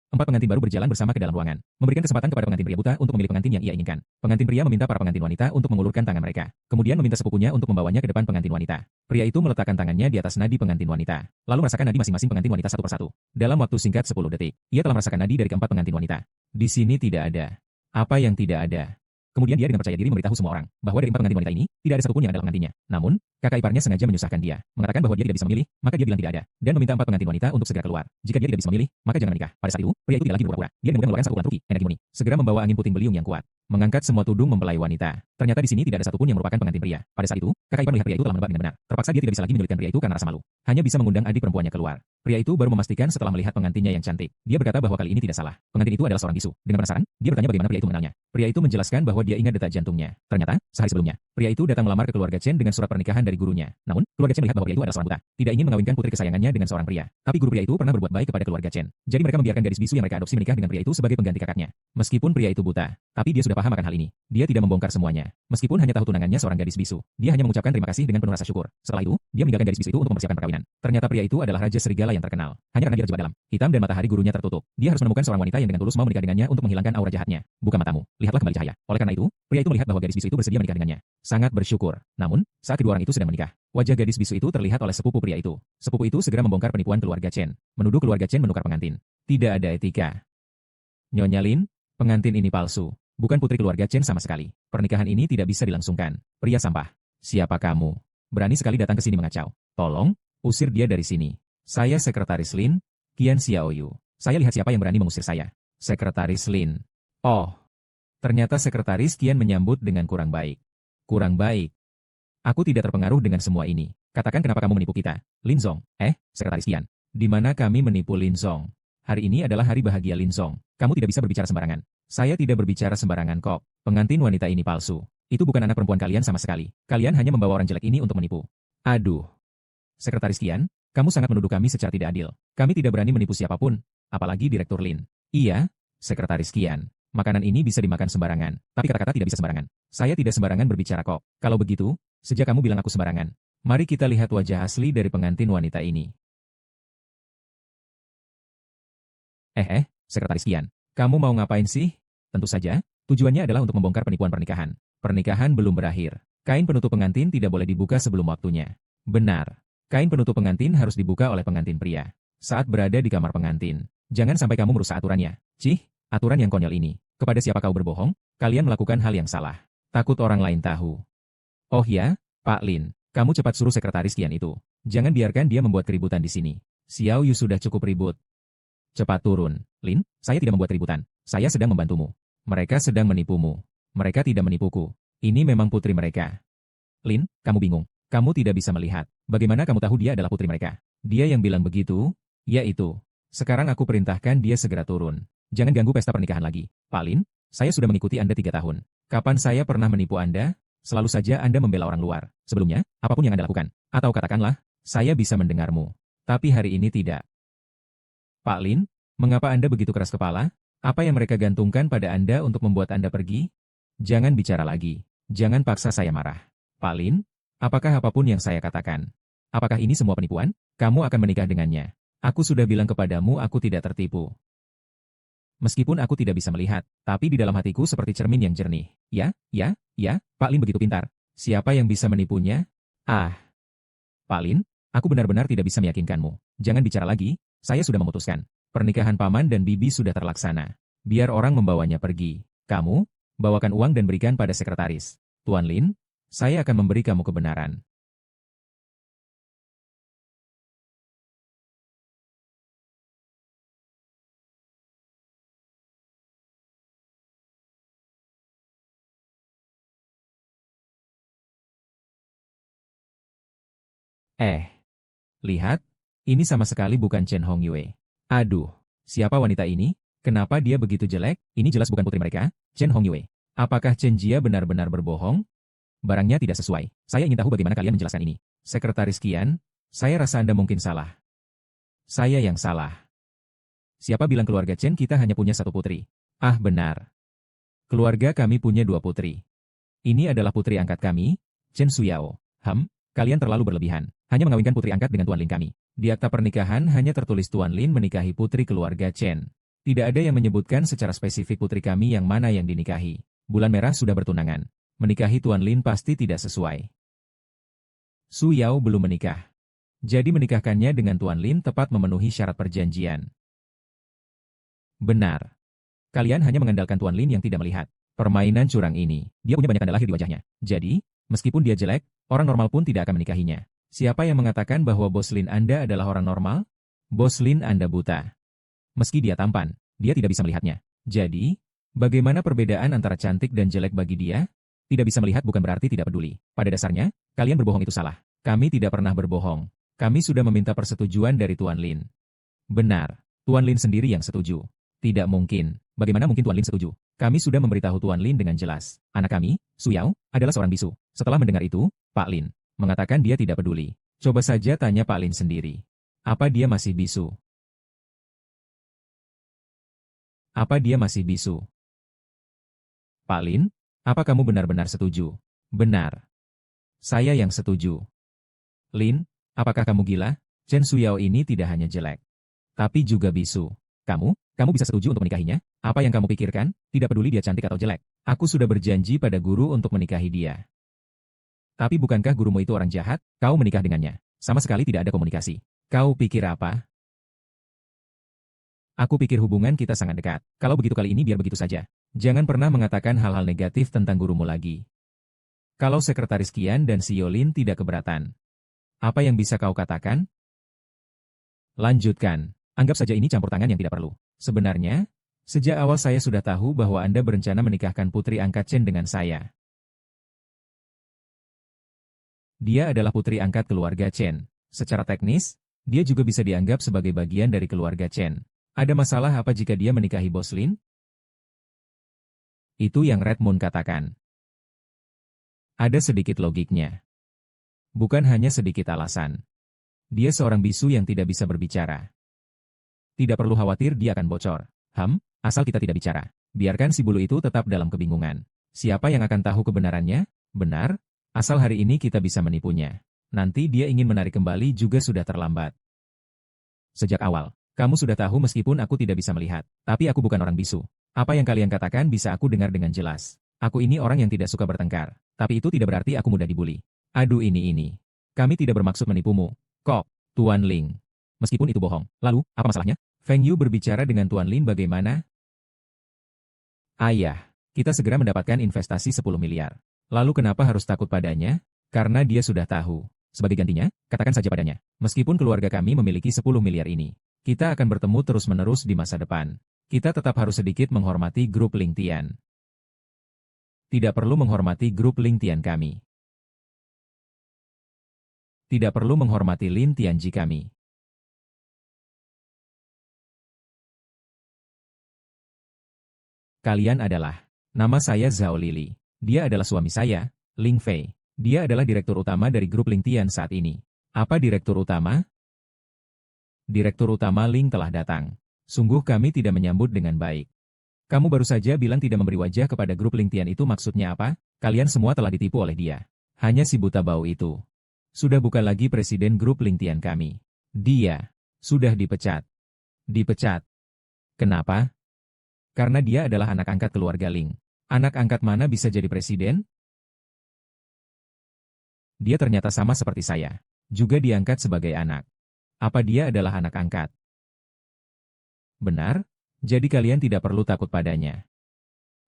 4 pengantin baru berjalan bersama ke dalam ruangan, memberikan kesempatan kepada pengantin pria buta untuk memilih pengantin yang ia inginkan. Pengantin pria meminta para pengantin wanita untuk mengulurkan tangan mereka, kemudian meminta sepupunya untuk membawanya ke depan pengantin wanita. Pria itu meletakkan tangannya di atas nadi pengantin wanita, lalu merasakan nadi masing-masing pengantin wanita satu persatu. Dalam waktu singkat 10 detik, ia telah merasakan nadi dari keempat pengantin wanita. Di sini tidak ada. Apa yang tidak ada? Kemudian dia dengan percaya diri memberitahu semua orang bahwa dari 4 pengantin wanita ini, tidak ada satupun yang adalah pengantinnya. Namun, kakak iparnya sengaja menyusahkan dia, mengatakan bahwa dia tidak bisa memilih, maka dia bilang tidak ada, dan meminta 4 pengantin wanita untuk segera keluar. Jika dia tidak bisa memilih, maka jangan menikah. Pada saat itu, pria itu tidak lagi berpura-pura. Dia kemudian mengeluarkan satu ulang truki, energi murni, segera membawa angin puting beliung yang kuat, mengangkat semua tudung mempelai wanita. Ternyata di sini tidak ada satupun yang merupakan pengantin pria. Pada saat itu, kakak ipar melihat pria itu telah menebak dengan benar. Terpaksa dia tidak bisa lagi menyulitkan pria itu karena rasa malu. Hanya bisa mengundang adik perempuannya keluar. Pria itu baru memastikan setelah melihat pengantinnya yang cantik. Dia berkata bahwa kali ini tidak salah. Pengantin itu adalah seorang bisu. Dengan penasaran, dia bertanya bagaimana pria itu mengenalnya. Pria itu menjelaskan bahwa dia ingat detak jantungnya. Ternyata, sehari sebelumnya, pria itu datang melamar ke keluarga Chen dengan surat pernikahan dari gurunya. Namun, keluarga Chen melihat bahwa pria itu adalah seorang buta, tidak ingin mengawinkan putri kesayangannya dengan seorang pria. Tapi guru pria itu pernah berbuat baik kepada keluarga Chen. Jadi mereka membiarkan gadis bisu yang mereka adopsi menikah dengan pria itu sebagai pengganti kakaknya. Meskipun pria itu buta, tapi dia sudah paham akan hal ini. Dia tidak membongkar semuanya. Meskipun hanya tahu tunangannya seorang gadis bisu, dia hanya mengucapkan terima kasih dengan penuh rasa syukur. Setelah itu, dia meninggalkan gadis bisu itu untuk mempersiapkan perkawinan. Ternyata pria itu adalah raja serigala yang terkenal. Hanya karena dia terjebak dalam hitam dan matahari gurunya tertutup. Dia harus menemukan seorang wanita yang dengan tulus mau menikah dengannya untuk menghilangkan aura jahatnya. Buka matamu, lihatlah kembali cahaya. Oleh karena itu, pria itu melihat bahwa gadis bisu itu bersedia menikah dengannya. Sangat bersyukur. Namun, saat kedua orang itu sedang menikah, wajah gadis bisu itu terlihat oleh sepupu pria itu. Sepupu itu segera membongkar penipuan keluarga Chen, menuduh keluarga Chen menukar pengantin. Tidak ada etika. Nyonya Lin, pengantin ini palsu. Bukan putri keluarga Chen sama sekali. Pernikahan ini tidak bisa dilangsungkan. Pria sampah. Siapa kamu? Berani sekali datang ke sini mengacau. Tolong, usir dia dari sini. Saya Sekretaris Lin, Qian Xiaoyu. Saya lihat siapa yang berani mengusir saya. Sekretaris Lin. Oh, ternyata Sekretaris Qian menyambut dengan kurang baik. Kurang baik. Aku tidak terpengaruh dengan semua ini. Katakan kenapa kamu menipu kita. Lin Zong. Sekretaris Qian. Di mana kami menipu Lin Zong? Hari ini adalah hari bahagia Lin Zong. Kamu tidak bisa berbicara sembarangan. Saya tidak berbicara sembarangan kok. Pengantin wanita ini palsu. Itu bukan anak perempuan kalian sama sekali. Kalian hanya membawa orang jelek ini untuk menipu. Aduh. Sekretaris Qian, kamu sangat menuduh kami secara tidak adil. Kami tidak berani menipu siapapun, apalagi Direktur Lin. Iya, Sekretaris Qian. Makanan ini bisa dimakan sembarangan, tapi kata-kata tidak bisa sembarangan. Saya tidak sembarangan berbicara kok. Kalau begitu, sejak kamu bilang aku sembarangan. Mari kita lihat wajah asli dari pengantin wanita ini. Sekretaris Qian. Kamu mau ngapain sih? Tentu saja, tujuannya adalah untuk membongkar penipuan pernikahan. Pernikahan belum berakhir. Kain penutup pengantin tidak boleh dibuka sebelum waktunya. Benar. Kain penutup pengantin harus dibuka oleh pengantin pria saat berada di kamar pengantin. Jangan sampai kamu merusak aturannya. Cih, aturan yang konyol ini. Kepada siapa kau berbohong? Kalian melakukan hal yang salah. Takut orang lain tahu. Oh ya, Pak Lin. Kamu cepat suruh Sekretaris Qian itu. Jangan biarkan dia membuat keributan di sini. Xiao Yu sudah cukup ribut. Cepat turun. Lin, saya tidak membuat keributan. Saya sedang membantumu. Mereka sedang menipumu. Mereka tidak menipuku. Ini memang putri mereka. Lin, kamu bingung. Kamu tidak bisa melihat. Bagaimana kamu tahu dia adalah putri mereka? Dia yang bilang begitu? Ya itu. Sekarang aku perintahkan dia segera turun. Jangan ganggu pesta pernikahan lagi. Pak Lin, saya sudah mengikuti Anda 3 tahun. Kapan saya pernah menipu Anda? Selalu saja Anda membela orang luar. Sebelumnya, apapun yang Anda lakukan. Atau katakanlah, saya bisa mendengarmu. Tapi hari ini tidak. Pak Lin, mengapa Anda begitu keras kepala? Apa yang mereka gantungkan pada Anda untuk membuat Anda pergi? Jangan bicara lagi. Jangan paksa saya marah. Pak Lin, apakah apapun yang saya katakan? Apakah ini semua penipuan? Kamu akan menikah dengannya. Aku sudah bilang kepadamu aku tidak tertipu. Meskipun aku tidak bisa melihat, tapi di dalam hatiku seperti cermin yang jernih. Ya, Pak Lin begitu pintar. Siapa yang bisa menipunya? Pak Lin, aku benar-benar tidak bisa meyakinkanmu. Jangan bicara lagi, saya sudah memutuskan. Pernikahan Paman dan Bibi sudah terlaksana. Biar orang membawanya pergi. Kamu, bawakan uang dan berikan pada sekretaris. Tuan Lin, saya akan memberi kamu kebenaran. Lihat, ini sama sekali bukan Chen Hongyue. Aduh, siapa wanita ini? Kenapa dia begitu jelek? Ini jelas bukan putri mereka, Chen Hongyue. Apakah Chen Jia benar-benar berbohong? Barangnya tidak sesuai. Saya ingin tahu bagaimana kalian menjelaskan ini. Sekretaris Qian, saya rasa Anda mungkin salah. Saya yang salah. Siapa bilang keluarga Chen kita hanya punya 1 putri? Benar. Keluarga kami punya 2 putri. Ini adalah putri angkat kami, Chen Suyao. Kalian terlalu berlebihan. Hanya mengawinkan putri angkat dengan Tuan Lin kami. Di akta pernikahan hanya tertulis Tuan Lin menikahi putri keluarga Chen. Tidak ada yang menyebutkan secara spesifik putri kami yang mana yang dinikahi. Bulan Merah sudah bertunangan. Menikahi Tuan Lin pasti tidak sesuai. Su Yao belum menikah. Jadi menikahkannya dengan Tuan Lin tepat memenuhi syarat perjanjian. Benar. Kalian hanya mengandalkan Tuan Lin yang tidak melihat. Permainan curang ini, dia punya banyak tanda lahir di wajahnya. Jadi, meskipun dia jelek, orang normal pun tidak akan menikahinya. Siapa yang mengatakan bahwa Bos Lin Anda adalah orang normal? Bos Lin Anda buta. Meski dia tampan, dia tidak bisa melihatnya. Jadi, bagaimana perbedaan antara cantik dan jelek bagi dia? Tidak bisa melihat bukan berarti tidak peduli. Pada dasarnya, kalian berbohong itu salah. Kami tidak pernah berbohong. Kami sudah meminta persetujuan dari Tuan Lin. Benar, Tuan Lin sendiri yang setuju. Tidak mungkin. Bagaimana mungkin Tuan Lin setuju? Kami sudah memberitahu Tuan Lin dengan jelas. Anak kami, Su Yao, adalah seorang bisu. Setelah mendengar itu, Pak Lin mengatakan dia tidak peduli. Coba saja tanya Pak Lin sendiri. Apa dia masih bisu? Apa dia masih bisu? Pak Lin, apa kamu benar-benar setuju? Benar. Saya yang setuju. Lin, apakah kamu gila? Chen Suyao ini tidak hanya jelek, tapi juga bisu. Kamu bisa setuju untuk menikahinya? Apa yang kamu pikirkan? Tidak peduli dia cantik atau jelek. Aku sudah berjanji pada guru untuk menikahi dia. Tapi bukankah gurumu itu orang jahat? Kau menikah dengannya. Sama sekali tidak ada komunikasi. Kau pikir apa? Aku pikir hubungan kita sangat dekat. Kalau begitu kali ini biar begitu saja. Jangan pernah mengatakan hal-hal negatif tentang gurumu lagi. Kalau Sekretaris Qian dan Si Yolin tidak keberatan, apa yang bisa kau katakan? Lanjutkan. Anggap saja ini campur tangan yang tidak perlu. Sebenarnya, sejak awal saya sudah tahu bahwa Anda berencana menikahkan putri angkat Chen dengan saya. Dia adalah putri angkat keluarga Chen. Secara teknis, dia juga bisa dianggap sebagai bagian dari keluarga Chen. Ada masalah apa jika dia menikahi Bos Lin? Itu yang Red Moon katakan. Ada sedikit logiknya. Bukan hanya sedikit alasan. Dia seorang bisu yang tidak bisa berbicara. Tidak perlu khawatir dia akan bocor. Asal kita tidak bicara. Biarkan si bulu itu tetap dalam kebingungan. Siapa yang akan tahu kebenarannya? Benar, asal hari ini kita bisa menipunya. Nanti dia ingin menarik kembali juga sudah terlambat. Sejak awal, kamu sudah tahu meskipun aku tidak bisa melihat. Tapi aku bukan orang bisu. Apa yang kalian katakan bisa aku dengar dengan jelas. Aku ini orang yang tidak suka bertengkar. Tapi itu tidak berarti aku mudah dibully. Aduh ini. Kami tidak bermaksud menipumu. Kok, Tuan Ling. Meskipun itu bohong. Lalu, apa masalahnya? Feng Yu berbicara dengan Tuan Lin bagaimana? Ayah, kita segera mendapatkan investasi 10 miliar. Lalu kenapa harus takut padanya? Karena dia sudah tahu. Sebagai gantinya, katakan saja padanya. Meskipun keluarga kami memiliki 10 miliar ini, kita akan bertemu terus-menerus di masa depan. Kita tetap harus sedikit menghormati grup Ling Tian. Tidak perlu menghormati grup Ling Tian kami. Tidak perlu menghormati Lin Tianji kami. Kalian adalah. Nama saya Zhao Lili. Dia adalah suami saya, Ling Fei. Dia adalah direktur utama dari grup Ling Tian saat ini. Apa direktur utama? Direktur utama Ling telah datang. Sungguh kami tidak menyambut dengan baik. Kamu baru saja bilang tidak memberi wajah kepada grup Ling Tian itu maksudnya apa? Kalian semua telah ditipu oleh dia. Hanya si buta bau itu. Sudah bukan lagi presiden grup Ling Tian kami. Dia sudah dipecat. Dipecat. Kenapa? Karena dia adalah anak angkat keluarga Ling. Anak angkat mana bisa jadi presiden? Dia ternyata sama seperti saya. Juga diangkat sebagai anak. Apa dia adalah anak angkat? Benar? Jadi kalian tidak perlu takut padanya.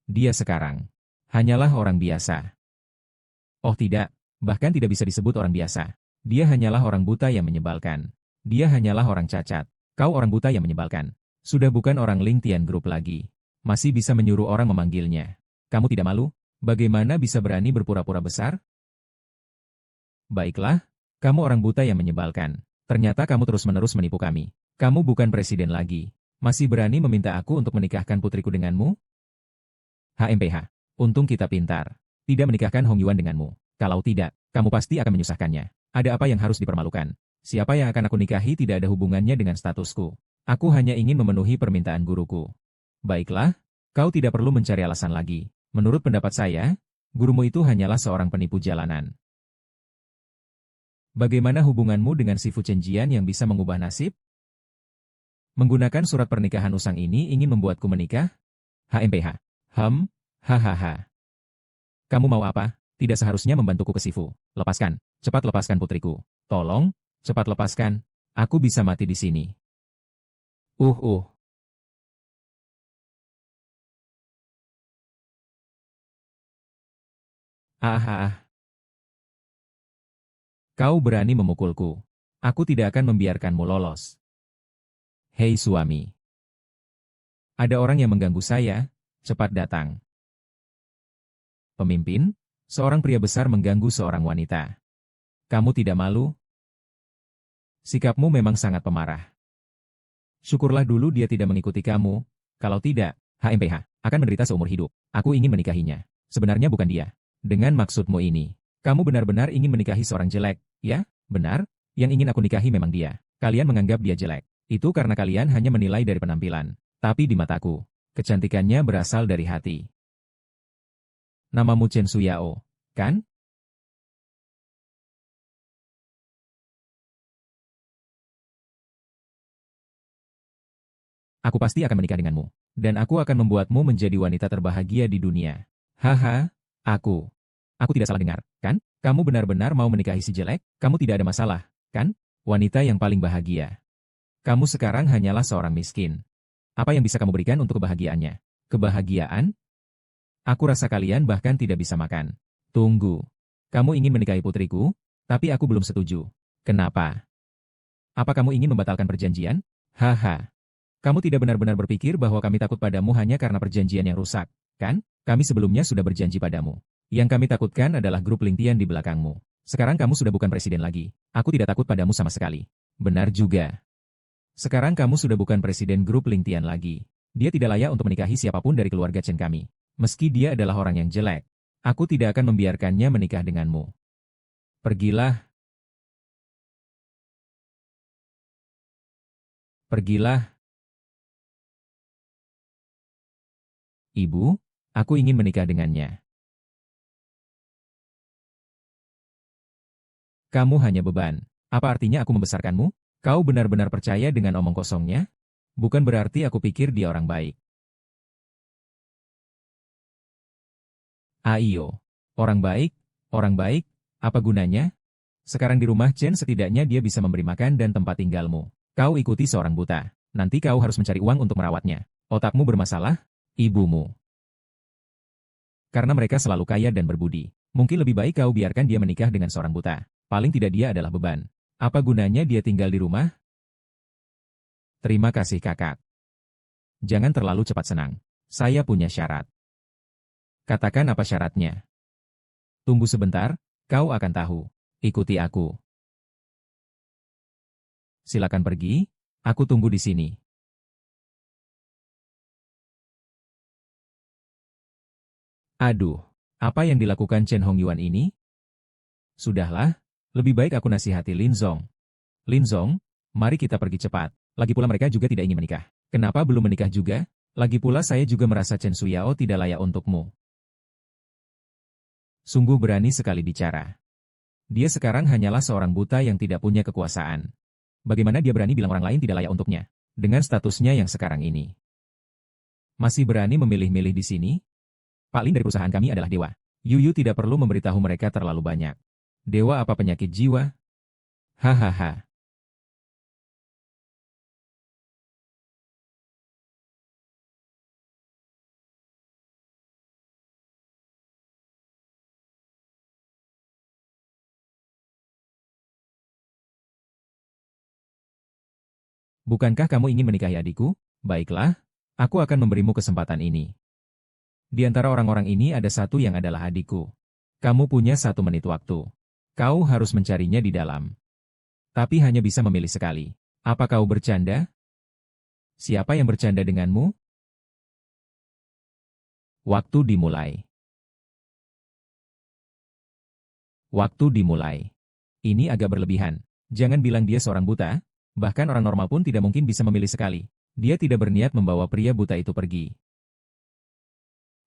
Dia sekarang hanyalah orang biasa. Oh tidak, bahkan tidak bisa disebut orang biasa. Dia hanyalah orang buta yang menyebalkan. Dia hanyalah orang cacat. Kau orang buta yang menyebalkan. Sudah bukan orang Ling Tian Group lagi. Masih bisa menyuruh orang memanggilnya. Kamu tidak malu? Bagaimana bisa berani berpura-pura besar? Baiklah, kamu orang buta yang menyebalkan. Ternyata kamu terus-menerus menipu kami. Kamu bukan presiden lagi. Masih berani meminta aku untuk menikahkan putriku denganmu? HMPH. Untung kita pintar. Tidak menikahkan Hong Yuan denganmu. Kalau tidak, kamu pasti akan menyusahkannya. Ada apa yang harus dipermalukan? Siapa yang akan aku nikahi tidak ada hubungannya dengan statusku. Aku hanya ingin memenuhi permintaan guruku. Baiklah, kau tidak perlu mencari alasan lagi. Menurut pendapat saya, gurumu itu hanyalah seorang penipu jalanan. Bagaimana hubunganmu dengan si Fu Chenjian yang bisa mengubah nasib? Menggunakan surat pernikahan usang ini ingin membuatku menikah? HMPH. Hahaha. Kamu mau apa? Tidak seharusnya membantuku ke Sifu. Lepaskan. Cepat lepaskan putriku. Tolong, cepat lepaskan. Aku bisa mati di sini. Uh uh. Ah. Kau berani memukulku. Aku tidak akan membiarkanmu lolos. Hei suami. Ada orang yang mengganggu saya, cepat datang. Pemimpin, seorang pria besar mengganggu seorang wanita. Kamu tidak malu? Sikapmu memang sangat pemarah. Syukurlah dulu dia tidak mengikuti kamu, kalau tidak, HMPH, akan menderita seumur hidup. Aku ingin menikahinya. Sebenarnya bukan dia. Dengan maksudmu ini, kamu benar-benar ingin menikahi seorang jelek, ya? Benar? Yang ingin aku nikahi memang dia. Kalian menganggap dia jelek. Itu karena kalian hanya menilai dari penampilan. Tapi di mataku, kecantikannya berasal dari hati. Namamu Chen Suyao, kan? Aku pasti akan menikah denganmu. Dan aku akan membuatmu menjadi wanita terbahagia di dunia. Haha, aku. Aku tidak salah dengar, kan? Kamu benar-benar mau menikahi si jelek? Kamu tidak ada masalah, kan? Wanita yang paling bahagia. Kamu sekarang hanyalah seorang miskin. Apa yang bisa kamu berikan untuk kebahagiaannya? Kebahagiaan? Aku rasa kalian bahkan tidak bisa makan. Tunggu. Kamu ingin menikahi putriku? Tapi aku belum setuju. Kenapa? Apa kamu ingin membatalkan perjanjian? Haha. Kamu tidak benar-benar berpikir bahwa kami takut padamu hanya karena perjanjian yang rusak, kan? Kami sebelumnya sudah berjanji padamu. Yang kami takutkan adalah grup Lingtian di belakangmu. Sekarang kamu sudah bukan presiden lagi. Aku tidak takut padamu sama sekali. Benar juga. Sekarang kamu sudah bukan presiden grup Lingtian lagi. Dia tidak layak untuk menikahi siapapun dari keluarga Chen kami. Meski dia adalah orang yang jelek. Aku tidak akan membiarkannya menikah denganmu. Pergilah. Pergilah. Ibu, aku ingin menikah dengannya. Kamu hanya beban. Apa artinya aku membesarkanmu? Kau benar-benar percaya dengan omong kosongnya? Bukan berarti aku pikir dia orang baik. Ayo. Orang baik, apa gunanya? Sekarang di rumah Chen setidaknya dia bisa memberi makan dan tempat tinggalmu. Kau ikuti seorang buta. Nanti kau harus mencari uang untuk merawatnya. Otakmu bermasalah? Ibumu. Karena mereka selalu kaya dan berbudi. Mungkin lebih baik kau biarkan dia menikah dengan seorang buta. Paling tidak dia adalah beban. Apa gunanya dia tinggal di rumah? Terima kasih kakak. Jangan terlalu cepat senang. Saya punya syarat. Katakan apa syaratnya. Tunggu sebentar, kau akan tahu. Ikuti aku. Silakan pergi, aku tunggu di sini. Aduh, apa yang dilakukan Chen Hongyuan ini? Sudahlah, lebih baik aku nasihati Lin Zong. Lin Zong, mari kita pergi cepat. Lagi pula mereka juga tidak ingin menikah. Kenapa belum menikah juga? Lagi pula saya juga merasa Chen Suyao tidak layak untukmu. Sungguh berani sekali bicara. Dia sekarang hanyalah seorang buta yang tidak punya kekuasaan. Bagaimana dia berani bilang orang lain tidak layak untuknya? Dengan statusnya yang sekarang ini. Masih berani memilih-milih di sini? Pak Lin dari perusahaan kami adalah dewa. Yuyu tidak perlu memberitahu mereka terlalu banyak. Dewa apa penyakit jiwa? Hahaha. Bukankah kamu ingin menikahi adikku? Baiklah, aku akan memberimu kesempatan ini. Di antara orang-orang ini ada satu yang adalah adikku. Kamu punya 1 menit waktu. Kau harus mencarinya di dalam. Tapi hanya bisa memilih sekali. Apa kau bercanda? Siapa yang bercanda denganmu? Waktu dimulai. Waktu dimulai. Ini agak berlebihan. Jangan bilang dia seorang buta. Bahkan orang normal pun tidak mungkin bisa memilih sekali. Dia tidak berniat membawa pria buta itu pergi.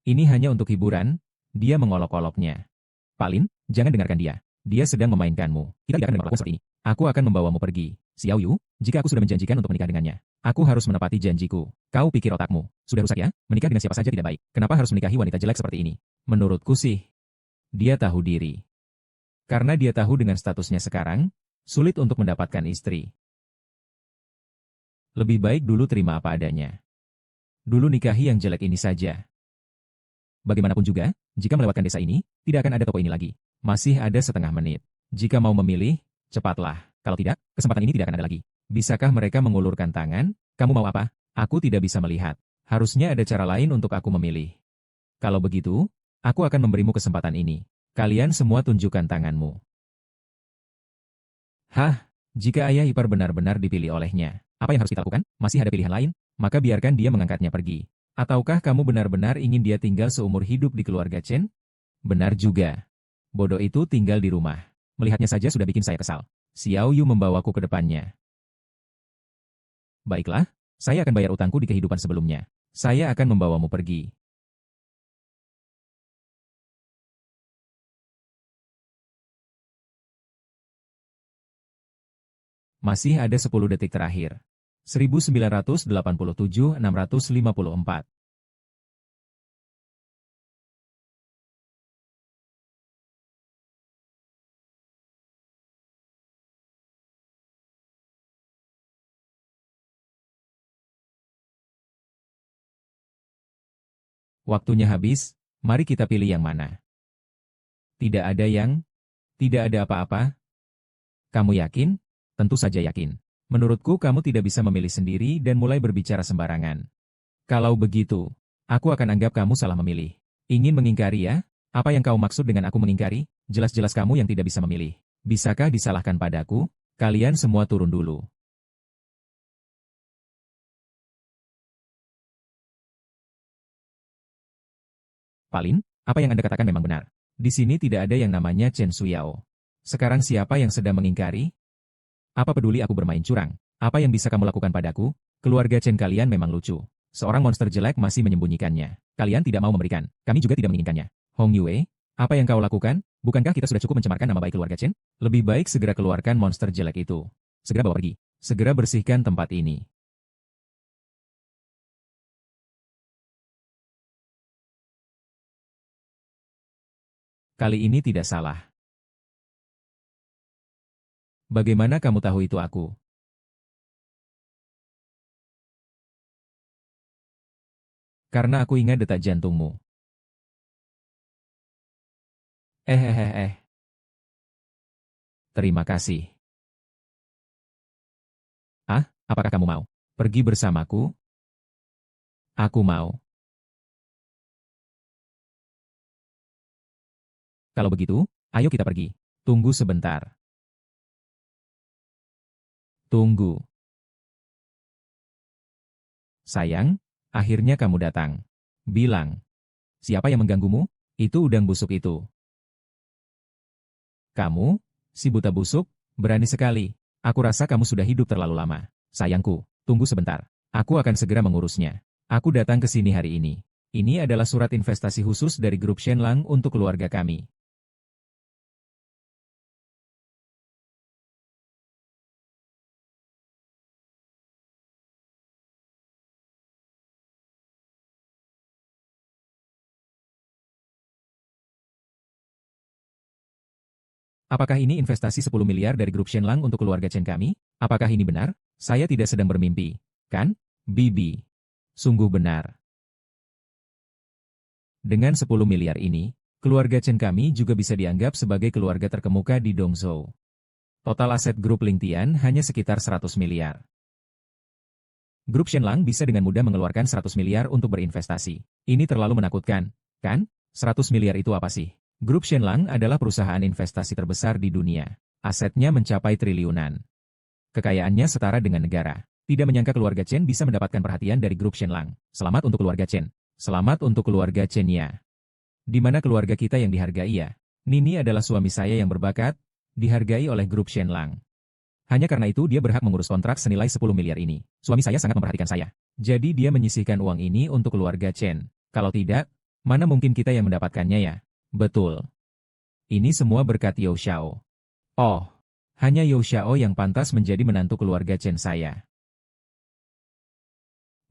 Ini hanya untuk hiburan, dia mengolok-oloknya. Palin, jangan dengarkan dia. Dia sedang memainkanmu. Kita tidak akan menerima perlakuan seperti ini. Aku akan membawamu pergi. Xiao Yu, jika aku sudah menjanjikan untuk menikah dengannya, aku harus menepati janjiku. Kau pikir otakmu sudah rusak ya? Menikah dengan siapa saja tidak baik. Kenapa harus menikahi wanita jelek seperti ini? Menurutku sih, dia tahu diri. Karena dia tahu dengan statusnya sekarang, sulit untuk mendapatkan istri. Lebih baik dulu terima apa adanya. Dulu nikahi yang jelek ini saja. Bagaimanapun juga, jika melewatkan desa ini, tidak akan ada toko ini lagi. Masih ada setengah menit. Jika mau memilih, cepatlah. Kalau tidak, kesempatan ini tidak akan ada lagi. Bisakah mereka mengulurkan tangan? Kamu mau apa? Aku tidak bisa melihat. Harusnya ada cara lain untuk aku memilih. Kalau begitu, aku akan memberimu kesempatan ini. Kalian semua tunjukkan tanganmu. Hah? Jika ayah ipar benar-benar dipilih olehnya, apa yang harus kita lakukan? Masih ada pilihan lain? Maka biarkan dia mengangkatnya pergi. Ataukah kamu benar-benar ingin dia tinggal seumur hidup di keluarga Chen? Benar juga. Bodoh itu tinggal di rumah. Melihatnya saja sudah bikin saya kesal. Xiao Yu membawaku ke depannya. Baiklah, saya akan bayar utangku di kehidupan sebelumnya. Saya akan membawamu pergi. Masih ada 10 detik terakhir. 1987-654. Waktunya habis, mari kita pilih yang mana. Tidak ada yang, tidak ada apa-apa. Kamu yakin? Tentu saja yakin. Menurutku kamu tidak bisa memilih sendiri dan mulai berbicara sembarangan. Kalau begitu, aku akan anggap kamu salah memilih. Ingin mengingkari ya? Apa yang kau maksud dengan aku mengingkari? Jelas-jelas kamu yang tidak bisa memilih. Bisakah disalahkan padaku? Kalian semua turun dulu. Palin, apa yang Anda katakan memang benar. Di sini tidak ada yang namanya Chen Suyao. Sekarang siapa yang sedang mengingkari? Apa peduli aku bermain curang? Apa yang bisa kamu lakukan padaku? Keluarga Chen kalian memang lucu. Seorang monster jelek masih menyembunyikannya. Kalian tidak mau memberikan. Kami juga tidak menginginkannya. Hong Yue, apa yang kau lakukan? Bukankah kita sudah cukup mencemarkan nama baik keluarga Chen? Lebih baik segera keluarkan monster jelek itu. Segera bawa pergi. Segera bersihkan tempat ini. Kali ini tidak salah. Bagaimana kamu tahu itu aku? Karena aku ingat detak jantungmu. Eh. Terima kasih. Ah, apakah kamu mau pergi bersamaku? Aku mau. Kalau begitu, ayo kita pergi. Tunggu sebentar. Tunggu. Sayang, akhirnya kamu datang. Bilang. Siapa yang mengganggumu? Itu udang busuk itu. Kamu, si buta busuk, berani sekali. Aku rasa kamu sudah hidup terlalu lama. Sayangku, tunggu sebentar. Aku akan segera mengurusnya. Aku datang ke sini hari ini. Ini adalah surat investasi khusus dari grup Shenlang untuk keluarga kami. Apakah ini investasi 10 miliar dari grup Shenlang untuk keluarga Chen kami? Apakah ini benar? Saya tidak sedang bermimpi, kan? Bibi. Sungguh benar. Dengan 10 miliar ini, keluarga Chen kami juga bisa dianggap sebagai keluarga terkemuka di Dongzhou. Total aset grup Lingtian hanya sekitar 100 miliar. Grup Shenlang bisa dengan mudah mengeluarkan 100 miliar untuk berinvestasi. Ini terlalu menakutkan, kan? 100 miliar itu apa sih? Grup Shenlang adalah perusahaan investasi terbesar di dunia. Asetnya mencapai triliunan. Kekayaannya setara dengan negara. Tidak menyangka keluarga Chen bisa mendapatkan perhatian dari grup Shenlang. Selamat untuk keluarga Chen. Selamat untuk keluarga Chen ya. Di mana keluarga kita yang dihargai ya? Nini adalah suami saya yang berbakat, dihargai oleh grup Shenlang. Hanya karena itu dia berhak mengurus kontrak senilai 10 miliar ini. Suami saya sangat memperhatikan saya. Jadi dia menyisihkan uang ini untuk keluarga Chen. Kalau tidak, mana mungkin kita yang mendapatkannya ya? Betul. Ini semua berkat Yao Xiao. Oh, Hanya You Xiao yang pantas menjadi menantu keluarga Chen saya.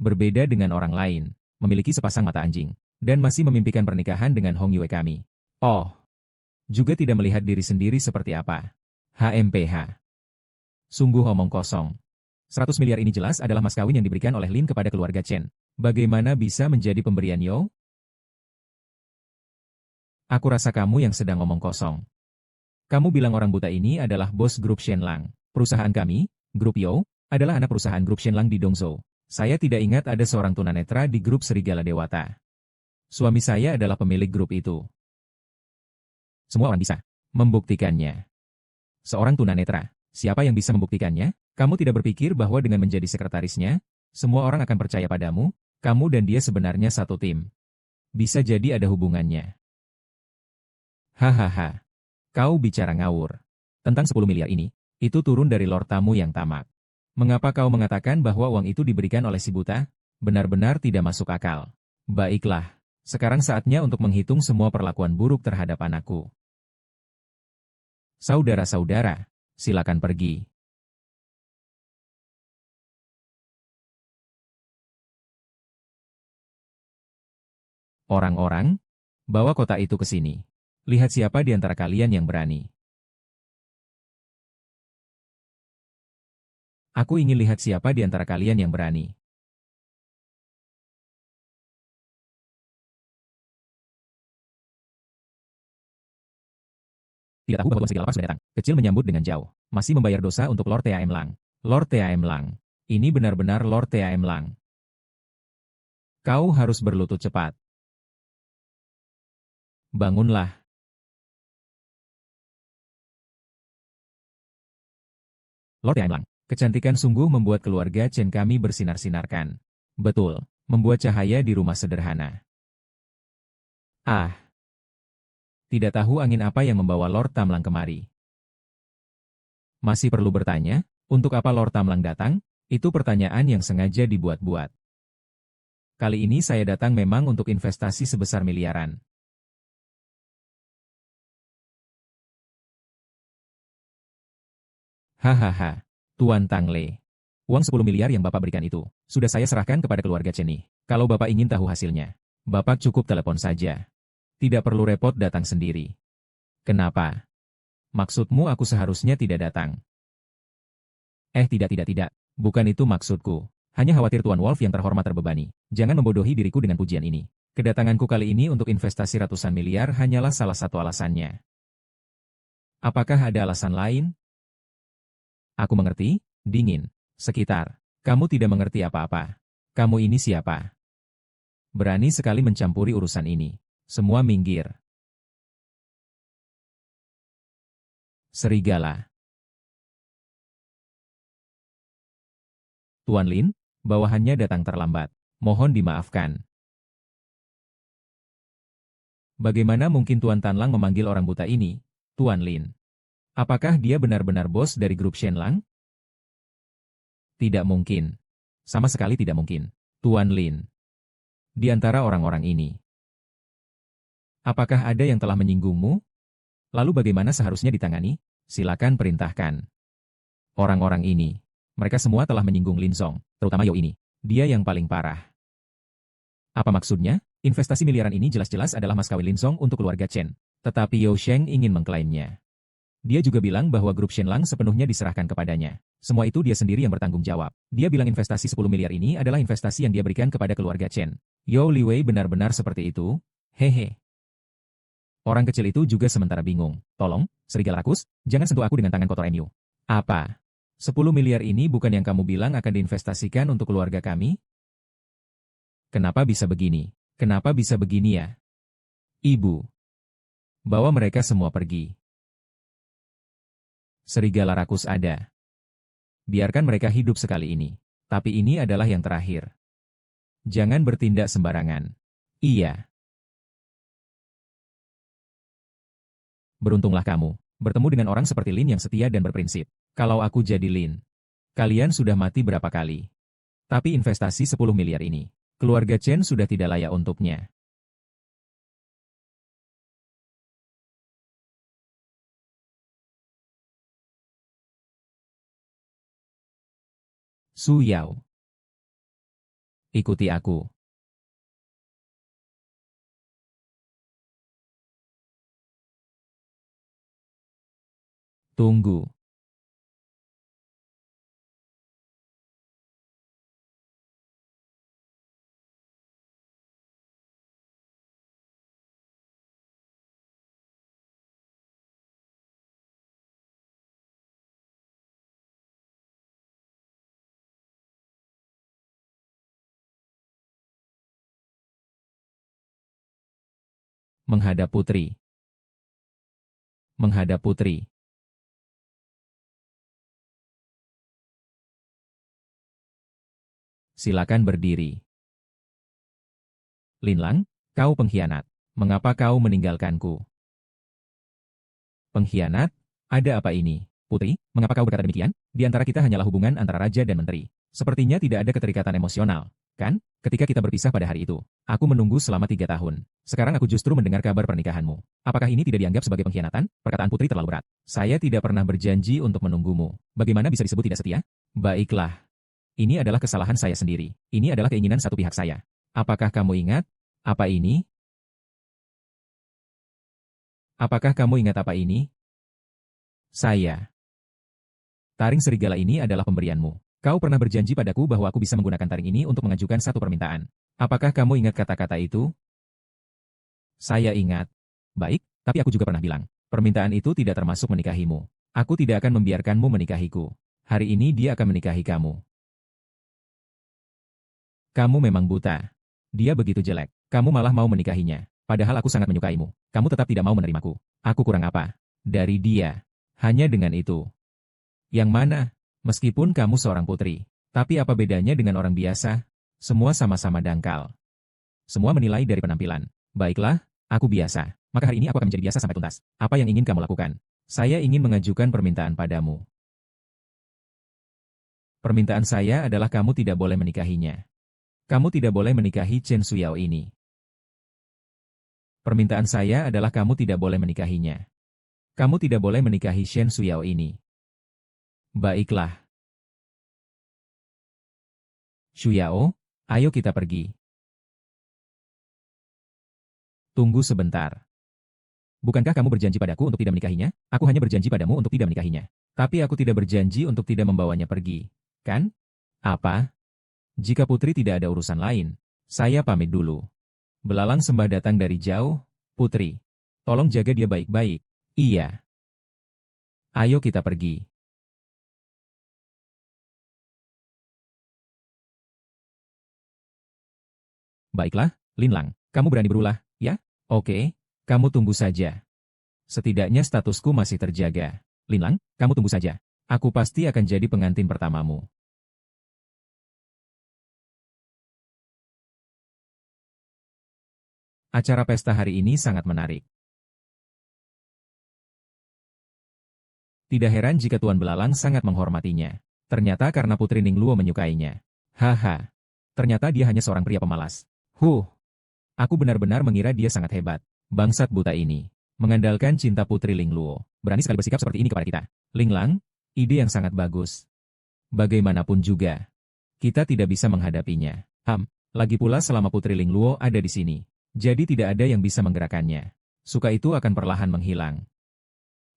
Berbeda dengan orang lain, memiliki sepasang mata anjing, dan masih memimpikan pernikahan dengan Hong Yue kami. Oh, juga tidak melihat diri sendiri seperti apa. HMPH. Sungguh omong kosong. 100 miliar ini jelas adalah mas kawin yang diberikan oleh Lin kepada keluarga Chen. Bagaimana bisa menjadi pemberian Yo? Aku rasa kamu yang sedang omong kosong. Kamu bilang orang buta ini adalah bos grup Shenlang. Perusahaan kami, grup Yo, adalah anak perusahaan grup Shenlang di Dongzhou. Saya tidak ingat ada seorang tunanetra di grup Serigala Dewata. Suami saya adalah pemilik grup itu. Semua orang bisa membuktikannya. Seorang tunanetra, siapa yang bisa membuktikannya? Kamu tidak berpikir bahwa dengan menjadi sekretarisnya, semua orang akan percaya padamu, kamu dan dia sebenarnya satu tim. Bisa jadi ada hubungannya. Hahaha. Kau bicara ngawur. Tentang 10 miliar ini, itu turun dari Lord Tamu yang tamak. Mengapa kau mengatakan bahwa uang itu diberikan oleh si buta? Benar-benar tidak masuk akal. Baiklah, sekarang saatnya untuk menghitung semua perlakuan buruk terhadap anakku. Saudara-saudara, silakan pergi. Orang-orang, bawa kota itu ke sini. Lihat siapa di antara kalian yang berani. Aku ingin lihat siapa di antara kalian yang berani. Tidak tahu bahwa segala sudah datang. Kecil menyambut dengan jauh. Masih membayar dosa untuk Lord T.A.M. Lang. Lord T.A.M. Lang. Ini benar-benar Lord T.A.M. Lang. Kau harus berlutut cepat. Bangunlah. Lord T.A.M. Lang. Kecantikan sungguh membuat keluarga Chen kami bersinar-sinarkan. Betul, membuat cahaya di rumah sederhana. Ah. Tidak tahu angin apa yang membawa Lord Tamlang kemari. Masih perlu bertanya, untuk apa Lord Tamlang datang? Itu pertanyaan yang sengaja dibuat-buat. Kali ini saya datang memang untuk investasi sebesar miliaran. Hahaha, Tuan Tangle. Uang 10 miliar yang Bapak berikan itu, sudah saya serahkan kepada keluarga Chenny. Kalau Bapak ingin tahu hasilnya, Bapak cukup telepon saja. Tidak perlu repot datang sendiri. Kenapa? Maksudmu aku seharusnya tidak datang? Tidak. Bukan itu maksudku. Hanya khawatir Tuan Wolf yang terhormat terbebani. Jangan membodohi diriku dengan pujian ini. Kedatanganku kali ini untuk investasi ratusan miliar hanyalah salah satu alasannya. Apakah ada alasan lain? Aku mengerti, dingin. Sekitar. Kamu tidak mengerti apa-apa. Kamu ini siapa? Berani sekali mencampuri urusan ini. Semua minggir. Serigala. Tuan Lin, bawahannya datang terlambat. Mohon dimaafkan. Bagaimana mungkin Tuan Tanlang memanggil orang buta ini, Tuan Lin? Apakah dia benar-benar bos dari grup Shenlang? Tidak mungkin. Sama sekali tidak mungkin. Tuan Lin. Di antara orang-orang ini. Apakah ada yang telah menyinggungmu? Lalu bagaimana seharusnya ditangani? Silakan perintahkan. Orang-orang ini. Mereka semua telah menyinggung Lin Song, terutama Yo ini. Dia yang paling parah. Apa maksudnya? Investasi miliaran ini jelas-jelas adalah mas kawin Lin Song untuk keluarga Chen. Tetapi Yo Sheng ingin mengklaimnya. Dia juga bilang bahwa grup Shenlang sepenuhnya diserahkan kepadanya. Semua itu dia sendiri yang bertanggung jawab. Dia bilang investasi 10 miliar ini adalah investasi yang dia berikan kepada keluarga Chen. Yo Liwei benar-benar seperti itu? Hehe. Orang kecil itu juga sementara bingung. Tolong, serigala rakus, jangan sentuh aku dengan tangan kotor MU. Apa? 10 miliar ini bukan yang kamu bilang akan diinvestasikan untuk keluarga kami? Kenapa bisa begini? Kenapa bisa begini ya? Ibu. Bawa mereka semua pergi. Serigala rakus ada. Biarkan mereka hidup sekali ini. Tapi ini adalah yang terakhir. Jangan bertindak sembarangan. Iya. Beruntunglah kamu, bertemu dengan orang seperti Lin yang setia dan berprinsip. Kalau aku jadi Lin, kalian sudah mati berapa kali? Tapi investasi 10 miliar ini, keluarga Chen sudah tidak layak untuknya. Su Yao, ikuti aku. Tunggu. Menghadap putri. Menghadap putri. Silakan berdiri. Linlang, kau pengkhianat. Mengapa kau meninggalkanku? Pengkhianat? Ada apa ini? Putri, mengapa kau berkata demikian? Di antara kita hanyalah hubungan antara raja dan menteri. Sepertinya tidak ada keterikatan emosional, kan? Ketika kita berpisah pada hari itu, aku menunggu selama 3 tahun. Sekarang aku justru mendengar kabar pernikahanmu. Apakah ini tidak dianggap sebagai pengkhianatan? Perkataan putri terlalu berat. Saya tidak pernah berjanji untuk menunggumu. Bagaimana bisa disebut tidak setia? Baiklah. Ini adalah kesalahan saya sendiri. Ini adalah keinginan satu pihak saya. Apakah kamu ingat? Apa ini? Apakah kamu ingat apa ini? Saya. Taring serigala ini adalah pemberianmu. Kau pernah berjanji padaku bahwa aku bisa menggunakan taring ini untuk mengajukan satu permintaan. Apakah kamu ingat kata-kata itu? Saya ingat. Baik, tapi aku juga pernah bilang, permintaan itu tidak termasuk menikahimu. Aku tidak akan membiarkanmu menikahiku. Hari ini dia akan menikahi kamu. Kamu memang buta. Dia begitu jelek. Kamu malah mau menikahinya. Padahal aku sangat menyukaimu. Kamu tetap tidak mau menerimaku. Aku kurang apa? Dari dia. Hanya dengan itu. Yang mana? Meskipun kamu seorang putri. Tapi apa bedanya dengan orang biasa? Semua sama-sama dangkal. Semua menilai dari penampilan. Baiklah, aku biasa. Maka hari ini aku akan menjadi biasa sampai tuntas. Apa yang ingin kamu lakukan? Saya ingin mengajukan permintaan padamu. Permintaan saya adalah kamu tidak boleh menikahinya. Kamu tidak boleh menikahi Chen Suyao ini. Permintaan saya adalah kamu tidak boleh menikahinya. Kamu tidak boleh menikahi Chen Suyao ini. Baiklah. Suyao, ayo kita pergi. Tunggu sebentar. Bukankah kamu berjanji padaku untuk tidak menikahinya? Aku hanya berjanji padamu untuk tidak menikahinya. Tapi aku tidak berjanji untuk tidak membawanya pergi. Kan? Apa? Jika putri tidak ada urusan lain, saya pamit dulu. Belalang sembah datang dari jauh, putri. Tolong jaga dia baik-baik. Iya. Ayo kita pergi. Baiklah, Linlang, kamu berani berulah, ya? Oke, kamu tunggu saja. Setidaknya statusku masih terjaga. Linlang, kamu tunggu saja. Aku pasti akan jadi pengantin pertamamu. Acara pesta hari ini sangat menarik. Tidak heran jika Tuan Belalang sangat menghormatinya. Ternyata karena Putri Ningluo menyukainya. Haha. Ternyata dia hanya seorang pria pemalas. Aku benar-benar mengira dia sangat hebat. Bangsat buta ini. Mengandalkan cinta Putri Ningluo. Berani sekali bersikap seperti ini kepada kita. Linglang, ide yang sangat bagus. Bagaimanapun juga, kita tidak bisa menghadapinya. Lagi pula selama Putri Ningluo ada di sini. Jadi tidak ada yang bisa menggerakkannya. Suka itu akan perlahan menghilang.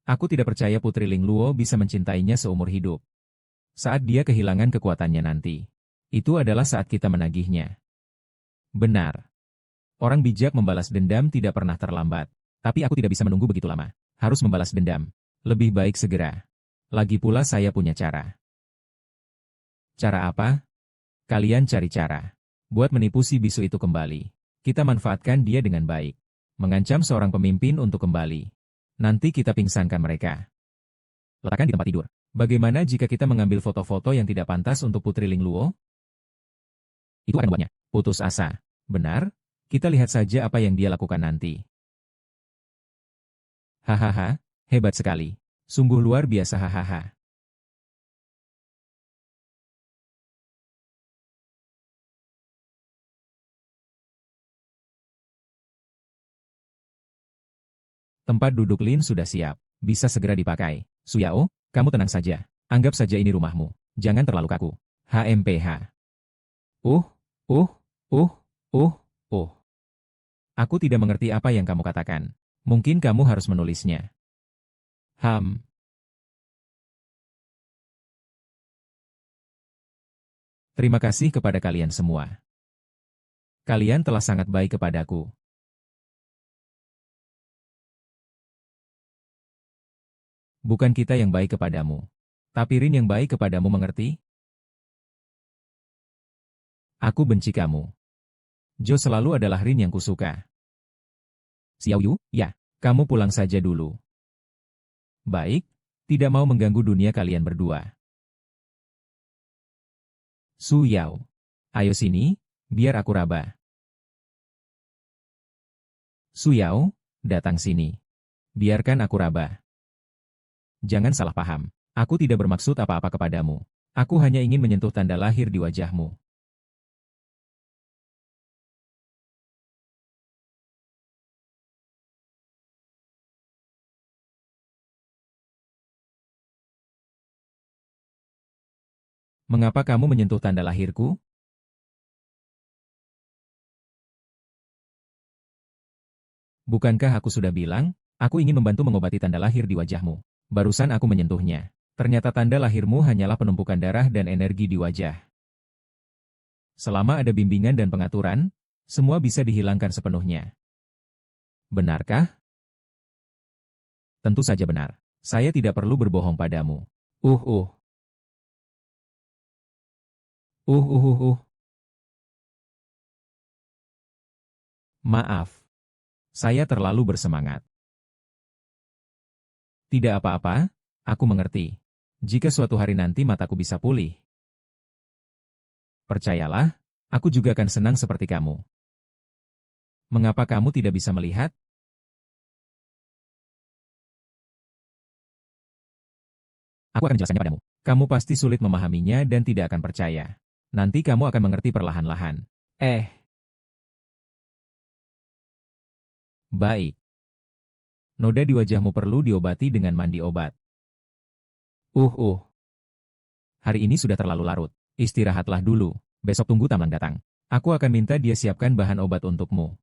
Aku tidak percaya Putri Ningluo bisa mencintainya seumur hidup. Saat dia kehilangan kekuatannya nanti. Itu adalah saat kita menagihnya. Benar. Orang bijak membalas dendam tidak pernah terlambat. Tapi aku tidak bisa menunggu begitu lama. Harus membalas dendam. Lebih baik segera. Lagi pula saya punya cara. Cara apa? Kalian cari cara. Buat menipu si bisu itu kembali. Kita manfaatkan dia dengan baik. Mengancam seorang pemimpin untuk kembali. Nanti kita pingsankan mereka. Letakkan di tempat tidur. Bagaimana jika kita mengambil foto-foto yang tidak pantas untuk Putri Ningluo? Itu akan membuatnya putus asa. Benar? Kita lihat saja apa yang dia lakukan nanti. Hahaha, hebat sekali. Sungguh luar biasa hahaha. Tempat duduk Lin sudah siap. Bisa segera dipakai. Suyao, kamu tenang saja. Anggap saja ini rumahmu. Jangan terlalu kaku. HMPH. Uh, uh, uh, uh, uh. Aku tidak mengerti apa yang kamu katakan. Mungkin kamu harus menulisnya. Terima kasih kepada kalian semua. Kalian telah sangat baik kepadaku. Bukan kita yang baik kepadamu. Tapi Rin yang baik kepadamu, mengerti? Aku benci kamu. Jo selalu adalah Rin yang kusuka. Xiao Yu, ya, kamu pulang saja dulu. Baik, tidak mau mengganggu dunia kalian berdua. Su Yao, ayo sini, biar aku raba. Su Yao, datang sini. Biarkan aku raba. Jangan salah paham. Aku tidak bermaksud apa-apa kepadamu. Aku hanya ingin menyentuh tanda lahir di wajahmu. Mengapa kamu menyentuh tanda lahirku? Bukankah aku sudah bilang, aku ingin membantu mengobati tanda lahir di wajahmu. Barusan aku menyentuhnya. Ternyata tanda lahirmu hanyalah penumpukan darah dan energi di wajah. Selama ada bimbingan dan pengaturan, semua bisa dihilangkan sepenuhnya. Benarkah? Tentu saja benar. Saya tidak perlu berbohong padamu. Uh, uh, uh, uh, uh, uh. Maaf. Saya terlalu bersemangat. Tidak apa-apa, aku mengerti. Jika suatu hari nanti mataku bisa pulih, percayalah, aku juga akan senang seperti kamu. Mengapa kamu tidak bisa melihat? Aku akan jelaskannya padamu. Kamu pasti sulit memahaminya dan tidak akan percaya. Nanti kamu akan mengerti perlahan-lahan. Baik. Noda di wajahmu perlu diobati dengan mandi obat. Uh, uh. Hari ini sudah terlalu larut. Istirahatlah dulu. Besok tunggu Tamlang datang. Aku akan minta dia siapkan bahan obat untukmu.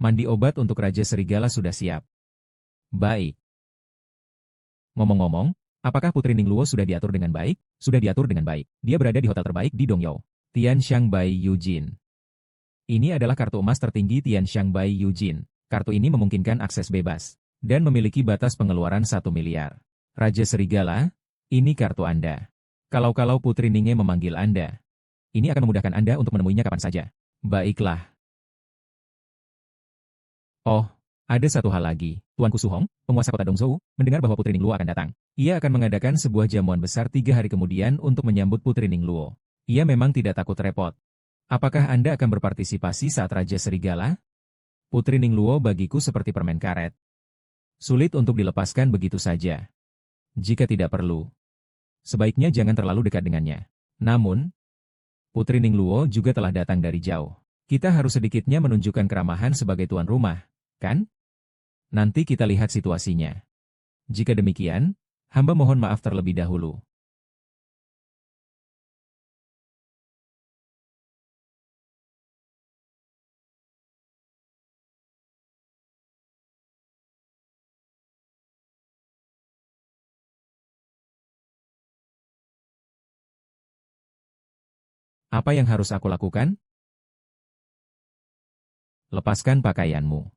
Mandi obat untuk Raja Serigala sudah siap. Baik. Ngomong-ngomong, apakah Putri Ningluo sudah diatur dengan baik? Sudah diatur dengan baik. Dia berada di hotel terbaik di Dongyou. Tian Xiangbai Yujin. Ini adalah kartu emas tertinggi Tian Xiangbai Yujin. Kartu ini memungkinkan akses bebas dan memiliki batas pengeluaran 1 miliar. Raja Serigala, ini kartu Anda. Kalau Putri Ninge memanggil Anda, ini akan memudahkan Anda untuk menemuinya kapan saja. Baiklah. Oh, ada satu hal lagi. Tuanku Suhong, penguasa kota Dongzhou, mendengar bahwa Putri Ningluo akan datang. Ia akan mengadakan sebuah jamuan besar 3 hari kemudian untuk menyambut Putri Ningluo. Ia memang tidak takut repot. Apakah Anda akan berpartisipasi saat Raja Serigala? Putri Ningluo bagiku seperti permen karet. Sulit untuk dilepaskan begitu saja. Jika tidak perlu, sebaiknya jangan terlalu dekat dengannya. Namun, Putri Ningluo juga telah datang dari jauh. Kita harus sedikitnya menunjukkan keramahan sebagai tuan rumah, kan? Nanti kita lihat situasinya. Jika demikian, hamba mohon maaf terlebih dahulu. Apa yang harus aku lakukan? Lepaskan pakaianmu.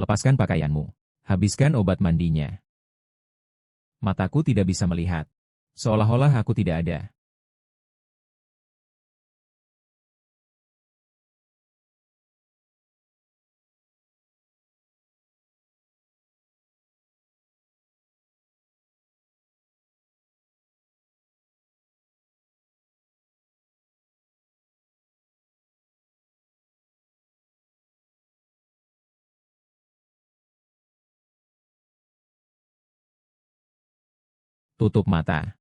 Lepaskan pakaianmu. Habiskan obat mandinya. Mataku tidak bisa melihat. Seolah-olah aku tidak ada. Tutup mata.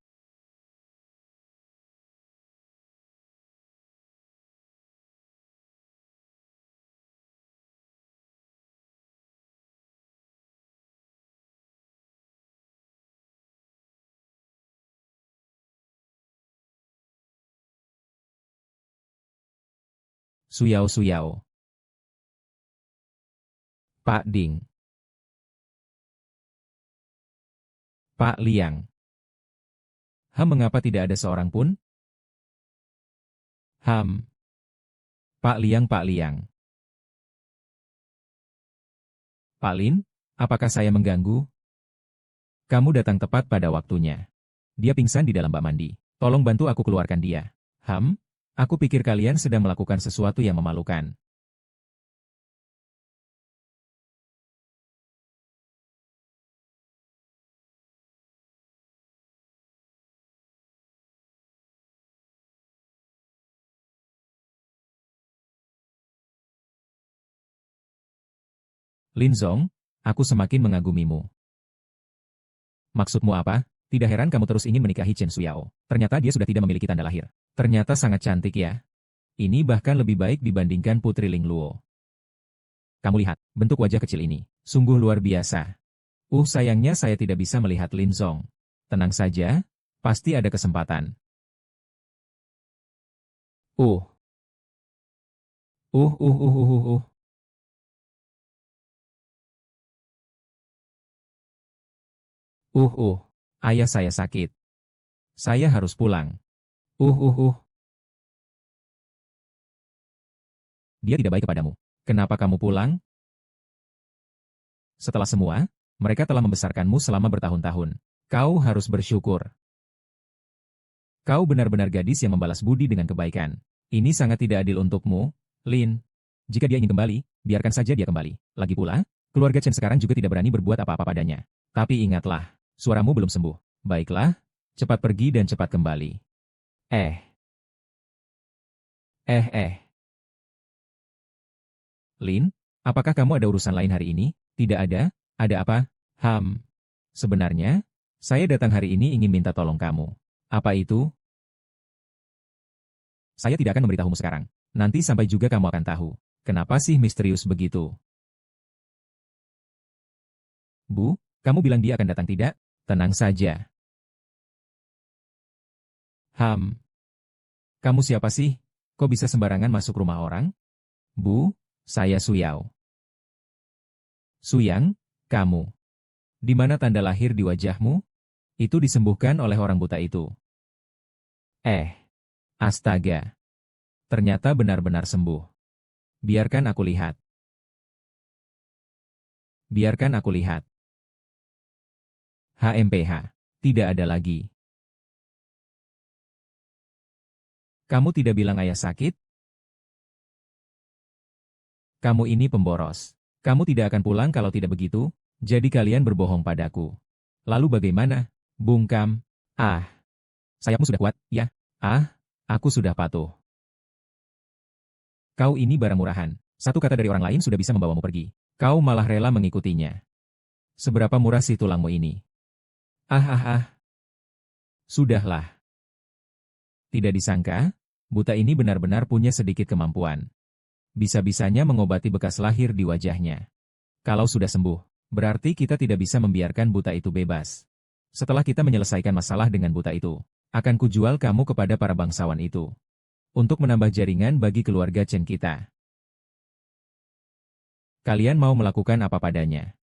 Suyao. Pak Ding. Pak Liang. Mengapa tidak ada seorang pun? Pak Liang. Pak Lin, apakah saya mengganggu? Kamu datang tepat pada waktunya. Dia pingsan di dalam bak mandi. Tolong bantu aku keluarkan dia. Aku pikir kalian sedang melakukan sesuatu yang memalukan. Lin Zong, aku semakin mengagumimu. Maksudmu apa? Tidak heran kamu terus ingin menikahi Chen Suyao. Ternyata dia sudah tidak memiliki tanda lahir. Ternyata sangat cantik ya. Ini bahkan lebih baik dibandingkan Putri Ling Luo. Kamu lihat, bentuk wajah kecil ini. Sungguh luar biasa. Sayangnya saya tidak bisa melihat Lin Zong. Tenang saja, pasti ada kesempatan. Uh. Uh, uh, uh, uh, uh, uh. Ayah saya sakit. Saya harus pulang. Dia tidak baik kepadamu. Kenapa kamu pulang? Setelah semua, mereka telah membesarkanmu selama bertahun-tahun. Kau harus bersyukur. Kau benar-benar gadis yang membalas budi dengan kebaikan. Ini sangat tidak adil untukmu, Lin. Jika dia ingin kembali, biarkan saja dia kembali. Lagi pula, keluarga Chen sekarang juga tidak berani berbuat apa-apa padanya. Tapi ingatlah, suaramu belum sembuh. Baiklah, cepat pergi dan cepat kembali. Lin, apakah kamu ada urusan lain hari ini? Tidak ada? Ada apa? Sebenarnya, saya datang hari ini ingin minta tolong kamu. Apa itu? Saya tidak akan memberitahumu sekarang. Nanti sampai juga kamu akan tahu. Kenapa sih misterius begitu? Bu, kamu bilang dia akan datang tidak? Tenang saja. Kamu siapa sih? Kok bisa sembarangan masuk rumah orang? Bu, saya Suyao. Suyang, kamu. Di mana tanda lahir di wajahmu? Itu disembuhkan oleh orang buta itu. Astaga. Ternyata benar-benar sembuh. Biarkan aku lihat. HMPH. Tidak ada lagi. Kamu tidak bilang ayah sakit? Kamu ini pemboros. Kamu tidak akan pulang kalau tidak begitu, jadi kalian berbohong padaku. Lalu bagaimana? Bungkam. Sayapmu sudah kuat, ya? Aku sudah patuh. Kau ini barang murahan. Satu kata dari orang lain sudah bisa membawamu pergi. Kau malah rela mengikutinya. Seberapa murah sih tulangmu ini? Sudahlah. Tidak disangka, buta ini benar-benar punya sedikit kemampuan. Bisa-bisanya mengobati bekas lahir di wajahnya. Kalau sudah sembuh, berarti kita tidak bisa membiarkan buta itu bebas. Setelah kita menyelesaikan masalah dengan buta itu, akan kujual kamu kepada para bangsawan itu. Untuk menambah jaringan bagi keluarga Chen kita. Kalian mau melakukan apa padanya?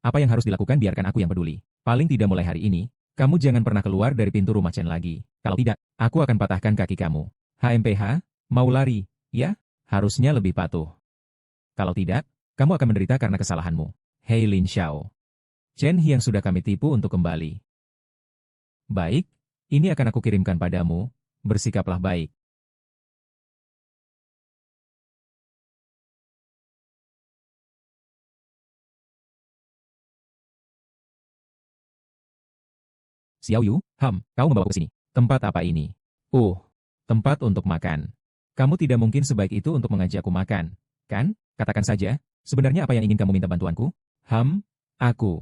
Apa yang harus dilakukan biarkan aku yang peduli. Paling tidak mulai hari ini, kamu jangan pernah keluar dari pintu rumah Chen lagi. Kalau tidak, aku akan patahkan kaki kamu. HMPH, mau lari? Ya, harusnya lebih patuh. Kalau tidak, kamu akan menderita karena kesalahanmu. Hei Lin Xiao. Chen yang sudah kami tipu untuk kembali. Baik, ini akan aku kirimkan padamu, bersikaplah baik. Xiao Yu, kau membawaku ke sini. Tempat apa ini? Tempat untuk makan. Kamu tidak mungkin sebaik itu untuk mengajakku makan, kan? Katakan saja, sebenarnya apa yang ingin kamu minta bantuanku? Aku.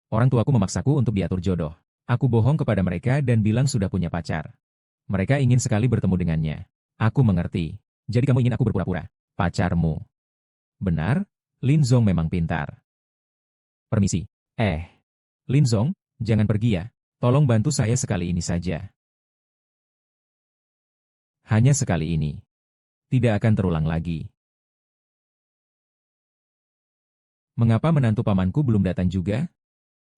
Orang tuaku memaksaku untuk diatur jodoh. Aku bohong kepada mereka dan bilang sudah punya pacar. Mereka ingin sekali bertemu dengannya. Aku mengerti. Jadi kamu ingin aku berpura-pura? Pacarmu. Benar, Lin Zong memang pintar. Permisi. Lin Zong, jangan pergi ya. Tolong bantu saya sekali ini saja. Hanya sekali ini. Tidak akan terulang lagi. Mengapa menantu pamanku belum datang juga?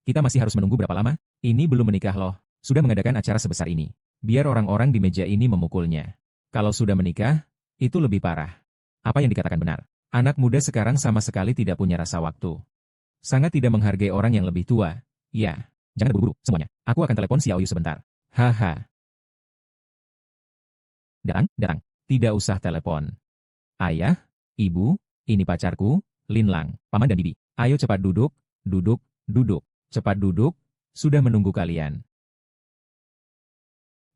Kita masih harus menunggu berapa lama? Ini belum menikah loh. Sudah mengadakan acara sebesar ini. Biar orang-orang di meja ini memukulnya. Kalau sudah menikah, itu lebih parah. Apa yang dikatakan benar? Anak muda sekarang sama sekali tidak punya rasa waktu. Sangat tidak menghargai orang yang lebih tua. Ya, jangan buru-buru semuanya. Aku akan telepon Xiao Yu sebentar. Haha. Datang. Tidak usah telepon. Ayah, ibu, ini pacarku, Lin Lang, paman dan bibi. Ayo cepat duduk. Cepat duduk, sudah menunggu kalian.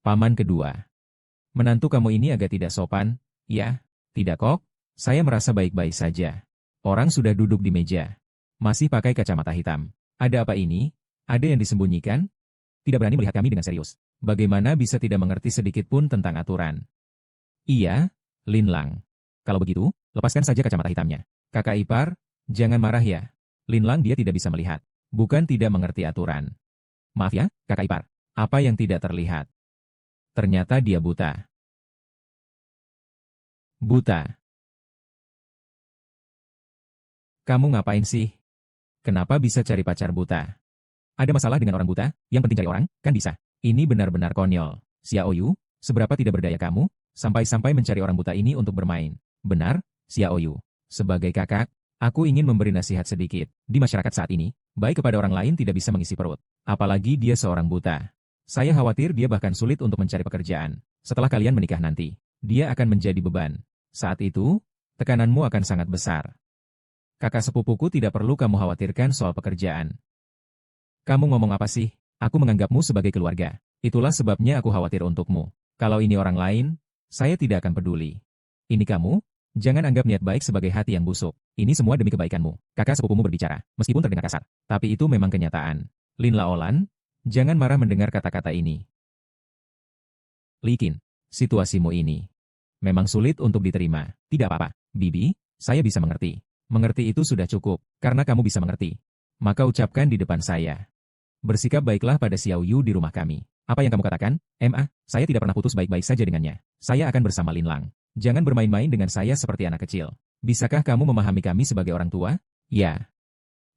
Paman kedua. Menantu kamu ini agak tidak sopan, ya? Tidak kok, saya merasa baik-baik saja. Orang sudah duduk di meja. Masih pakai kacamata hitam. Ada apa ini? Ada yang disembunyikan? Tidak berani melihat kami dengan serius. Bagaimana bisa tidak mengerti sedikit pun tentang aturan? Iya, Lin Lang. Kalau begitu, lepaskan saja kacamata hitamnya. Kakak ipar, jangan marah ya. Lin Lang dia tidak bisa melihat. Bukan tidak mengerti aturan. Maaf ya, kakak ipar. Apa yang tidak terlihat? Ternyata dia buta. Buta. Kamu ngapain sih? Kenapa bisa cari pacar buta? Ada masalah dengan orang buta? Yang penting cari orang, kan bisa. Ini benar-benar konyol. Xiao Yu, seberapa tidak berdaya kamu, sampai-sampai mencari orang buta ini untuk bermain. Benar, Xiao Yu. Sebagai kakak, aku ingin memberi nasihat sedikit. Di masyarakat saat ini, baik kepada orang lain tidak bisa mengisi perut. Apalagi dia seorang buta. Saya khawatir dia bahkan sulit untuk mencari pekerjaan. Setelah kalian menikah nanti, dia akan menjadi beban. Saat itu, tekananmu akan sangat besar. Kakak sepupuku tidak perlu kamu khawatirkan soal pekerjaan. Kamu ngomong apa sih? Aku menganggapmu sebagai keluarga. Itulah sebabnya aku khawatir untukmu. Kalau ini orang lain, saya tidak akan peduli. Ini kamu, jangan anggap niat baik sebagai hati yang busuk. Ini semua demi kebaikanmu. Kakak sepupumu berbicara, meskipun terdengar kasar. Tapi itu memang kenyataan. Lin Laolan, jangan marah mendengar kata-kata ini. Likin, situasimu ini memang sulit untuk diterima. Tidak apa-apa, Bibi, saya bisa mengerti. Mengerti itu sudah cukup, karena kamu bisa mengerti. Maka ucapkan di depan saya. Bersikap baiklah pada Xiao Yu di rumah kami. Apa yang kamu katakan? Saya tidak pernah putus baik-baik saja dengannya. Saya akan bersama Lin Lang. Jangan bermain-main dengan saya seperti anak kecil. Bisakah kamu memahami kami sebagai orang tua? Ya.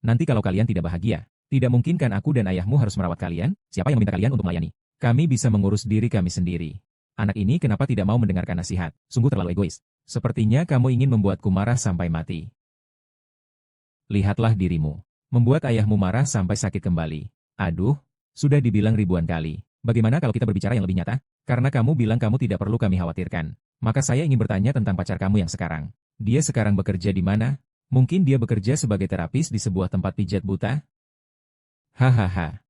Nanti kalau kalian tidak bahagia, tidak mungkin kan aku dan ayahmu harus merawat kalian? Siapa yang meminta kalian untuk melayani? Kami bisa mengurus diri kami sendiri. Anak ini kenapa tidak mau mendengarkan nasihat? Sungguh terlalu egois. Sepertinya kamu ingin membuatku marah sampai mati. Lihatlah dirimu. Membuat ayahmu marah sampai sakit kembali. Aduh, sudah dibilang ribuan kali. Bagaimana kalau kita berbicara yang lebih nyata? Karena kamu bilang kamu tidak perlu kami khawatirkan. Maka saya ingin bertanya tentang pacar kamu yang sekarang. Dia sekarang bekerja di mana? Mungkin dia bekerja sebagai terapis di sebuah tempat pijat buta? Hahaha.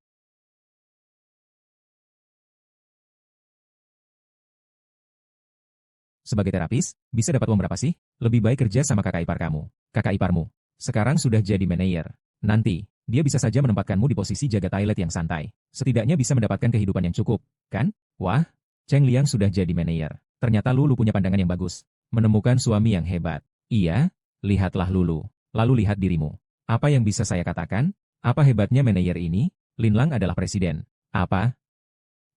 Sebagai terapis, bisa dapat uang berapa sih? Lebih baik kerja sama kakak ipar kamu. Kakak iparmu. Sekarang sudah jadi manajer. Nanti, dia bisa saja menempatkanmu di posisi jaga toilet yang santai. Setidaknya bisa mendapatkan kehidupan yang cukup, kan? Wah, Cheng Liang sudah jadi manajer. Ternyata Lulu punya pandangan yang bagus. Menemukan suami yang hebat. Iya, lihatlah Lulu. Lalu lihat dirimu. Apa yang bisa saya katakan? Apa hebatnya manajer ini? Lin Lang adalah presiden. Apa?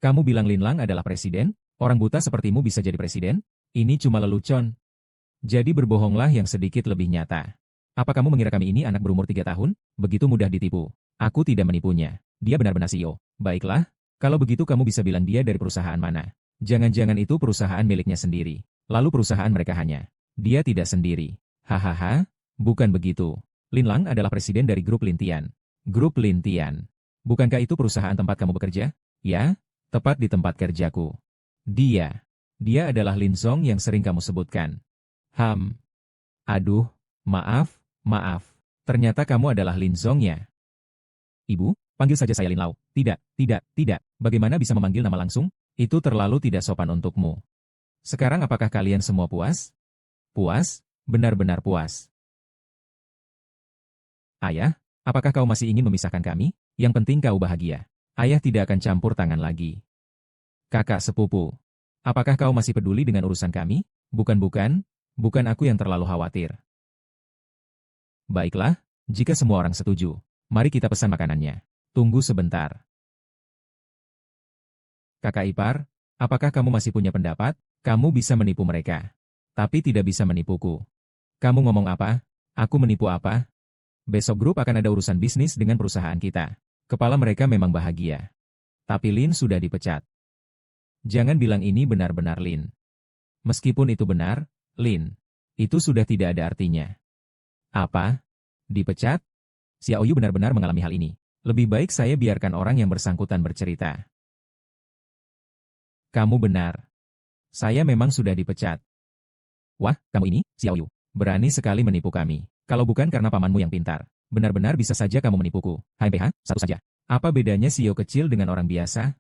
Kamu bilang Lin Lang adalah presiden? Orang buta sepertimu bisa jadi presiden? Ini cuma lelucon. Jadi berbohonglah yang sedikit lebih nyata. Apa kamu mengira kami ini anak berumur 3 tahun? Begitu mudah ditipu. Aku tidak menipunya. Dia benar-benar CEO. Baiklah, kalau begitu kamu bisa bilang dia dari perusahaan mana. Jangan-jangan itu perusahaan miliknya sendiri. Lalu perusahaan mereka hanya. Dia tidak sendiri. Hahaha, bukan begitu. Lin Lang adalah presiden dari grup Lintian. Grup Lintian. Bukankah itu perusahaan tempat kamu bekerja? Ya, tepat di tempat kerjaku. Dia adalah Lin Zong yang sering kamu sebutkan. Aduh, maaf. Ternyata kamu adalah Lin Zong ya. Ibu, panggil saja saya Lin Lau. Tidak. Bagaimana bisa memanggil nama langsung? Itu terlalu tidak sopan untukmu. Sekarang apakah kalian semua puas? Puas? Benar-benar puas. Ayah, apakah kau masih ingin memisahkan kami? Yang penting kau bahagia. Ayah tidak akan campur tangan lagi. Kakak sepupu. Apakah kau masih peduli dengan urusan kami? Bukan aku yang terlalu khawatir. Baiklah, jika semua orang setuju, mari kita pesan makanannya. Tunggu sebentar. Kakak ipar, apakah kamu masih punya pendapat? Kamu bisa menipu mereka. tapi tidak bisa menipuku. Kamu ngomong apa? Aku menipu apa? Besok grup akan ada urusan bisnis dengan perusahaan kita. Kepala mereka memang bahagia. Tapi Lin sudah dipecat. Jangan bilang ini benar-benar Lin. Meskipun itu benar, Lin, itu sudah tidak ada artinya. Apa? Dipecat? Xiao Yu benar-benar mengalami hal ini. Lebih baik saya biarkan orang yang bersangkutan bercerita. Kamu benar. Saya memang sudah dipecat. Wah, kamu ini, Xiao Yu, berani sekali menipu kami. Kalau bukan karena pamanmu yang pintar, benar-benar bisa saja kamu menipuku. HMPH, satu saja. Apa bedanya Xiao kecil dengan orang biasa?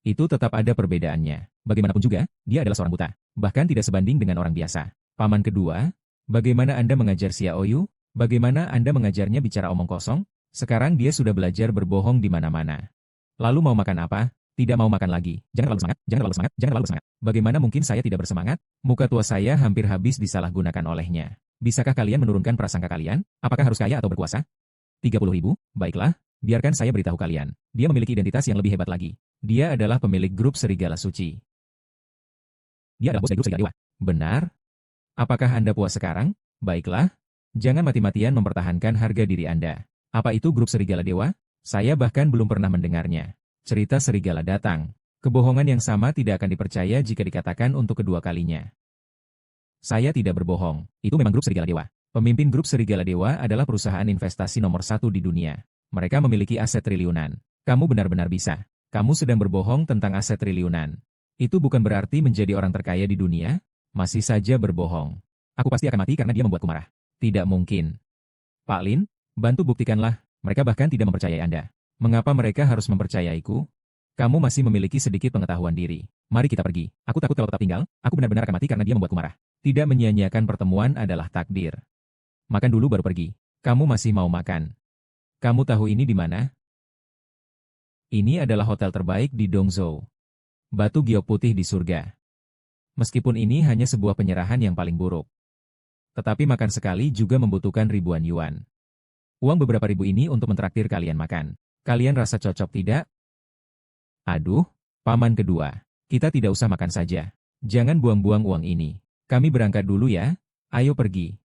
Itu tetap ada perbedaannya. Bagaimanapun juga, dia adalah seorang buta. Bahkan tidak sebanding dengan orang biasa. Paman kedua, bagaimana Anda mengajar Xiao Yu? Bagaimana Anda mengajarnya bicara omong kosong? Sekarang dia sudah belajar berbohong di mana-mana. Lalu mau makan apa? Tidak mau makan lagi. Jangan terlalu semangat, jangan terlalu semangat, jangan terlalu semangat. Bagaimana mungkin saya tidak bersemangat? Muka tua saya hampir habis disalahgunakan olehnya. Bisakah kalian menurunkan prasangka kalian? Apakah harus kaya atau berkuasa? 30.000, baiklah. Biarkan saya beritahu kalian. Dia memiliki identitas yang lebih hebat lagi. Dia adalah pemilik grup Serigala Suci. Dia adalah bos dari grup Serigala Dewa. Benar? Apakah Anda puas sekarang? Baiklah. Jangan mati-matian mempertahankan harga diri Anda. Apa itu grup Serigala Dewa? Saya bahkan belum pernah mendengarnya. Cerita Serigala datang. Kebohongan yang sama tidak akan dipercaya jika dikatakan untuk kedua kalinya. Saya tidak berbohong. Itu memang grup Serigala Dewa. Pemimpin grup Serigala Dewa adalah perusahaan investasi nomor 1 di dunia. Mereka memiliki aset triliunan. Kamu benar-benar bisa. Kamu sedang berbohong tentang aset triliunan. Itu bukan berarti menjadi orang terkaya di dunia. Masih saja berbohong. Aku pasti akan mati karena dia membuatku marah. Tidak mungkin. Pak Lin, bantu buktikanlah. Mereka bahkan tidak mempercayai Anda. Mengapa mereka harus mempercayaiku? Kamu masih memiliki sedikit pengetahuan diri. Mari kita pergi. Aku takut kalau tetap tinggal, aku benar-benar akan mati karena dia membuatku marah. Tidak menyia-nyiakan pertemuan adalah takdir. Makan dulu baru pergi. Kamu masih mau makan. Kamu tahu ini di mana? Ini adalah hotel terbaik di Dongzhou. Batu giok putih di surga. Meskipun ini hanya sebuah penyerahan yang paling buruk. Tetapi makan sekali juga membutuhkan ribuan yuan. Uang beberapa ribu ini untuk mentraktir kalian makan. Kalian rasa cocok tidak? Aduh, paman kedua. Kita tidak usah makan saja. Jangan buang-buang uang ini. Kami berangkat dulu ya. Ayo pergi.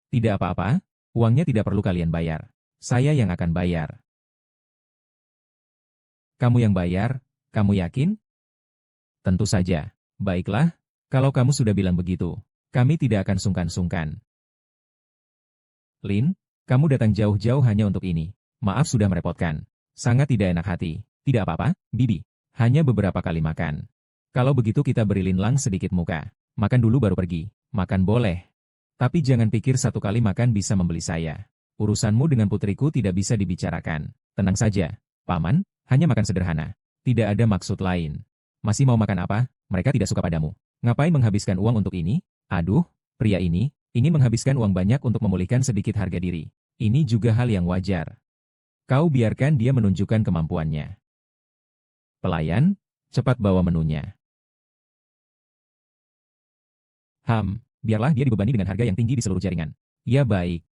Tidak apa-apa. Uangnya tidak perlu kalian bayar. Saya yang akan bayar. Kamu yang bayar? Kamu yakin? Tentu saja. Baiklah, kalau kamu sudah bilang begitu, kami tidak akan sungkan-sungkan. Lin, kamu datang jauh-jauh hanya untuk ini. Maaf sudah merepotkan. Sangat tidak enak hati. Tidak apa-apa, Bibi. Hanya beberapa kali makan. Kalau begitu kita beri Lin Lang sedikit muka. Makan dulu baru pergi. Makan boleh. Tapi jangan pikir satu kali makan bisa membeli saya. Urusanmu dengan putriku tidak bisa dibicarakan. Tenang saja, Paman, hanya makan sederhana. Tidak ada maksud lain. Masih mau makan apa? Mereka tidak suka padamu. Ngapain menghabiskan uang untuk ini? Aduh, pria ini ingin menghabiskan uang banyak untuk memulihkan sedikit harga diri. Ini juga hal yang wajar. Kau biarkan dia menunjukkan kemampuannya. Pelayan, cepat bawa menunya. Biarlah dia dibebani dengan harga yang tinggi di seluruh jaringan. Ya baik.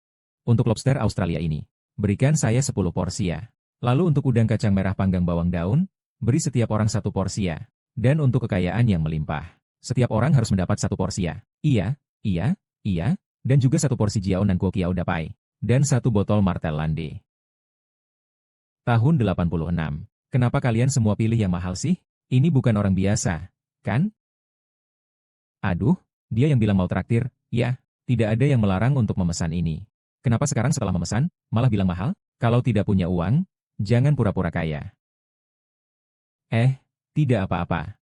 Untuk lobster Australia ini, berikan saya 10 porsi ya. Lalu untuk udang kacang merah panggang bawang daun, beri setiap orang 1 porsi ya. Dan untuk kekayaan yang melimpah, setiap orang harus mendapat 1 porsi ya. Iya, iya, iya, dan juga 1 porsi Jiao Nan Kuo Kiao Dapai, dan 1 botol Martel Lande. Tahun 86. Kenapa kalian semua pilih yang mahal sih? Ini bukan orang biasa, kan? Aduh, dia yang bilang mau traktir, ya, tidak ada yang melarang untuk memesan ini. Kenapa sekarang setelah memesan, malah bilang mahal? Kalau tidak punya uang, jangan pura-pura kaya. Tidak apa-apa.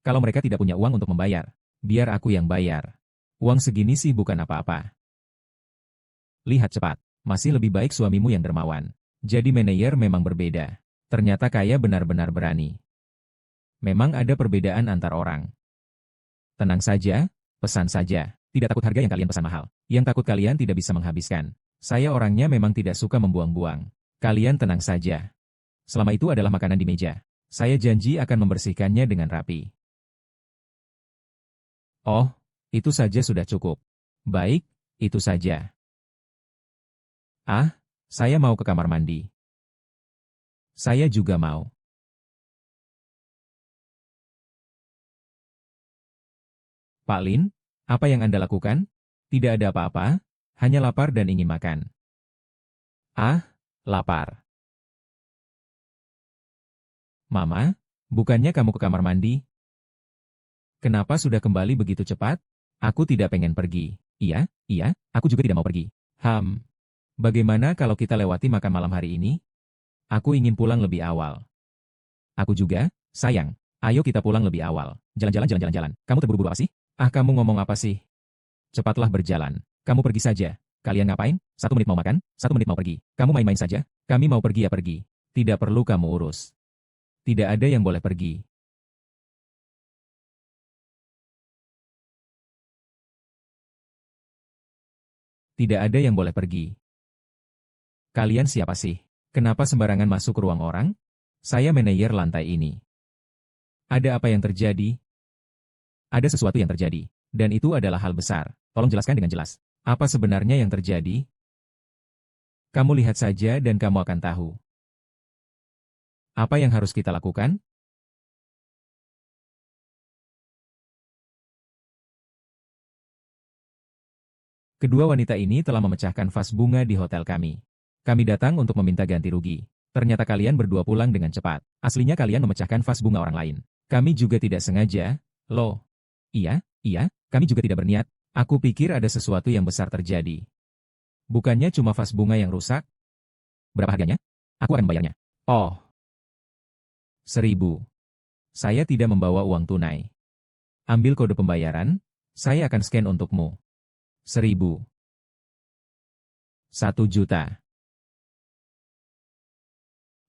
Kalau mereka tidak punya uang untuk membayar, biar aku yang bayar. Uang segini sih bukan apa-apa. Lihat cepat, masih lebih baik suamimu yang dermawan. Jadi manajer memang berbeda. Ternyata kaya benar-benar berani. Memang ada perbedaan antar orang. Tenang saja, pesan saja. Tidak takut harga yang kalian pesan mahal. Yang takut kalian tidak bisa menghabiskan. Saya orangnya memang tidak suka membuang-buang. Kalian tenang saja. Selama itu adalah makanan di meja. Saya janji akan membersihkannya dengan rapi. Oh, itu saja sudah cukup. Baik, itu saja. Saya mau ke kamar mandi. Saya juga mau. Pak Lin, Apa yang Anda lakukan? Tidak ada apa-apa, hanya lapar dan ingin makan. Ah, lapar. Mama, bukannya kamu ke kamar mandi? Kenapa sudah kembali begitu cepat? Aku tidak pengen pergi. Iya, iya, aku juga tidak mau pergi. Bagaimana kalau kita lewati makan malam hari ini? Aku ingin pulang lebih awal. Aku juga, sayang. Ayo kita pulang lebih awal. Jalan-jalan, jalan-jalan. Kamu terburu-buru apa sih? Ah, kamu ngomong apa sih? Cepatlah berjalan. Kamu pergi saja. Kalian ngapain? 1 menit mau makan, 1 menit mau pergi. Kamu main-main saja? Kami mau pergi ya pergi. Tidak perlu kamu urus. Tidak ada yang boleh pergi. Tidak ada yang boleh pergi. Kalian siapa sih? Kenapa sembarangan masuk ke ruang orang? Saya manajer lantai ini. Ada apa yang terjadi? Ada sesuatu yang terjadi. Dan itu adalah hal besar. Tolong jelaskan dengan jelas. Apa sebenarnya yang terjadi? Kamu lihat saja dan kamu akan tahu. Apa yang harus kita lakukan? Kedua wanita ini telah memecahkan vas bunga di hotel kami. Kami datang untuk meminta ganti rugi. Ternyata kalian berdua pulang dengan cepat. Aslinya kalian memecahkan vas bunga orang lain. Kami juga tidak sengaja, loh. Iya, iya, kami juga tidak berniat. Aku pikir ada sesuatu yang besar terjadi. Bukannya cuma vas bunga yang rusak? Berapa harganya? Aku akan membayarnya. Oh, 1.000. Saya tidak membawa uang tunai. Ambil kode pembayaran, saya akan scan untukmu. 1.000. 1 juta.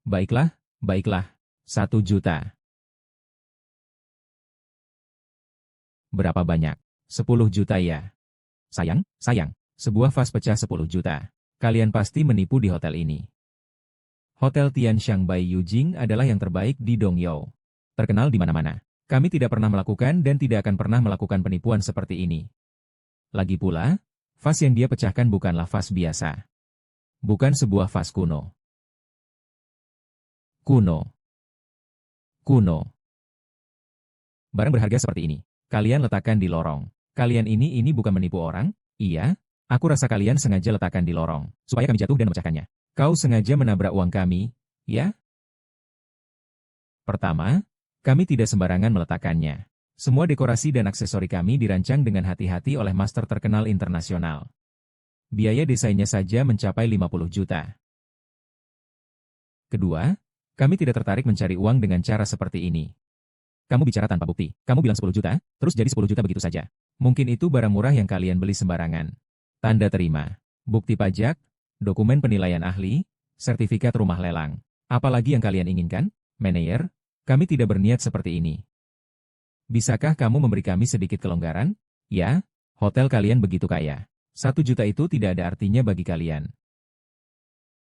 Baiklah, baiklah. 1 juta. Berapa banyak? 10 juta ya. Sayang, sayang. Sebuah vas pecah 10 juta. Kalian pasti menipu di hotel ini. Hotel Tian Shan Bai Yujing adalah yang terbaik di Dongyou. Terkenal di mana-mana. Kami tidak pernah melakukan dan tidak akan pernah melakukan penipuan seperti ini. Lagi pula, vas yang dia pecahkan bukanlah vas biasa. Bukan sebuah vas kuno. Kuno. Kuno. Barang berharga seperti ini. Kalian letakkan di lorong. Kalian ini bukan menipu orang? Iya. Aku rasa kalian sengaja letakkan di lorong, supaya kami jatuh dan memecahkannya. Kau sengaja menabrak uang kami, ya? Pertama, kami tidak sembarangan meletakkannya. Semua dekorasi dan aksesori kami dirancang dengan hati-hati oleh master terkenal internasional. Biaya desainnya saja mencapai 50 juta. Kedua, kami tidak tertarik mencari uang dengan cara seperti ini. Kamu bicara tanpa bukti. Kamu bilang 10 juta, terus jadi 10 juta begitu saja. Mungkin itu barang murah yang kalian beli sembarangan. Tanda terima, bukti pajak, dokumen penilaian ahli, sertifikat rumah lelang. Apalagi yang kalian inginkan? Manajer, kami tidak berniat seperti ini. Bisakah kamu memberi kami sedikit kelonggaran? Ya, hotel kalian begitu kaya. 1 juta itu tidak ada artinya bagi kalian.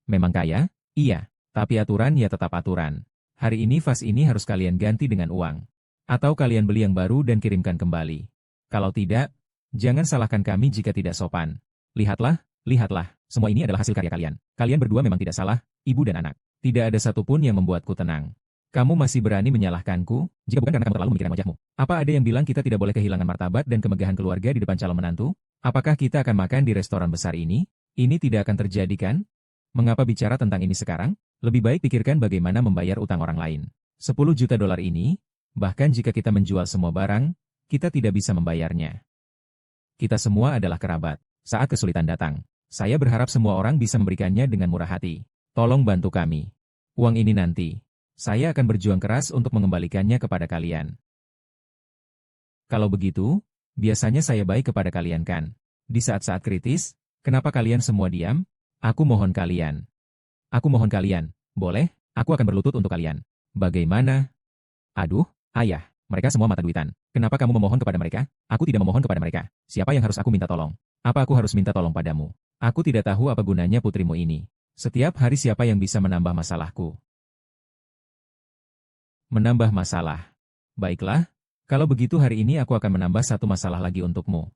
Memang kaya? Iya, tapi aturan ya tetap aturan. Hari ini vas ini harus kalian ganti dengan uang. Atau kalian beli yang baru dan kirimkan kembali. Kalau tidak, jangan salahkan kami jika tidak sopan. Lihatlah, lihatlah, semua ini adalah hasil karya kalian. Kalian berdua memang tidak salah, ibu dan anak. Tidak ada satupun yang membuatku tenang. Kamu masih berani menyalahkanku, jika bukan karena kamu terlalu memikirkan wajahmu. Apa ada yang bilang kita tidak boleh kehilangan martabat dan kemegahan keluarga di depan calon menantu? Apakah kita akan makan di restoran besar ini? Ini tidak akan terjadi kan? Mengapa bicara tentang ini sekarang? Lebih baik pikirkan bagaimana membayar utang orang lain. 10 juta dolar ini, bahkan jika kita menjual semua barang, kita tidak bisa membayarnya. Kita semua adalah kerabat. Saat kesulitan datang, saya berharap semua orang bisa memberikannya dengan murah hati. Tolong bantu kami. Uang ini nanti, saya akan berjuang keras untuk mengembalikannya kepada kalian. Kalau begitu, biasanya saya baik kepada kalian kan? Di saat-saat kritis, kenapa kalian semua diam? Aku mohon kalian. Aku mohon kalian, boleh? Aku akan berlutut untuk kalian. Bagaimana? Aduh, ayah, mereka semua mata duitan. Kenapa kamu memohon kepada mereka? Aku tidak memohon kepada mereka. Siapa yang harus aku minta tolong? Apa aku harus minta tolong padamu? Aku tidak tahu apa gunanya putrimu ini. Setiap hari siapa yang bisa menambah masalahku? Menambah masalah. Baiklah, kalau begitu hari ini aku akan menambah satu masalah lagi untukmu.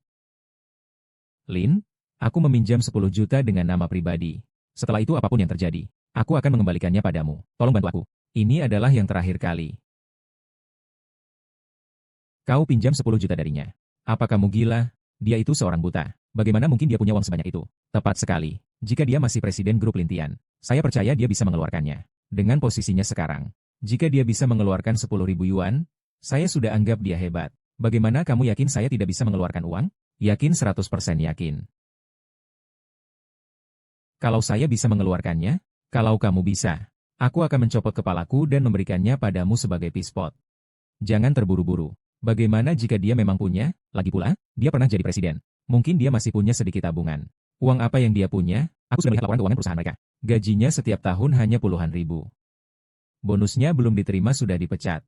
Lin, aku meminjam 10 juta dengan nama pribadi. Setelah itu apapun yang terjadi, aku akan mengembalikannya padamu. Tolong bantu aku. Ini adalah yang terakhir kali. Kau pinjam 10 juta darinya. Apa kamu gila? Dia itu seorang buta. Bagaimana mungkin dia punya uang sebanyak itu? Tepat sekali. Jika dia masih presiden grup Lintian, saya percaya dia bisa mengeluarkannya. Dengan posisinya sekarang, jika dia bisa mengeluarkan 10.000 yuan, saya sudah anggap dia hebat. Bagaimana kamu yakin saya tidak bisa mengeluarkan uang? Yakin 100% yakin. Kalau saya bisa mengeluarkannya, kalau kamu bisa, aku akan mencopot kepalaku dan memberikannya padamu sebagai pispot. Jangan terburu-buru. Bagaimana jika dia memang punya? Lagi pula, dia pernah jadi presiden. Mungkin dia masih punya sedikit tabungan. Uang apa yang dia punya? Aku sudah melihat laporan keuangan perusahaan mereka. Gajinya setiap tahun hanya puluhan ribu. Bonusnya belum diterima sudah dipecat.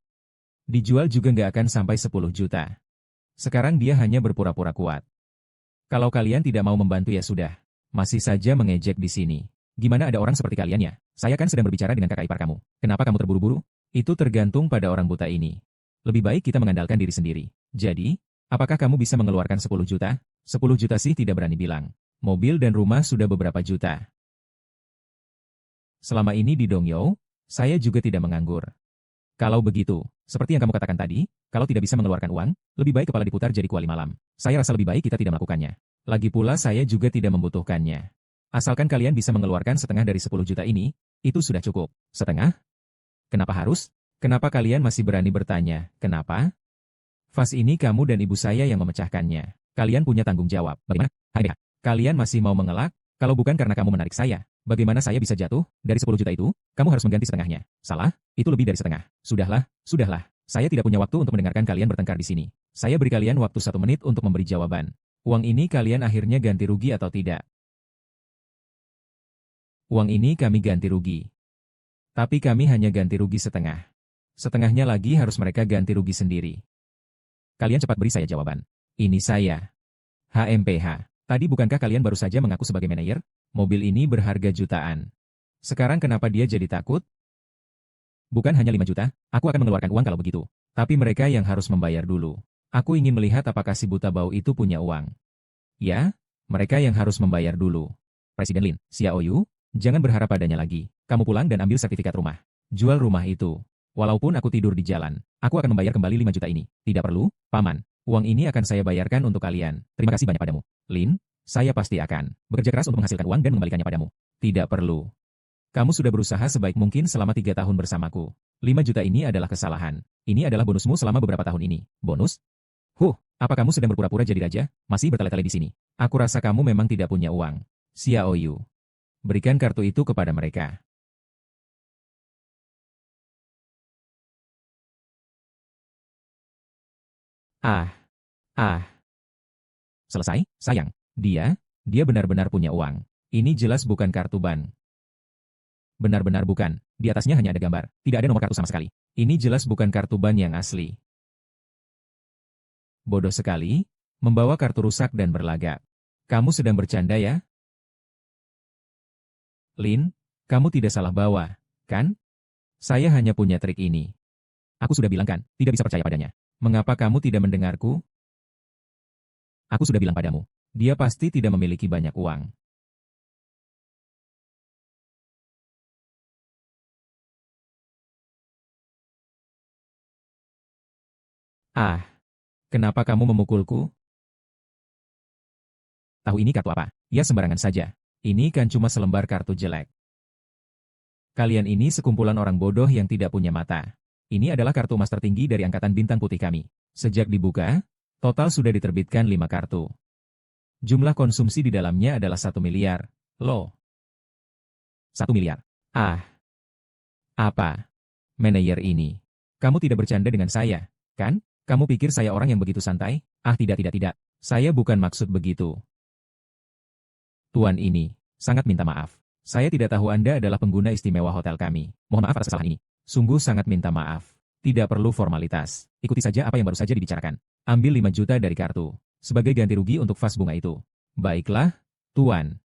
Dijual juga nggak akan sampai 10 juta. Sekarang dia hanya berpura-pura kuat. Kalau kalian tidak mau membantu ya sudah. Masih saja mengejek di sini. Gimana ada orang seperti kalian ya? Saya kan sedang berbicara dengan kakak ipar kamu. Kenapa kamu terburu-buru? Itu tergantung pada orang buta ini. Lebih baik kita mengandalkan diri sendiri. Jadi, apakah kamu bisa mengeluarkan 10 juta? 10 juta sih tidak berani bilang. Mobil dan rumah sudah beberapa juta. Selama ini di Dongyou, saya juga tidak menganggur. Kalau begitu, seperti yang kamu katakan tadi, kalau tidak bisa mengeluarkan uang, lebih baik kepala diputar jadi kuali malam. Saya rasa lebih baik kita tidak melakukannya. Lagi pula saya juga tidak membutuhkannya. Asalkan kalian bisa mengeluarkan setengah dari 10 juta ini, itu sudah cukup. Setengah? Kenapa harus? Kenapa kalian masih berani bertanya, kenapa? Vas ini kamu dan ibu saya yang memecahkannya. Kalian punya tanggung jawab. Bagaimana? Hai, kalian masih mau mengelak? Kalau bukan karena kamu menarik saya, bagaimana saya bisa jatuh? Dari 10 juta itu, kamu harus mengganti setengahnya. Salah? Itu lebih dari setengah. Sudahlah, sudahlah. Saya tidak punya waktu untuk mendengarkan kalian bertengkar di sini. Saya beri kalian waktu 1 menit untuk memberi jawaban. Uang ini kalian akhirnya ganti rugi atau tidak? Uang ini kami ganti rugi. Tapi kami hanya ganti rugi setengah. Setengahnya lagi harus mereka ganti rugi sendiri. Kalian cepat beri saya jawaban. Ini saya. HMPH. Tadi bukankah kalian baru saja mengaku sebagai manajer? Mobil ini berharga jutaan. Sekarang kenapa dia jadi takut? Bukan hanya 5 juta, aku akan mengeluarkan uang kalau begitu. Tapi mereka yang harus membayar dulu. Aku ingin melihat apakah si buta bau itu punya uang. Ya, mereka yang harus membayar dulu. Presiden Lin, Xiaoyu, jangan berharap padanya lagi. Kamu pulang dan ambil sertifikat rumah. Jual rumah itu. Walaupun aku tidur di jalan, aku akan membayar kembali 5 juta ini. Tidak perlu, Paman. Uang ini akan saya bayarkan untuk kalian. Terima kasih banyak padamu. Lin, saya pasti akan bekerja keras untuk menghasilkan uang dan mengembalikannya padamu. Tidak perlu. Kamu sudah berusaha sebaik mungkin selama 3 tahun bersamaku. 5 juta ini adalah kesalahan. Ini adalah bonusmu selama beberapa tahun ini. Bonus? Apa kamu sedang berpura-pura jadi raja? Masih bertele-tele di sini. Aku rasa kamu memang tidak punya uang. Xiaoyu. Berikan kartu itu kepada mereka. Ah. Selesai, sayang. Dia benar-benar punya uang. Ini jelas bukan kartu bank. Benar-benar bukan. Di atasnya hanya ada gambar. Tidak ada nomor kartu sama sekali. Ini jelas bukan kartu bank yang asli. Bodoh sekali, membawa kartu rusak dan berlagak. Kamu sedang bercanda ya? Lin, kamu tidak salah bawa, kan? Saya hanya punya trik ini. Aku sudah bilang kan, tidak bisa percaya padanya. Mengapa kamu tidak mendengarku? Aku sudah bilang padamu, dia pasti tidak memiliki banyak uang. Kenapa kamu memukulku? Tahu ini kartu apa? Ya sembarangan saja. Ini kan cuma selembar kartu jelek. Kalian ini sekumpulan orang bodoh yang tidak punya mata. Ini adalah kartu emas tertinggi dari Angkatan Bintang Putih kami. Sejak dibuka, total sudah diterbitkan 5 kartu. Jumlah konsumsi di dalamnya adalah 1 miliar. Loh. 1 miliar. Apa? Manajer ini. Kamu tidak bercanda dengan saya, kan? Kamu pikir saya orang yang begitu santai? Tidak. Saya bukan maksud begitu. Tuan ini, sangat minta maaf. Saya tidak tahu Anda adalah pengguna istimewa hotel kami. Mohon maaf atas kesalahan ini. Sungguh sangat minta maaf. Tidak perlu formalitas. Ikuti saja apa yang baru saja dibicarakan. Ambil 5 juta dari kartu. Sebagai ganti rugi untuk vas bunga itu. Baiklah, Tuan.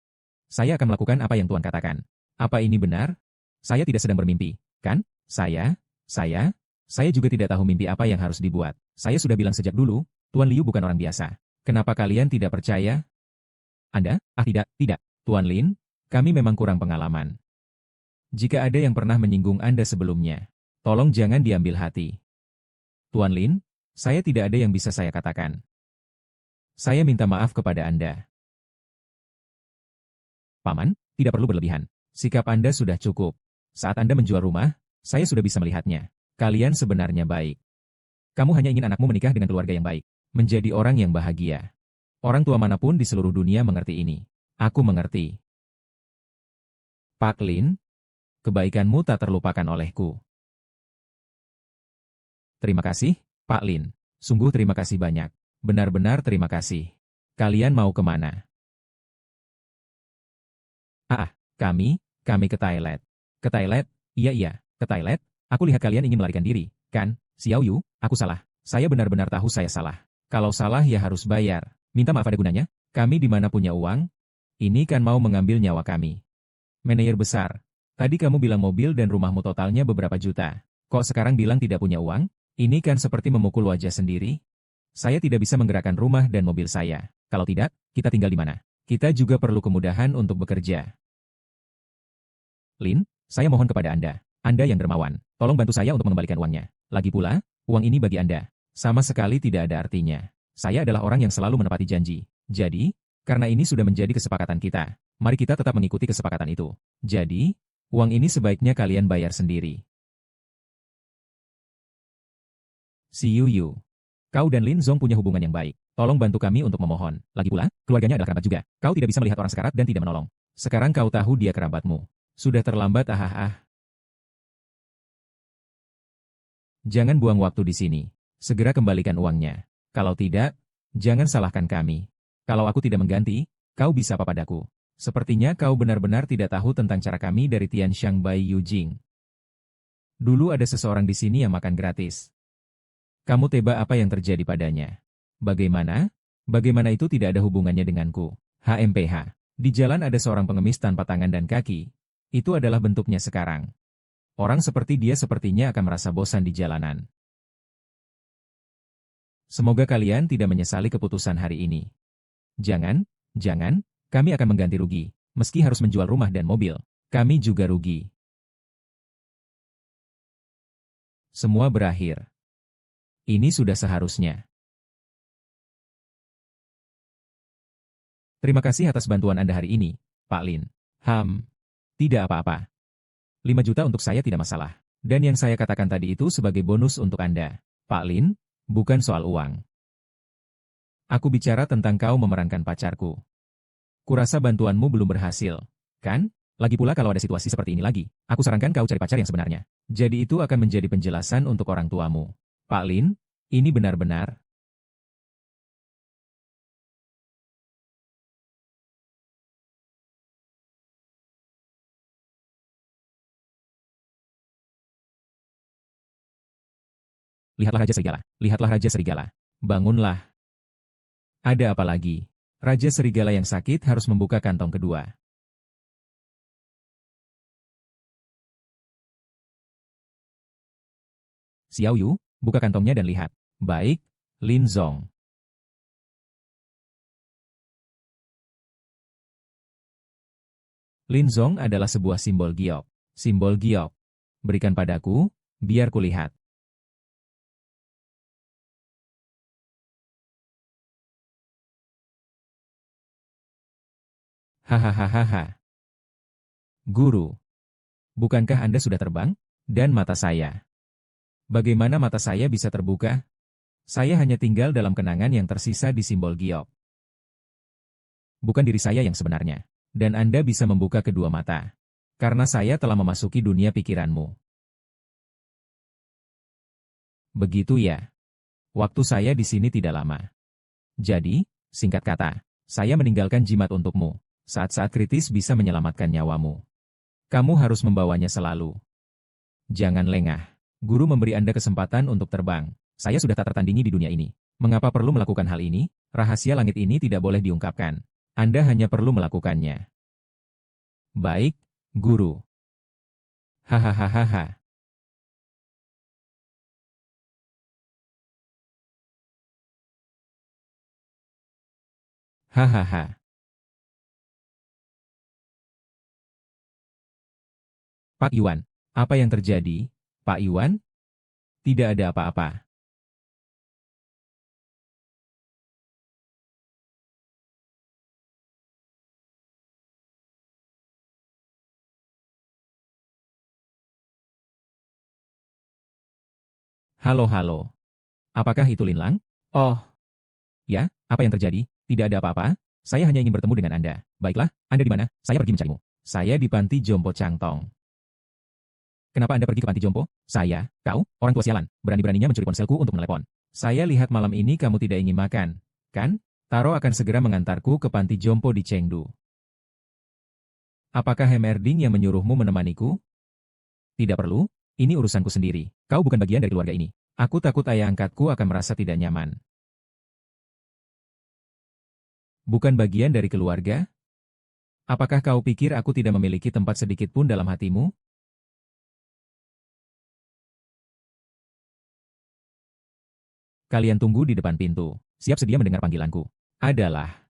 Saya akan melakukan apa yang Tuan katakan. Apa ini benar? Saya tidak sedang bermimpi, kan? Saya juga tidak tahu mimpi apa yang harus dibuat. Saya sudah bilang sejak dulu, Tuan Liu bukan orang biasa. Kenapa kalian tidak percaya? Anda? Tidak. Tuan Lin, kami memang kurang pengalaman. Jika ada yang pernah menyinggung Anda sebelumnya, tolong jangan diambil hati. Tuan Lin, saya tidak ada yang bisa saya katakan. Saya minta maaf kepada Anda. Paman, tidak perlu berlebihan. Sikap Anda sudah cukup. Saat Anda menjual rumah, saya sudah bisa melihatnya. Kalian sebenarnya baik. Kamu hanya ingin anakmu menikah dengan keluarga yang baik. Menjadi orang yang bahagia. Orang tua manapun di seluruh dunia mengerti ini. Aku mengerti. Pak Lin, kebaikanmu tak terlupakan olehku. Terima kasih, Pak Lin. Sungguh terima kasih banyak. Benar-benar terima kasih. Kalian mau kemana? Kami ke toilet. Ke toilet? Iya, ke toilet. Aku lihat kalian ingin melarikan diri, kan? Xiao Yu, aku salah. Saya benar-benar tahu saya salah. Kalau salah ya harus bayar. Minta maaf ada gunanya? Kami di mana punya uang? Ini kan mau mengambil nyawa kami. Manajer besar, tadi kamu bilang mobil dan rumahmu totalnya beberapa juta. Kok sekarang bilang tidak punya uang? Ini kan seperti memukul wajah sendiri. Saya tidak bisa menggerakkan rumah dan mobil saya. Kalau tidak, kita tinggal di mana? Kita juga perlu kemudahan untuk bekerja. Lin, saya mohon kepada Anda. Anda yang dermawan. Tolong bantu saya untuk mengembalikan uangnya. Lagi pula, uang ini bagi Anda. Sama sekali tidak ada artinya. Saya adalah orang yang selalu menepati janji. Jadi, karena ini sudah menjadi kesepakatan kita, mari kita tetap mengikuti kesepakatan itu. Jadi, uang ini sebaiknya kalian bayar sendiri. Si Yu. Kau dan Lin Zong punya hubungan yang baik. Tolong bantu kami untuk memohon. Lagi pula, keluarganya adalah kerabat juga. Kau tidak bisa melihat orang sekarat dan tidak menolong. Sekarang kau tahu dia kerabatmu. Sudah terlambat Jangan buang waktu di sini. Segera kembalikan uangnya. Kalau tidak, jangan salahkan kami. Kalau aku tidak mengganti, kau bisa apa padaku? Sepertinya kau benar-benar tidak tahu tentang cara kami dari Tianxiang Bai Yujing. Dulu ada seseorang di sini yang makan gratis. Kamu tebak apa yang terjadi padanya? Bagaimana? Bagaimana itu tidak ada hubungannya denganku? HMPH. Di jalan ada seorang pengemis tanpa tangan dan kaki. Itu adalah bentuknya sekarang. Orang seperti dia sepertinya akan merasa bosan di jalanan. Semoga kalian tidak menyesali keputusan hari ini. Jangan, kami akan mengganti rugi. Meski harus menjual rumah dan mobil, kami juga rugi. Semua berakhir. Ini sudah seharusnya. Terima kasih atas bantuan Anda hari ini, Pak Lin. Tidak apa-apa. 5 juta untuk saya tidak masalah. Dan yang saya katakan tadi itu sebagai bonus untuk Anda. Pak Lin, bukan soal uang. Aku bicara tentang kau memerankan pacarku. Kurasa bantuanmu belum berhasil, kan? Lagi pula kalau ada situasi seperti ini lagi, aku sarankan kau cari pacar yang sebenarnya. Jadi itu akan menjadi penjelasan untuk orang tuamu. Pak Lin, ini benar-benar. Lihatlah Raja Serigala. Lihatlah Raja Serigala. Bangunlah. Ada apa lagi? Raja Serigala yang sakit harus membuka kantong kedua. Xiao Yu, buka kantongnya dan lihat. Baik, Lin Zong. Lin Zong adalah sebuah simbol giok. Simbol giok. Berikan padaku, biar kulihat. Hahaha. Guru, bukankah Anda sudah terbang? Dan mata saya. Bagaimana mata saya bisa terbuka? Saya hanya tinggal dalam kenangan yang tersisa di simbol giok. Bukan diri saya yang sebenarnya. Dan Anda bisa membuka kedua mata. Karena saya telah memasuki dunia pikiranmu. Begitu ya. Waktu saya di sini tidak lama. Jadi, singkat kata, saya meninggalkan jimat untukmu. Saat-saat kritis bisa menyelamatkan nyawamu. Kamu harus membawanya selalu. Jangan lengah. Guru memberi Anda kesempatan untuk terbang. Saya sudah tak tertandingi di dunia ini. Mengapa perlu melakukan hal ini? Rahasia langit ini tidak boleh diungkapkan. Anda hanya perlu melakukannya. Baik, Guru. Hahaha. Hahaha. Pak Yuan, apa yang terjadi, Pak Yuan? Tidak ada apa-apa. Halo halo. Apakah itu Linlang? Oh, ya, apa yang terjadi? Tidak ada apa-apa. Saya hanya ingin bertemu dengan Anda. Baiklah, Anda di mana? Saya pergi mencarimu. Saya di Panti Jompo Changtong. Kenapa Anda pergi ke Panti Jompo? Saya, kau, orang tua sialan, berani-beraninya mencuri ponselku untuk menelepon. Saya lihat malam ini kamu tidak ingin makan, kan? Taro akan segera mengantarku ke Panti Jompo di Chengdu. Apakah Hemerding yang menyuruhmu menemaniku? Tidak perlu, ini urusanku sendiri. Kau bukan bagian dari keluarga ini. Aku takut ayah angkatku akan merasa tidak nyaman. Bukan bagian dari keluarga? Apakah kau pikir aku tidak memiliki tempat sedikit pun dalam hatimu? Kalian tunggu di depan pintu. Siap sedia mendengar panggilanku. Adalah.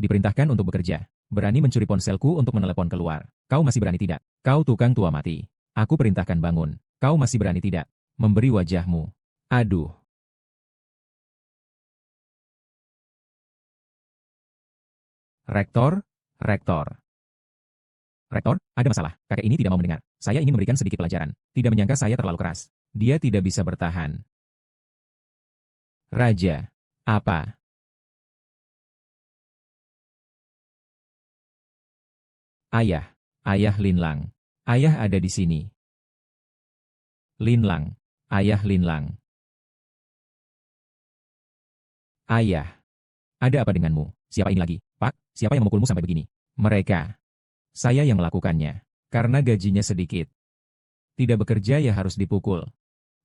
Diperintahkan untuk bekerja. Berani mencuri ponselku untuk menelepon keluar. Kau masih berani tidak? Kau tukang tua mati. Aku perintahkan bangun. Kau masih berani tidak? Memberi wajahmu. Aduh. Rektor, rektor. Rektor, ada masalah. Kakek ini tidak mau mendengar. Saya ingin memberikan sedikit pelajaran. Tidak menyangka saya terlalu keras. Dia tidak bisa bertahan. Raja. Apa? Ayah. Ayah Linlang. Ayah ada di sini. Linlang. Ayah Linlang. Ayah. Ada apa denganmu? Siapa ini lagi? Pak, siapa yang memukulmu sampai begini? Mereka. Saya yang melakukannya. Karena gajinya sedikit. Tidak bekerja ya harus dipukul.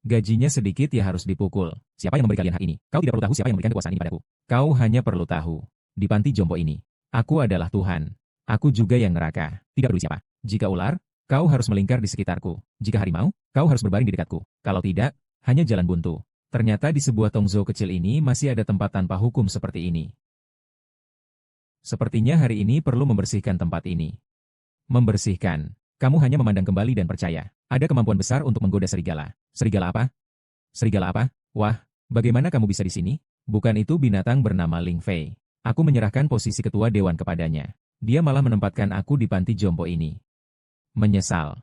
Gajinya sedikit ya harus dipukul. Siapa yang memberi kalian hak ini? Kau tidak perlu tahu siapa yang memberikan kekuasaan ini padaku. Kau hanya perlu tahu. Di Panti Jompo ini, aku adalah Tuhan. Aku juga yang neraka. Tidak peduli siapa. Jika ular, kau harus melingkar di sekitarku. Jika harimau, kau harus berbaring di dekatku. Kalau tidak, hanya jalan buntu. Ternyata di sebuah tongzo kecil ini masih ada tempat tanpa hukum seperti ini. Sepertinya hari ini perlu membersihkan tempat ini. Membersihkan. Kamu hanya memandang kembali dan percaya. Ada kemampuan besar untuk menggoda serigala. Serigala apa? Serigala apa? Wah, bagaimana kamu bisa di sini? Bukan itu binatang bernama Ling Fei. Aku menyerahkan posisi ketua dewan kepadanya. Dia malah menempatkan aku di Panti Jompo ini. Menyesal.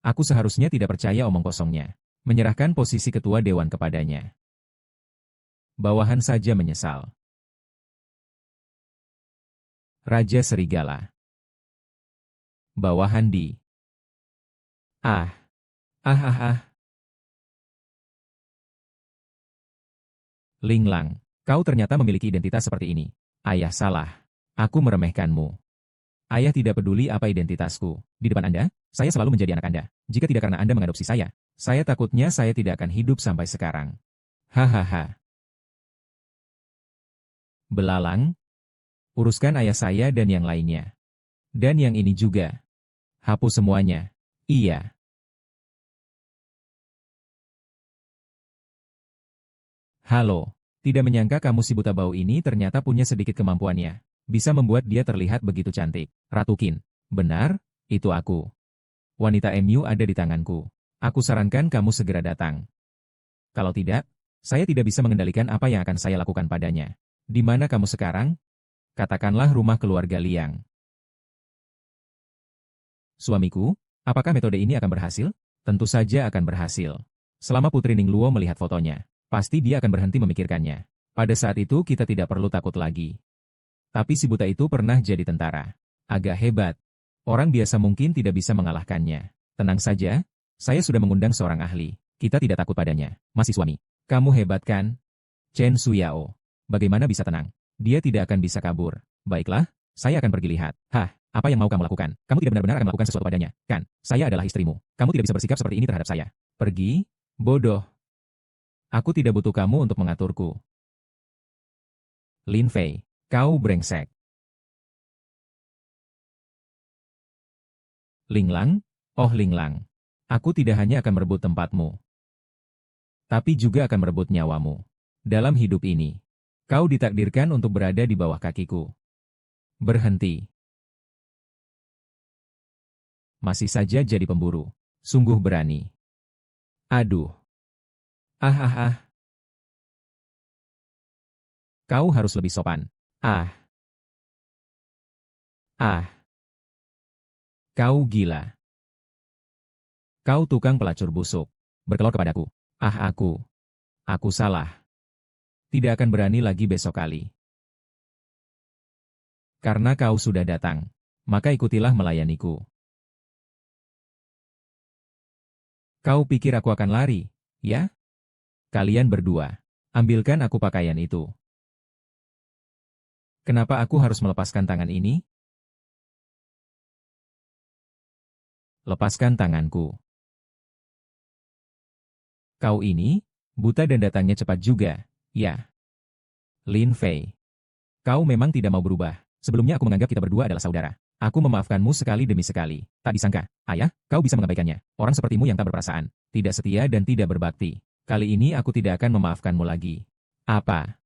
Aku seharusnya tidak percaya omong kosongnya. Menyerahkan posisi ketua dewan kepadanya. Bawahan saja menyesal. Raja Serigala. Bawahan di. Ah. Ah ah ah. Linglang, kau ternyata memiliki identitas seperti ini. Ayah salah. Aku meremehkanmu. Ayah tidak peduli apa identitasku. Di depan Anda, saya selalu menjadi anak Anda. Jika tidak karena Anda mengadopsi saya takutnya saya tidak akan hidup sampai sekarang. Hahaha. Belalang, uruskan ayah saya dan yang lainnya. Dan yang ini juga. Hapus semuanya. Iya. Halo. Tidak menyangka kamu si buta bau ini ternyata punya sedikit kemampuannya. Bisa membuat dia terlihat begitu cantik. Ratu Qin. Benar, itu aku. Wanita MU ada di tanganku. Aku sarankan kamu segera datang. Kalau tidak, saya tidak bisa mengendalikan apa yang akan saya lakukan padanya. Di mana kamu sekarang? Katakanlah rumah keluarga Liang. Suamiku, apakah metode ini akan berhasil? Tentu saja akan berhasil. Selama Putri Ningluo melihat fotonya, pasti dia akan berhenti memikirkannya. Pada saat itu kita tidak perlu takut lagi. Tapi si buta itu pernah jadi tentara. Agak hebat. Orang biasa mungkin tidak bisa mengalahkannya. Tenang saja, saya sudah mengundang seorang ahli. Kita tidak takut padanya. Masih suami. Kamu hebat kan? Chen Suyao. Bagaimana bisa tenang? Dia tidak akan bisa kabur. Baiklah, saya akan pergi lihat. Hah, apa yang mau kamu lakukan? Kamu tidak benar-benar akan melakukan sesuatu padanya, kan? Saya adalah istrimu. Kamu tidak bisa bersikap seperti ini terhadap saya. Pergi? Bodoh. Aku tidak butuh kamu untuk mengaturku. Lin Fei, kau brengsek. Linglang? Oh Linglang. Aku tidak hanya akan merebut tempatmu, tapi juga akan merebut nyawamu. Dalam hidup ini, kau ditakdirkan untuk berada di bawah kakiku. Berhenti. Masih saja jadi pemburu. Sungguh berani. Aduh. Ah ah ah. Kau harus lebih sopan. Ah. Ah. Kau gila. Kau tukang pelacur busuk. Berkelor kepadaku. Ah aku salah. Tidak akan berani lagi besok kali. Karena kau sudah datang, maka ikutilah melayaniku. Kau pikir aku akan lari, ya? Kalian berdua, ambilkan aku pakaian itu. Kenapa aku harus melepaskan tangan ini? Lepaskan tanganku. Kau ini, buta dan datangnya cepat juga, ya. Lin Fei. Kau memang tidak mau berubah. Sebelumnya aku menganggap kita berdua adalah saudara. Aku memaafkanmu sekali demi sekali. Tak disangka, ayah, kau bisa mengabaikannya. Orang sepertimu yang tak berperasaan, tidak setia dan tidak berbakti. Kali ini aku tidak akan memaafkanmu lagi. Apa?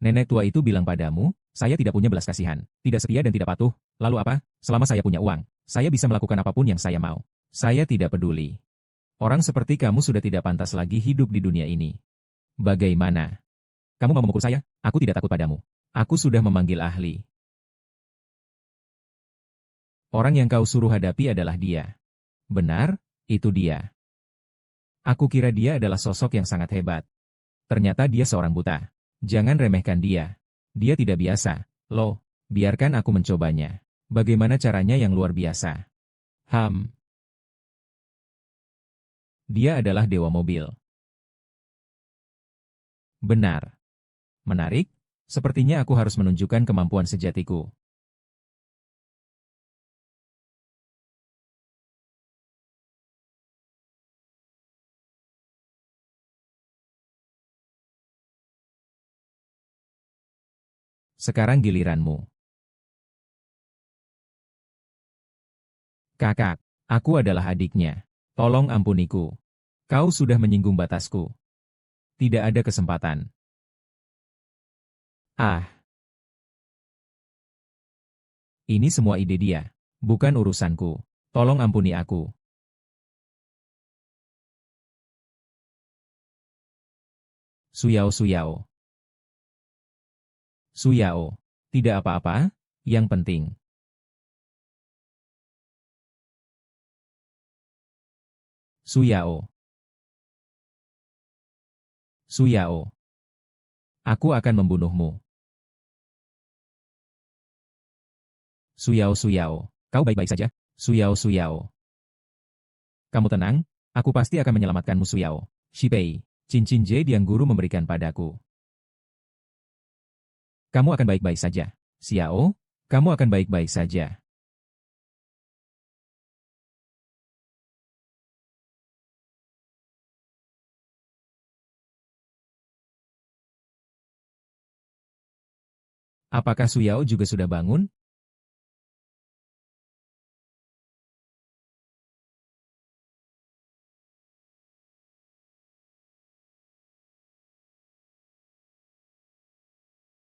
Nenek tua itu bilang padamu, saya tidak punya belas kasihan, tidak setia dan tidak patuh. Lalu apa? Selama saya punya uang, saya bisa melakukan apapun yang saya mau. Saya tidak peduli. Orang seperti kamu sudah tidak pantas lagi hidup di dunia ini. Bagaimana? Kamu mau memukul saya? Aku tidak takut padamu. Aku sudah memanggil ahli. Orang yang kau suruh hadapi adalah dia. Benar, itu dia. Aku kira dia adalah sosok yang sangat hebat. Ternyata dia seorang buta. Jangan remehkan dia. Dia tidak biasa. Loh, biarkan aku mencobanya. Bagaimana caranya yang luar biasa? Dia adalah dewa mobil. Benar. Menarik, sepertinya aku harus menunjukkan kemampuan sejatiku. Sekarang giliranmu. Kakak, aku adalah adiknya. Tolong ampuniku. Kau sudah menyinggung batasku. Tidak ada kesempatan. Ah, ini semua ide dia. Bukan urusanku. Tolong ampuni aku. Suyao. Suyao. Tidak apa-apa, yang penting. Suyao. Aku akan membunuhmu. Suyao. Kau baik-baik saja? Suyao. Kamu tenang, aku pasti akan menyelamatkanmu Suyao. Shipei, cincin jade yang guru memberikan padaku. Kamu akan baik-baik saja. Xiao, kamu akan baik-baik saja. Apakah Suyao juga sudah bangun?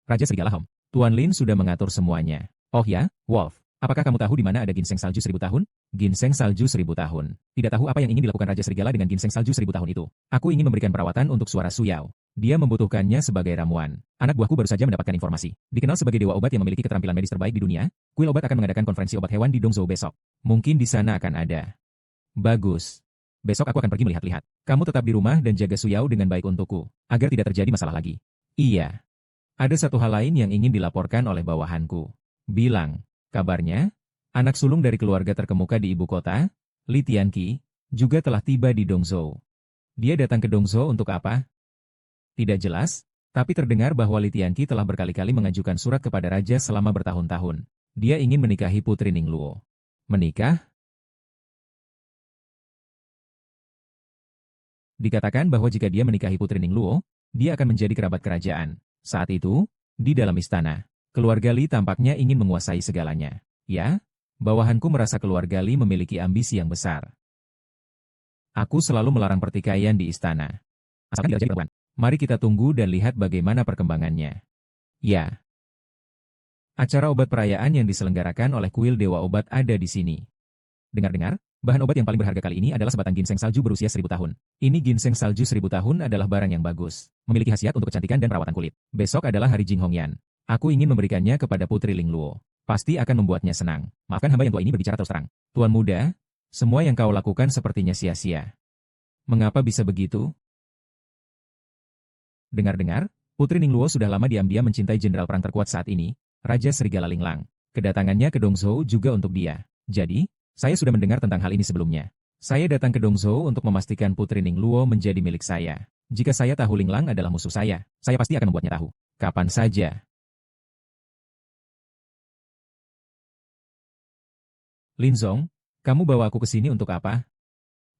Raja Serigala Hom. Tuan Lin sudah mengatur semuanya. Oh ya, Wolf. Apakah kamu tahu di mana ada ginseng salju 1000 tahun? Ginseng salju 1000 tahun. Tidak tahu apa yang ingin dilakukan Raja Serigala dengan ginseng salju 1000 tahun itu. Aku ingin memberikan perawatan untuk suara Suyao. Dia membutuhkannya sebagai ramuan. Anak buahku baru saja mendapatkan informasi. Dikenal sebagai dewa obat yang memiliki keterampilan medis terbaik di dunia, kuil obat akan mengadakan konferensi obat hewan di Dongzhou besok. Mungkin di sana akan ada. Bagus. Besok aku akan pergi melihat-lihat. Kamu tetap di rumah dan jaga Suyao dengan baik untukku, agar tidak terjadi masalah lagi. Iya. Ada satu hal lain yang ingin dilaporkan oleh bawahanku. Bilang, kabarnya, anak sulung dari keluarga terkemuka di ibu kota, Li Tianqi, juga telah tiba di Dongzhou. Dia datang ke Dongzhou untuk apa? Tidak jelas, tapi terdengar bahwa Li Tianqi telah berkali-kali mengajukan surat kepada raja selama bertahun-tahun. Dia ingin menikahi putri Ningluo. Menikah? Dikatakan bahwa jika dia menikahi putri Ningluo, dia akan menjadi kerabat kerajaan. Saat itu, di dalam istana, keluarga Li tampaknya ingin menguasai segalanya. Ya, bawahanku merasa keluarga Li memiliki ambisi yang besar. Aku selalu melarang pertikaian di istana. Asalkan dia jadi perempuan. Mari kita tunggu dan lihat bagaimana perkembangannya. Ya. Acara obat perayaan yang diselenggarakan oleh kuil Dewa Obat ada di sini. Dengar-dengar, bahan obat yang paling berharga kali ini adalah sebatang ginseng salju berusia 1000 tahun. Ini ginseng salju 1000 tahun adalah barang yang bagus. Memiliki khasiat untuk kecantikan dan perawatan kulit. Besok adalah hari Jing Hongyan. Aku ingin memberikannya kepada Putri Ling Luo. Pasti akan membuatnya senang. Maafkan hamba yang tua ini berbicara terus terang. Tuan muda, semua yang kau lakukan sepertinya sia-sia. Mengapa bisa begitu? Dengar-dengar, Putri Ningluo sudah lama diam-diam mencintai jenderal perang terkuat saat ini, Raja Serigala Linglang. Kedatangannya ke Dongzhou juga untuk dia. Jadi, saya sudah mendengar tentang hal ini sebelumnya. Saya datang ke Dongzhou untuk memastikan Putri Ningluo menjadi milik saya. Jika saya tahu Linglang adalah musuh saya pasti akan membuatnya tahu. Kapan saja. Linzong, kamu bawa aku ke sini untuk apa?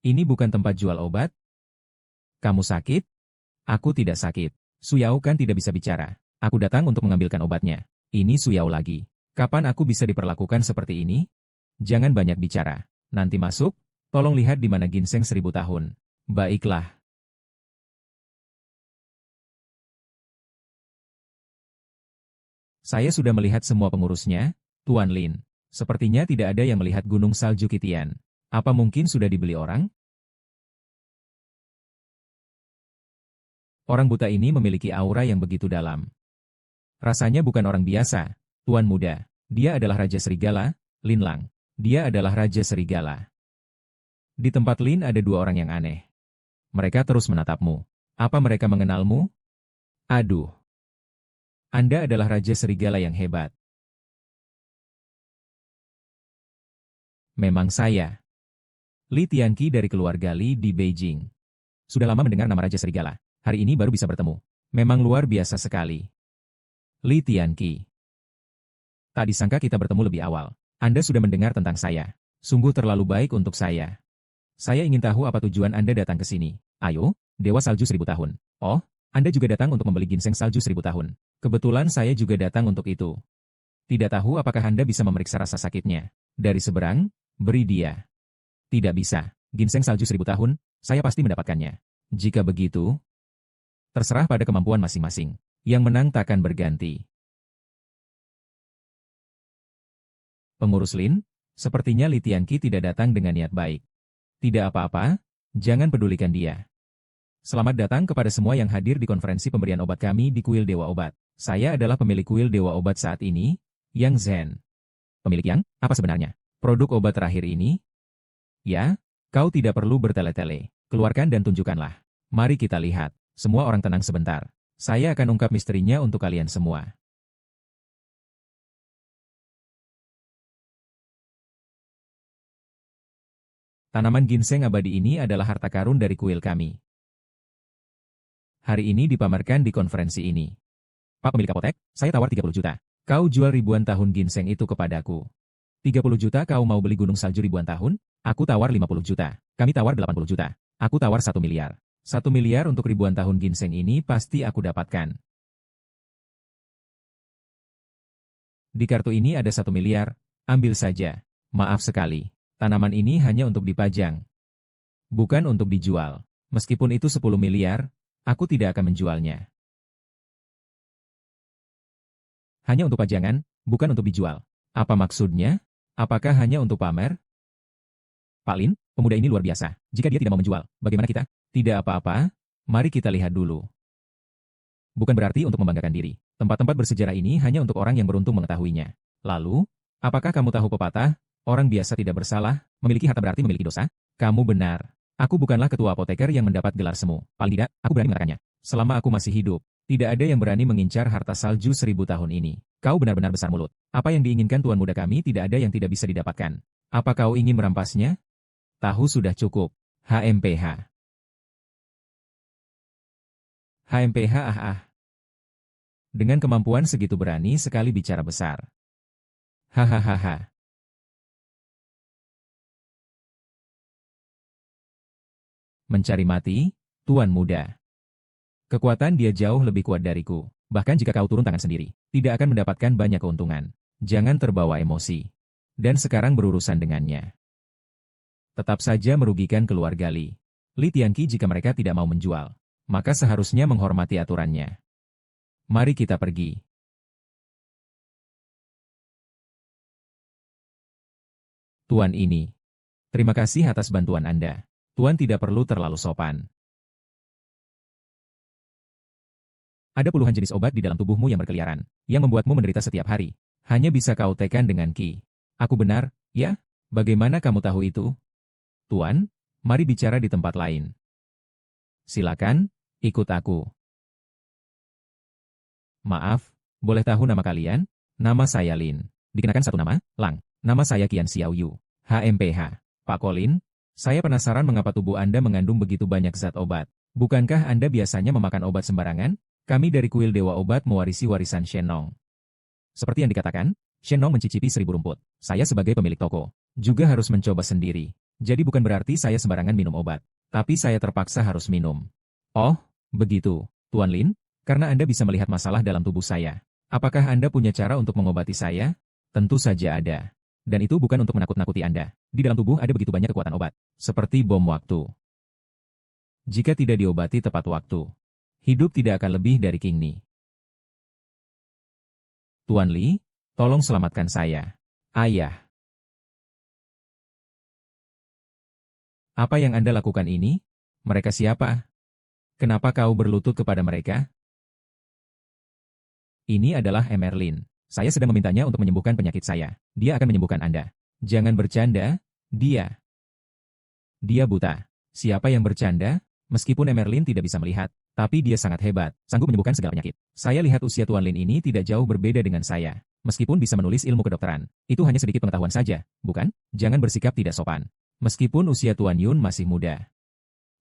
Ini bukan tempat jual obat. Kamu sakit? Aku tidak sakit. Suyao kan tidak bisa bicara. Aku datang untuk mengambilkan obatnya. Ini Suyao lagi. Kapan aku bisa diperlakukan seperti ini? Jangan banyak bicara. Nanti masuk, tolong lihat di mana ginseng 1000 tahun. Baiklah. Saya sudah melihat semua pengurusnya, Tuan Lin. Sepertinya tidak ada yang melihat gunung salju Kitian. Apa mungkin sudah dibeli orang? Orang buta ini memiliki aura yang begitu dalam. Rasanya bukan orang biasa, Tuan Muda. Dia adalah Raja Serigala, Lin Lang. Dia adalah Raja Serigala. Di tempat Lin ada dua orang yang aneh. Mereka terus menatapmu. Apa mereka mengenalmu? Aduh. Anda adalah Raja Serigala yang hebat. Memang saya. Li Tianqi dari keluarga Li di Beijing. Sudah lama mendengar nama Raja Serigala. Hari ini baru bisa bertemu. Memang luar biasa sekali. Li Tianqi. Tak disangka kita bertemu lebih awal. Anda sudah mendengar tentang saya. Sungguh terlalu baik untuk saya. Saya ingin tahu apa tujuan Anda datang ke sini. Ayo, Dewa Salju 1000 tahun. Oh, Anda juga datang untuk membeli ginseng salju 1000 tahun. Kebetulan saya juga datang untuk itu. Tidak tahu apakah Anda bisa memeriksa rasa sakitnya. Dari seberang, beri dia. Tidak bisa. Ginseng salju 1000 tahun, saya pasti mendapatkannya. Jika begitu, terserah pada kemampuan masing-masing. Yang menang takkan berganti. Pengurus Lin, sepertinya Li Tianqi tidak datang dengan niat baik. Tidak apa-apa, jangan pedulikan dia. Selamat datang kepada semua yang hadir di konferensi pemberian obat kami di Kuil Dewa Obat. Saya adalah pemilik Kuil Dewa Obat saat ini, Yang Zhen. Pemilik Yang, apa sebenarnya? Produk obat terakhir ini? Ya, kau tidak perlu bertele-tele. Keluarkan dan tunjukkanlah. Mari kita lihat. Semua orang tenang sebentar. Saya akan ungkap misterinya untuk kalian semua. Tanaman ginseng abadi ini adalah harta karun dari kuil kami. Hari ini dipamerkan di konferensi ini. Pak pemilik apotek, saya tawar 30 juta. Kau jual ribuan tahun ginseng itu kepadaku. 30 juta kau mau beli gunung salju ribuan tahun? Aku tawar 50 juta. Kami tawar 80 juta. Aku tawar 1 miliar. 1 miliar untuk ribuan tahun ginseng ini pasti aku dapatkan. Di kartu ini ada 1 miliar, ambil saja. Maaf sekali. Tanaman ini hanya untuk dipajang. Bukan untuk dijual. Meskipun itu 10 miliar, aku tidak akan menjualnya. Hanya untuk pajangan, bukan untuk dijual. Apa maksudnya? Apakah hanya untuk pamer? Pak Lin, pemuda ini luar biasa. Jika dia tidak mau menjual, bagaimana kita? Tidak apa-apa, mari kita lihat dulu. Bukan berarti untuk membanggakan diri. Tempat-tempat bersejarah ini hanya untuk orang yang beruntung mengetahuinya. Lalu, apakah kamu tahu pepatah? Orang biasa tidak bersalah, memiliki harta berarti memiliki dosa? Kamu benar. Aku bukanlah ketua apoteker yang mendapat gelar semu. Paling tidak, aku berani mengatakannya. Selama aku masih hidup, tidak ada yang berani mengincar harta salju 1000 tahun ini. Kau benar-benar besar mulut. Apa yang diinginkan tuan muda kami tidak ada yang tidak bisa didapatkan. Apa kau ingin merampasnya? Tahu sudah cukup. HMPH. HMPH Dengan kemampuan segitu berani sekali bicara besar. Hahaha. Mencari mati, tuan muda. Kekuatan dia jauh lebih kuat dariku. Bahkan jika kau turun tangan sendiri, tidak akan mendapatkan banyak keuntungan. Jangan terbawa emosi. Dan sekarang berurusan dengannya. Tetap saja merugikan keluarga Li. Li Tianqi jika mereka tidak mau menjual, maka seharusnya menghormati aturannya. Mari kita pergi. Tuan ini. Terima kasih atas bantuan Anda. Tuan tidak perlu terlalu sopan. Ada puluhan jenis obat di dalam tubuhmu yang berkeliaran, yang membuatmu menderita setiap hari. Hanya bisa kau tekan dengan ki. Aku benar, ya? Bagaimana kamu tahu itu? Tuan, mari bicara di tempat lain. Silakan, ikut aku. Maaf, boleh tahu nama kalian? Nama saya Lin. Dikenakan satu nama, Lang. Nama saya Qian Xiaoyu. HMPH. Pak Colin, saya penasaran mengapa tubuh Anda mengandung begitu banyak zat obat. Bukankah Anda biasanya memakan obat sembarangan? Kami dari kuil Dewa Obat mewarisi warisan Shenong. Seperti yang dikatakan, Shenong mencicipi 1.000 rumput. Saya sebagai pemilik toko, juga harus mencoba sendiri. Jadi bukan berarti saya sembarangan minum obat. Tapi saya terpaksa harus minum. Oh, begitu, Tuan Lin. Karena Anda bisa melihat masalah dalam tubuh saya. Apakah Anda punya cara untuk mengobati saya? Tentu saja ada. Dan itu bukan untuk menakut-nakuti Anda. Di dalam tubuh ada begitu banyak kekuatan obat. Seperti bom waktu. Jika tidak diobati tepat waktu, hidup tidak akan lebih dari King Ni. Tuan Li, tolong selamatkan saya. Ayah. Apa yang Anda lakukan ini? Mereka siapa? Kenapa kau berlutut kepada mereka? Ini adalah Emerlin. Saya sedang memintanya untuk menyembuhkan penyakit saya. Dia akan menyembuhkan Anda. Jangan bercanda, dia. Dia buta. Siapa yang bercanda? Meskipun Emerlin tidak bisa melihat, tapi dia sangat hebat, sanggup menyembuhkan segala penyakit. Saya lihat usia Tuan Lin ini tidak jauh berbeda dengan saya. Meskipun bisa menulis ilmu kedokteran, itu hanya sedikit pengetahuan saja, bukan? Jangan bersikap tidak sopan. Meskipun usia Tuan Yun masih muda,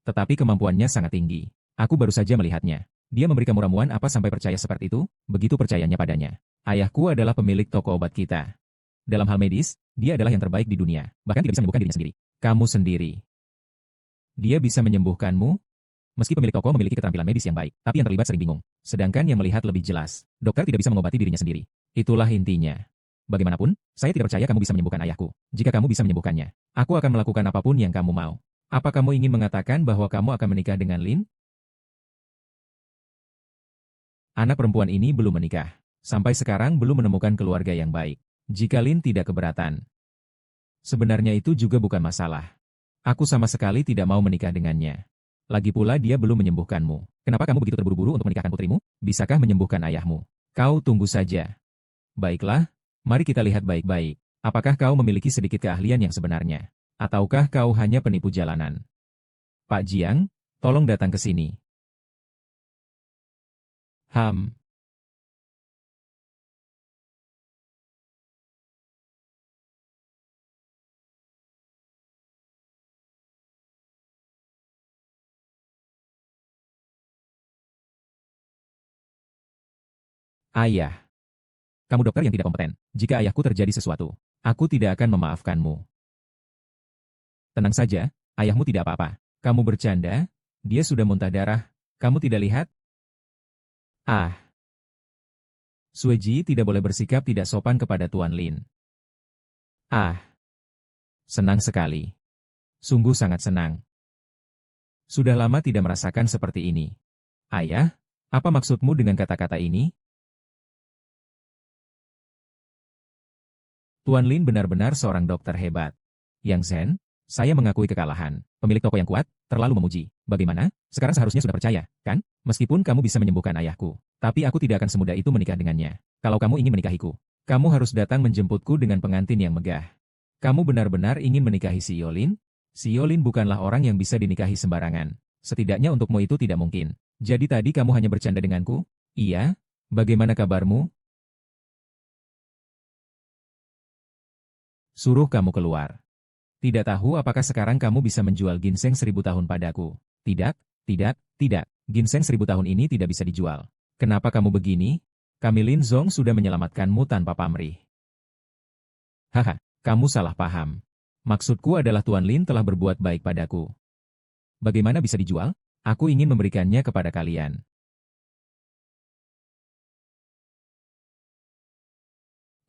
tetapi kemampuannya sangat tinggi. Aku baru saja melihatnya. Dia memberi kamu ramuan apa sampai percaya seperti itu? Begitu percayanya padanya. Ayahku adalah pemilik toko obat kita. Dalam hal medis, dia adalah yang terbaik di dunia. Bahkan tidak bisa menyembuhkan dirinya sendiri. Kamu sendiri. Dia bisa menyembuhkanmu? Meski pemilik toko memiliki keterampilan medis yang baik, tapi yang terlibat sering bingung. Sedangkan yang melihat lebih jelas. Dokter tidak bisa mengobati dirinya sendiri. Itulah intinya. Bagaimanapun, saya tidak percaya kamu bisa menyembuhkan ayahku. Jika kamu bisa menyembuhkannya, aku akan melakukan apapun yang kamu mau. Apa kamu ingin mengatakan bahwa kamu akan menikah dengan Lin? Anak perempuan ini belum menikah. Sampai sekarang belum menemukan keluarga yang baik. Jika Lin tidak keberatan, sebenarnya itu juga bukan masalah. Aku sama sekali tidak mau menikah dengannya. Lagi pula dia belum menyembuhkanmu. Kenapa kamu begitu terburu-buru untuk menikahkan putrimu? Bisakah menyembuhkan ayahmu? Kau tunggu saja. Baiklah, mari kita lihat baik-baik. Apakah kau memiliki sedikit keahlian yang sebenarnya? Ataukah kau hanya penipu jalanan? Pak Jiang, tolong datang ke sini. Ayah. Kamu dokter yang tidak kompeten. Jika ayahku terjadi sesuatu, aku tidak akan memaafkanmu. Tenang saja, ayahmu tidak apa-apa. Kamu bercanda? Dia sudah muntah darah. Kamu tidak lihat? Ah, Sueji tidak boleh bersikap tidak sopan kepada Tuan Lin. Ah, senang sekali. Sungguh sangat senang. Sudah lama tidak merasakan seperti ini. Ayah, apa maksudmu dengan kata-kata ini? Tuan Lin benar-benar seorang dokter hebat. Yang Zen, saya mengakui kekalahan. Pemilik toko yang kuat, terlalu memuji. Bagaimana? Sekarang seharusnya sudah percaya, kan? Meskipun kamu bisa menyembuhkan ayahku, tapi aku tidak akan semudah itu menikah dengannya. Kalau kamu ingin menikahiku, kamu harus datang menjemputku dengan pengantin yang megah. Kamu benar-benar ingin menikahi si Yolin? Si Yolin bukanlah orang yang bisa dinikahi sembarangan. Setidaknya untukmu itu tidak mungkin. Jadi tadi kamu hanya bercanda denganku? Iya? Bagaimana kabarmu? Suruh kamu keluar. Tidak tahu apakah sekarang kamu bisa menjual ginseng 1.000 tahun padaku. Tidak, tidak, tidak. Ginseng 1.000 tahun ini tidak bisa dijual. Kenapa kamu begini? Kami Lin Zong sudah menyelamatkanmu tanpa pamrih. Haha, kamu salah paham. Maksudku adalah Tuan Lin telah berbuat baik padaku. Bagaimana bisa dijual? Aku ingin memberikannya kepada kalian.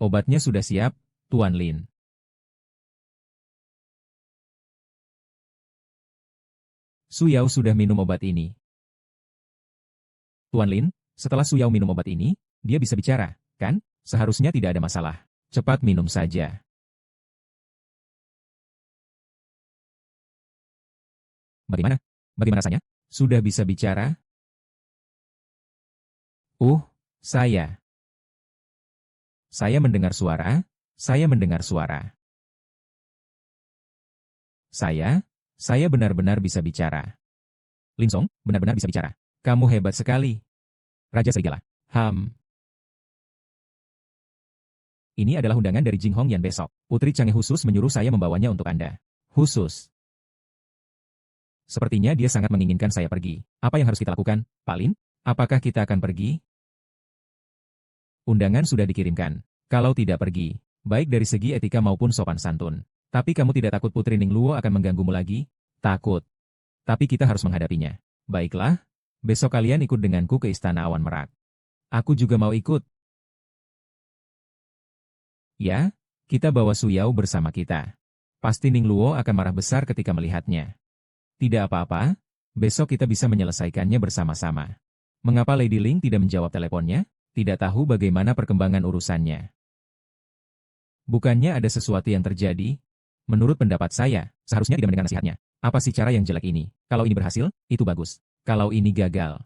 Obatnya sudah siap, Tuan Lin. Su Yao sudah minum obat ini. Tuan Lin, setelah Su Yao minum obat ini, dia bisa bicara, kan? Seharusnya tidak ada masalah. Cepat minum saja. Bagaimana? Bagaimana rasanya? Sudah bisa bicara? Saya. Saya mendengar suara, saya mendengar suara. Saya benar-benar bisa bicara. Linsong, benar-benar bisa bicara. Kamu hebat sekali. Raja Serigala. Ini adalah undangan dari Jing Hongyan besok. Putri Chang'e khusus menyuruh saya membawanya untuk Anda. Khusus. Sepertinya dia sangat menginginkan saya pergi. Apa yang harus kita lakukan, Pak Lin? Apakah kita akan pergi? Undangan sudah dikirimkan. Kalau tidak pergi, baik dari segi etika maupun sopan santun. Tapi kamu tidak takut Putri Ningluo akan mengganggumu lagi? Takut. Tapi kita harus menghadapinya. Baiklah, besok kalian ikut denganku ke Istana Awan Merak. Aku juga mau ikut. Ya, kita bawa Su Yao bersama kita. Pasti Ningluo akan marah besar ketika melihatnya. Tidak apa-apa, besok kita bisa menyelesaikannya bersama-sama. Mengapa Lady Ling tidak menjawab teleponnya? Tidak tahu bagaimana perkembangan urusannya. Bukannya ada sesuatu yang terjadi? Menurut pendapat saya, seharusnya tidak mendengar nasihatnya. Apa sih cara yang jelek ini? Kalau ini berhasil, itu bagus. Kalau ini gagal.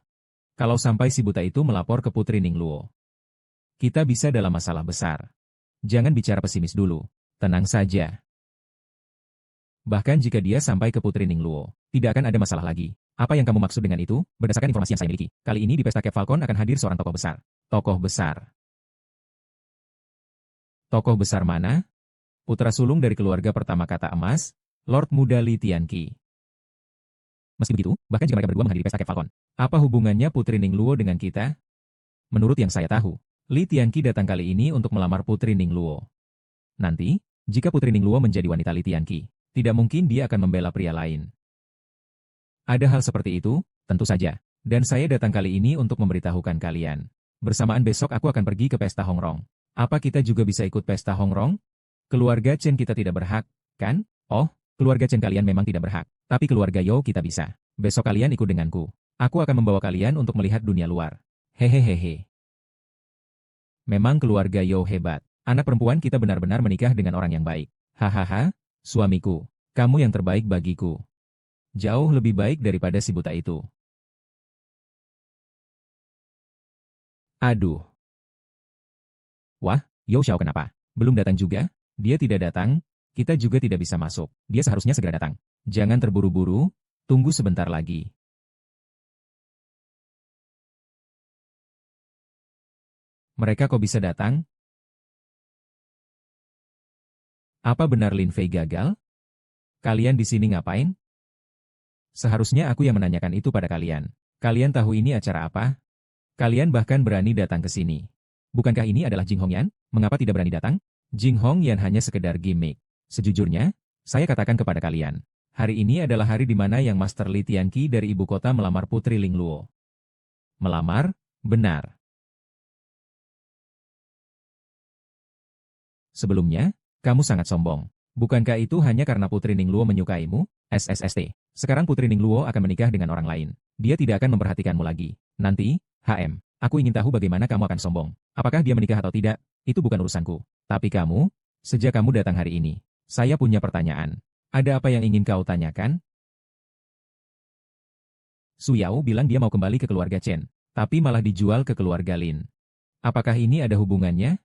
Kalau sampai si buta itu melapor ke Putri Ningluo, kita bisa dalam masalah besar. Jangan bicara pesimis dulu. Tenang saja. Bahkan jika dia sampai ke Putri Ningluo, tidak akan ada masalah lagi. Apa yang kamu maksud dengan itu? Berdasarkan informasi yang saya miliki, kali ini di Pesta Cap Falcon akan hadir seorang tokoh besar. Tokoh besar. Tokoh besar mana? Putra sulung dari keluarga pertama kata emas, Lord Muda Li Tianqi. Meski begitu, bahkan jika mereka berdua menghadiri Pesta Cap Falcon, apa hubungannya Putri Ningluo dengan kita? Menurut yang saya tahu, Li Tianqi datang kali ini untuk melamar Putri Ningluo. Nanti, jika Putri Ningluo menjadi wanita Li Tianqi, tidak mungkin dia akan membela pria lain. Ada hal seperti itu, tentu saja. Dan saya datang kali ini untuk memberitahukan kalian. Bersamaan besok aku akan pergi ke Pesta Hongrong. Apa kita juga bisa ikut Pesta Hongrong? Keluarga Chen kita tidak berhak, kan? Oh, keluarga Chen kalian memang tidak berhak. Tapi keluarga Yao kita bisa. Besok kalian ikut denganku. Aku akan membawa kalian untuk melihat dunia luar. Hehehehe. Memang keluarga Yao hebat. Anak perempuan kita benar-benar menikah dengan orang yang baik. Hahaha, suamiku. Kamu yang terbaik bagiku. Jauh lebih baik daripada si buta itu. Aduh. Wah, Yao Xiao kenapa? Belum datang juga? Dia tidak datang, kita juga tidak bisa masuk. Dia seharusnya segera datang. Jangan terburu-buru, tunggu sebentar lagi. Mereka kok bisa datang? Apa benar Lin Fei gagal? Kalian di sini ngapain? Seharusnya aku yang menanyakan itu pada kalian. Kalian tahu ini acara apa? Kalian bahkan berani datang ke sini. Bukankah ini adalah Jing Hongyan? Mengapa tidak berani datang? Jing Hongyan hanya sekedar gimmick. Sejujurnya, saya katakan kepada kalian, hari ini adalah hari di mana yang Master Li Tianqi dari ibu kota melamar Putri Ningluo. Melamar? Benar. Sebelumnya, kamu sangat sombong. Bukankah itu hanya karena Putri Ningluo menyukaimu? SSST. Sekarang Putri Ningluo akan menikah dengan orang lain. Dia tidak akan memperhatikanmu lagi. Nanti, aku ingin tahu bagaimana kamu akan sombong. Apakah dia menikah atau tidak? Itu bukan urusanku. Tapi kamu, sejak kamu datang hari ini, saya punya pertanyaan. Ada apa yang ingin kau tanyakan? Su Yao bilang dia mau kembali ke keluarga Chen, tapi malah dijual ke keluarga Lin. Apakah ini ada hubungannya?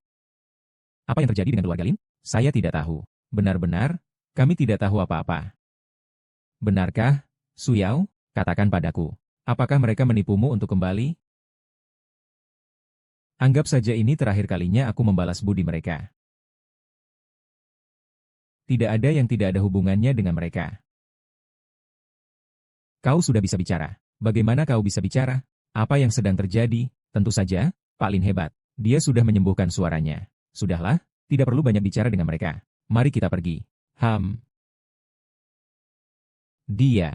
Apa yang terjadi dengan keluarga Lin? Saya tidak tahu. Benar-benar, kami tidak tahu apa-apa. Benarkah, Su Yao? Katakan padaku. Apakah mereka menipumu untuk kembali? Anggap saja ini terakhir kalinya aku membalas budi mereka. Tidak ada yang tidak ada hubungannya dengan mereka. Kau sudah bisa bicara. Bagaimana kau bisa bicara? Apa yang sedang terjadi? Tentu saja, Pak Lin hebat. Dia sudah menyembuhkan suaranya. Sudahlah, tidak perlu banyak bicara dengan mereka. Mari kita pergi. Dia.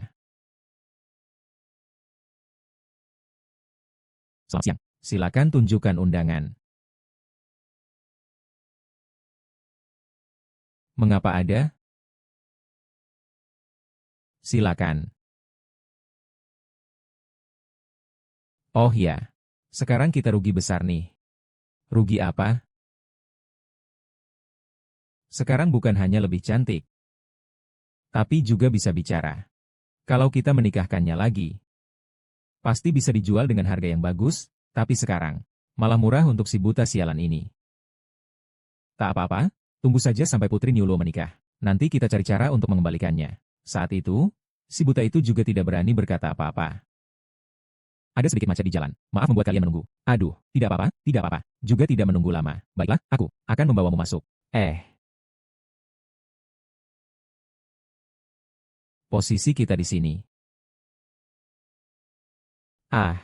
Selamat siang. Silakan tunjukkan undangan. Mengapa ada? Silakan. Oh ya. Sekarang kita rugi besar nih. Rugi apa? Sekarang bukan hanya lebih cantik, tapi juga bisa bicara. Kalau kita menikahkannya lagi, pasti bisa dijual dengan harga yang bagus, tapi sekarang, malah murah untuk si buta sialan ini. Tak apa-apa, tunggu saja sampai Putri Niulo menikah. Nanti kita cari cara untuk mengembalikannya. Saat itu, si buta itu juga tidak berani berkata apa-apa. Ada sedikit macet di jalan. Maaf membuat kalian menunggu. Aduh, tidak apa-apa, tidak apa-apa. Juga tidak menunggu lama. Baiklah, aku akan membawamu masuk. Posisi kita di sini. Ah,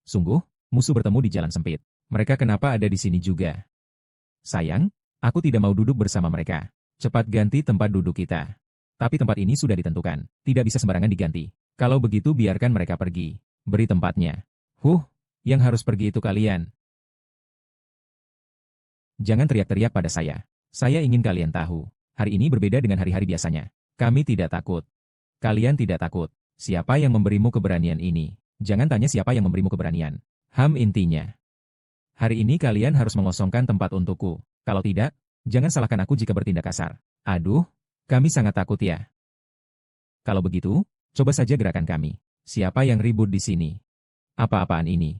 sungguh, musuh bertemu di jalan sempit. Mereka kenapa ada di sini juga? Sayang, aku tidak mau duduk bersama mereka. Cepat ganti tempat duduk kita. Tapi tempat ini sudah ditentukan. Tidak bisa sembarangan diganti. Kalau begitu biarkan mereka pergi. Beri tempatnya. Yang harus pergi itu kalian. Jangan teriak-teriak pada saya. Saya ingin kalian tahu. Hari ini berbeda dengan hari-hari biasanya. Kami tidak takut. Kalian tidak takut. Siapa yang memberimu keberanian ini? Jangan tanya siapa yang memberimu keberanian. Intinya. Hari ini kalian harus mengosongkan tempat untukku. Kalau tidak, jangan salahkan aku jika bertindak kasar. Aduh, kami sangat takut ya. Kalau begitu, coba saja gerakan kami. Siapa yang ribut di sini? Apa-apaan ini?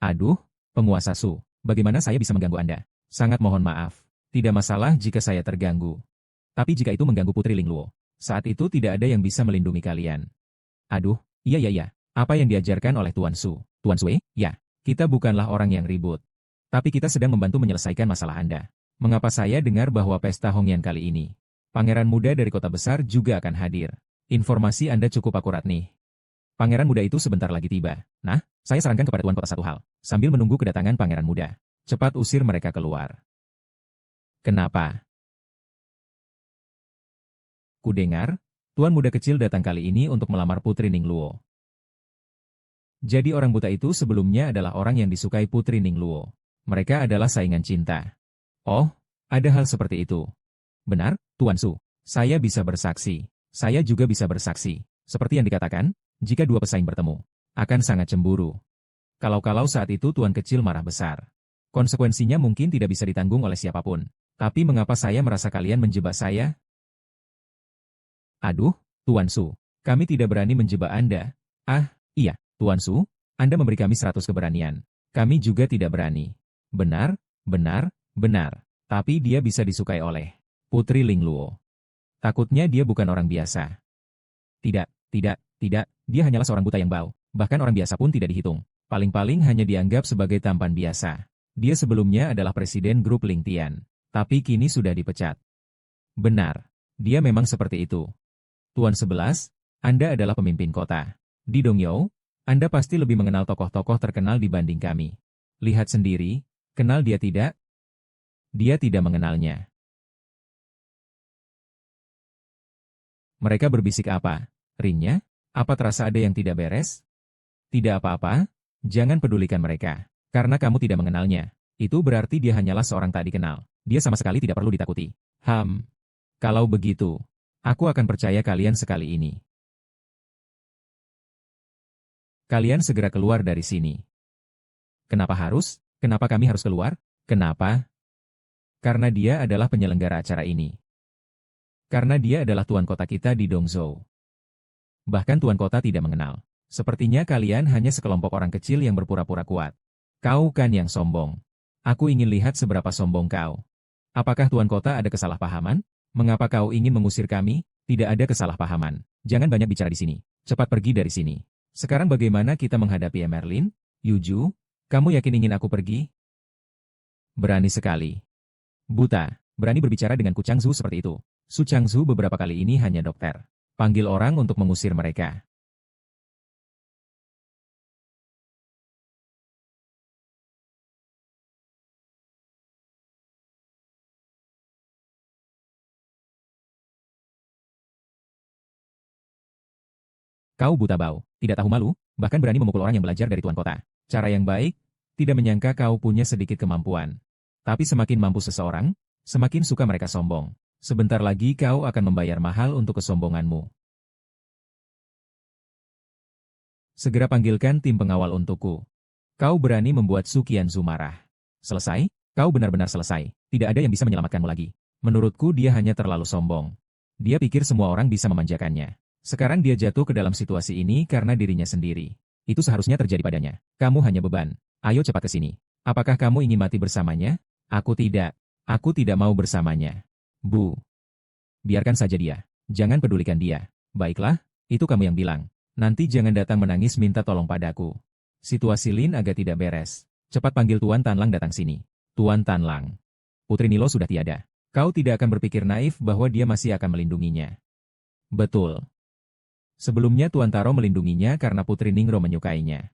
Aduh, penguasa Su. Bagaimana saya bisa mengganggu Anda? Sangat mohon maaf. Tidak masalah jika saya terganggu. Tapi jika itu mengganggu Putri Lingluo, saat itu tidak ada yang bisa melindungi kalian. Aduh, iya. Apa yang diajarkan oleh Tuan Su? Tuan Sue? Ya. Kita bukanlah orang yang ribut. Tapi kita sedang membantu menyelesaikan masalah Anda. Mengapa saya dengar bahwa pesta Hongyan kali ini? Pangeran muda dari kota besar juga akan hadir. Informasi Anda cukup akurat nih. Pangeran muda itu sebentar lagi tiba. Nah, saya sarankan kepada Tuan Kota satu hal. Sambil menunggu kedatangan pangeran muda, cepat usir mereka keluar. Kenapa? Kudengar, Tuan muda kecil datang kali ini untuk melamar Putri Ningluo. Jadi orang buta itu sebelumnya adalah orang yang disukai Putri Ningluo. Mereka adalah saingan cinta. Oh, ada hal seperti itu. Benar, Tuan Su. Saya bisa bersaksi. Saya juga bisa bersaksi. Seperti yang dikatakan, jika dua pesaing bertemu, akan sangat cemburu. Kalau saat itu Tuan kecil marah besar. Konsekuensinya mungkin tidak bisa ditanggung oleh siapapun. Tapi mengapa saya merasa kalian menjebak saya? Aduh, Tuan Su. Kami tidak berani menjebak Anda. Iya. Tuan Su, Anda memberi kami 100 keberanian. Kami juga tidak berani. Benar. Tapi dia bisa disukai oleh Putri Lingluo. Takutnya dia bukan orang biasa. Tidak. Dia hanyalah seorang buta yang bau. Bahkan orang biasa pun tidak dihitung. Paling-paling hanya dianggap sebagai tampan biasa. Dia sebelumnya adalah presiden grup Lingtian. Tapi kini sudah dipecat. Benar. Dia memang seperti itu. Tuan 11, Anda adalah pemimpin kota. Di Dongyou, Anda pasti lebih mengenal tokoh-tokoh terkenal dibanding kami. Lihat sendiri, kenal dia tidak? Dia tidak mengenalnya. Mereka berbisik apa? Ringnya? Apa terasa ada yang tidak beres? Tidak apa-apa, jangan pedulikan mereka. Karena kamu tidak mengenalnya. Itu berarti dia hanyalah seorang tak dikenal. Dia sama sekali tidak perlu ditakuti. Kalau begitu, aku akan percaya kalian sekali ini. Kalian segera keluar dari sini. Kenapa harus? Kenapa kami harus keluar? Kenapa? Karena dia adalah penyelenggara acara ini. Karena dia adalah tuan kota kita di Dongzhou. Bahkan tuan kota tidak mengenal. Sepertinya kalian hanya sekelompok orang kecil yang berpura-pura kuat. Kau kan yang sombong. Aku ingin lihat seberapa sombong kau. Apakah tuan kota ada kesalahpahaman? Mengapa kau ingin mengusir kami? Tidak ada kesalahpahaman. Jangan banyak bicara di sini. Cepat pergi dari sini. Sekarang bagaimana kita menghadapi Emerlin? Yuju, kamu yakin ingin aku pergi? Berani sekali. Buta, berani berbicara dengan Ku Changzu seperti itu. Su Changzu beberapa kali ini hanya dokter. Panggil orang untuk mengusir mereka. Kau buta bau, tidak tahu malu, bahkan berani memukul orang yang belajar dari tuan kota. Cara yang baik, tidak menyangka kau punya sedikit kemampuan. Tapi semakin mampu seseorang, semakin suka mereka sombong. Sebentar lagi kau akan membayar mahal untuk kesombonganmu. Segera panggilkan tim pengawal untukku. Kau berani membuat Su Qianzu marah. Selesai? Kau benar-benar selesai. Tidak ada yang bisa menyelamatkanmu lagi. Menurutku dia hanya terlalu sombong. Dia pikir semua orang bisa memanjakannya. Sekarang dia jatuh ke dalam situasi ini karena dirinya sendiri. Itu seharusnya terjadi padanya. Kamu hanya beban. Ayo cepat ke sini. Apakah kamu ingin mati bersamanya? Aku tidak. Aku tidak mau bersamanya. Bu. Biarkan saja dia. Jangan pedulikan dia. Baiklah, itu kamu yang bilang. Nanti jangan datang menangis minta tolong padaku. Situasi Lin agak tidak beres. Cepat panggil Tuan Tanlang datang sini. Tuan Tanlang. Putri Nilo sudah tiada. Kau tidak akan berpikir naif bahwa dia masih akan melindunginya. Betul. Sebelumnya Tuan Taro melindunginya karena Putri Ningro menyukainya.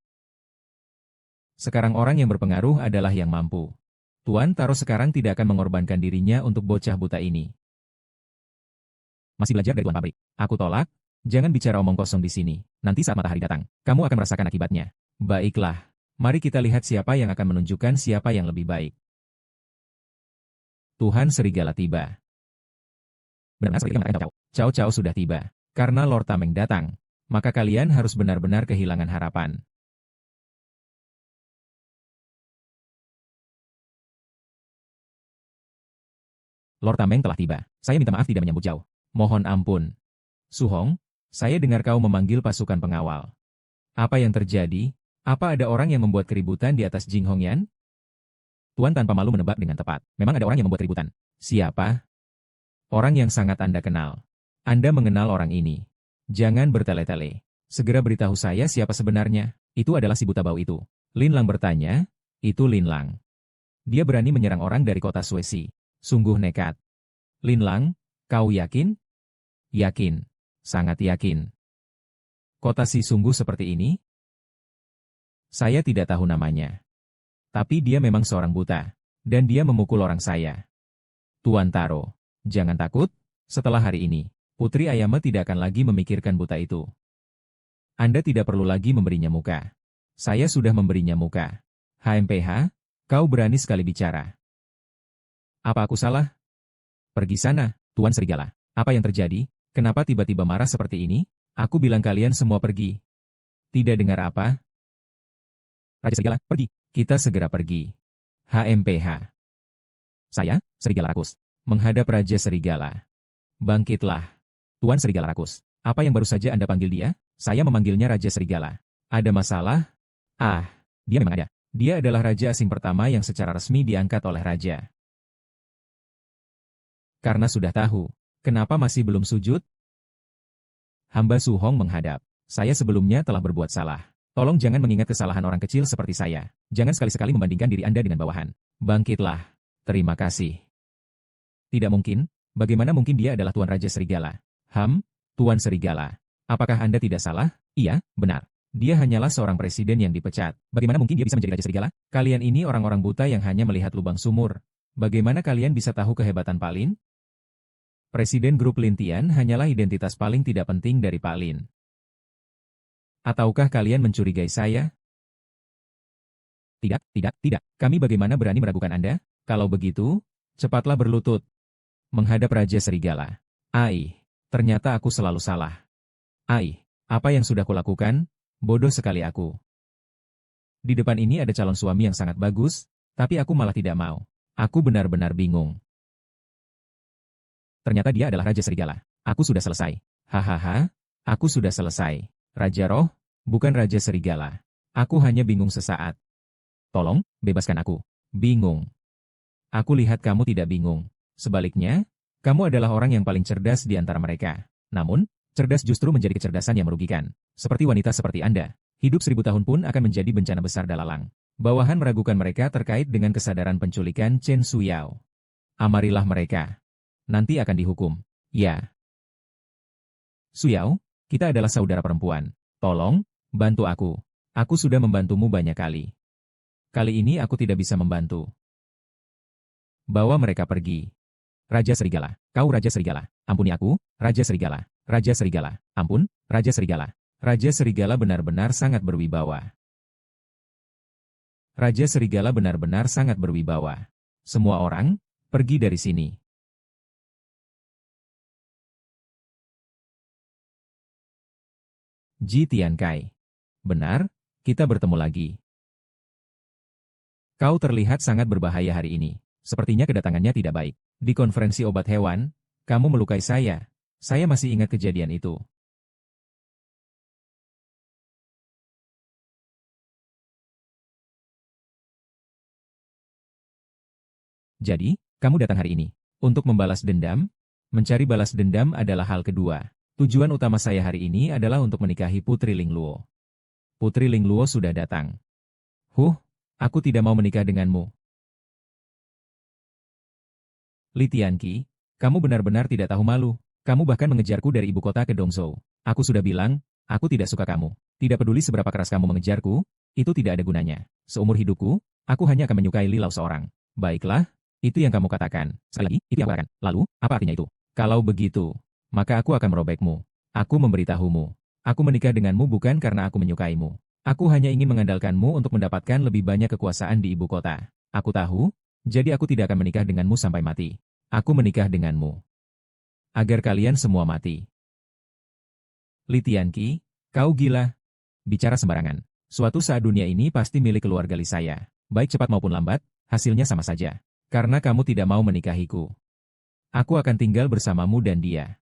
Sekarang orang yang berpengaruh adalah yang mampu. Tuan Taro sekarang tidak akan mengorbankan dirinya untuk bocah buta ini. Masih belajar dari Tuan Pabrik. Aku tolak, jangan bicara omong kosong di sini. Nanti saat matahari datang, kamu akan merasakan akibatnya. Baiklah, mari kita lihat siapa yang akan menunjukkan siapa yang lebih baik. Tuhan Serigala tiba. Benar-benar seperti yang mengatakan Cao. Cao sudah tiba. Karena Lord Tameng datang, maka kalian harus benar-benar kehilangan harapan. Lord Tameng telah tiba. Saya minta maaf tidak menyambut Cao. Mohon ampun. Su Hong, saya dengar kau memanggil pasukan pengawal. Apa yang terjadi? Apa ada orang yang membuat keributan di atas Jing Hongyan? Tuan tanpa malu menebak dengan tepat. Memang ada orang yang membuat keributan. Siapa? Orang yang sangat Anda kenal. Anda mengenal orang ini. Jangan bertele-tele. Segera beritahu saya siapa sebenarnya. Itu adalah si buta bau itu. Lin Lang bertanya, itu Lin Lang. Dia berani menyerang orang dari kota Suesi. Sungguh nekat. Lin Lang, kau yakin? Yakin. Sangat yakin. Kota si sungguh seperti ini? Saya tidak tahu namanya. Tapi dia memang seorang buta. Dan dia memukul orang saya. Tuan Taro, jangan takut. Setelah hari ini, Putri Ayame tidak akan lagi memikirkan buta itu. Anda tidak perlu lagi memberinya muka. Saya sudah memberinya muka. HMPH, kau berani sekali bicara. Apa aku salah? Pergi sana, Tuan Serigala. Apa yang terjadi? Kenapa tiba-tiba marah seperti ini? Aku bilang kalian semua pergi. Tidak dengar apa? Raja Serigala, pergi. Kita segera pergi. HMPH. Saya, Serigala Rakus. Menghadap Raja Serigala. Bangkitlah. Tuan Serigala Rakus. Apa yang baru saja Anda panggil dia? Saya memanggilnya Raja Serigala. Ada masalah? Ah, dia memang ada. Dia adalah raja asing pertama yang secara resmi diangkat oleh raja. Karena sudah tahu, kenapa masih belum sujud? Hamba Su Hong menghadap. Saya sebelumnya telah berbuat salah. Tolong jangan mengingat kesalahan orang kecil seperti saya. Jangan sekali-sekali membandingkan diri Anda dengan bawahan. Bangkitlah. Terima kasih. Tidak mungkin. Bagaimana mungkin dia adalah Tuan Raja Serigala? Tuan Serigala. Apakah Anda tidak salah? Iya, benar. Dia hanyalah seorang presiden yang dipecat. Bagaimana mungkin dia bisa menjadi Raja Serigala? Kalian ini orang-orang buta yang hanya melihat lubang sumur. Bagaimana kalian bisa tahu kehebatan Pak Lin? Presiden grup Lintian hanyalah identitas paling tidak penting dari Pak Lin. Ataukah kalian mencurigai saya? Tidak, tidak, tidak. Kami bagaimana berani meragukan Anda? Kalau begitu, cepatlah berlutut. Menghadap Raja Serigala. Ai, ternyata aku selalu salah. Ai, apa yang sudah kulakukan? Bodoh sekali aku. Di depan ini ada calon suami yang sangat bagus, tapi aku malah tidak mau. Aku benar-benar bingung. Ternyata dia adalah Raja Serigala. Aku sudah selesai. Hahaha, aku sudah selesai. Raja Roh, bukan Raja Serigala. Aku hanya bingung sesaat. Tolong, bebaskan aku. Bingung. Aku lihat kamu tidak bingung. Sebaliknya, kamu adalah orang yang paling cerdas di antara mereka. Namun, cerdas justru menjadi kecerdasan yang merugikan. Seperti wanita seperti Anda. Hidup 1000 tahun pun akan menjadi bencana besar dalalang. Bawahan meragukan mereka terkait dengan kesadaran penculikan Chen Suyao. Amarilah mereka. Nanti akan dihukum. Ya. Suyao, kita adalah saudara perempuan. Tolong, bantu aku. Aku sudah membantumu banyak kali. Kali ini aku tidak bisa membantu. Bawa mereka pergi. Raja Serigala, kau Raja Serigala. Ampuni aku, Raja Serigala. Raja Serigala, ampun, Raja Serigala. Raja Serigala benar-benar sangat berwibawa. Raja Serigala benar-benar sangat berwibawa. Semua orang, pergi dari sini. Ji Tiankai. Benar, kita bertemu lagi. Kau terlihat sangat berbahaya hari ini. Sepertinya kedatangannya tidak baik. Di konferensi obat hewan, kamu melukai saya. Saya masih ingat kejadian itu. Jadi, kamu datang hari ini. Untuk membalas dendam? Mencari balas dendam adalah hal kedua. Tujuan utama saya hari ini adalah untuk menikahi Putri Lingluo. Putri Lingluo sudah datang. Aku tidak mau menikah denganmu. Li Tianqi, kamu benar-benar tidak tahu malu. Kamu bahkan mengejarku dari ibu kota ke Dongzhou. Aku sudah bilang, aku tidak suka kamu. Tidak peduli seberapa keras kamu mengejarku, itu tidak ada gunanya. Seumur hidupku, aku hanya akan menyukai Li Lao seorang. Baiklah, itu yang kamu katakan. Sekali lagi, itu yang aku katakan. Lalu, apa artinya itu? Kalau begitu, maka aku akan merobekmu. Aku memberitahumu. Aku menikah denganmu bukan karena aku menyukaimu. Aku hanya ingin mengandalkanmu untuk mendapatkan lebih banyak kekuasaan di ibu kota. Aku tahu, jadi aku tidak akan menikah denganmu sampai mati. Aku menikah denganmu agar kalian semua mati. Li Tianqi, kau gila. Bicara sembarangan. Suatu saat dunia ini pasti milik keluarga Li saya. Baik cepat maupun lambat, hasilnya sama saja. Karena kamu tidak mau menikahiku. Aku akan tinggal bersamamu dan dia.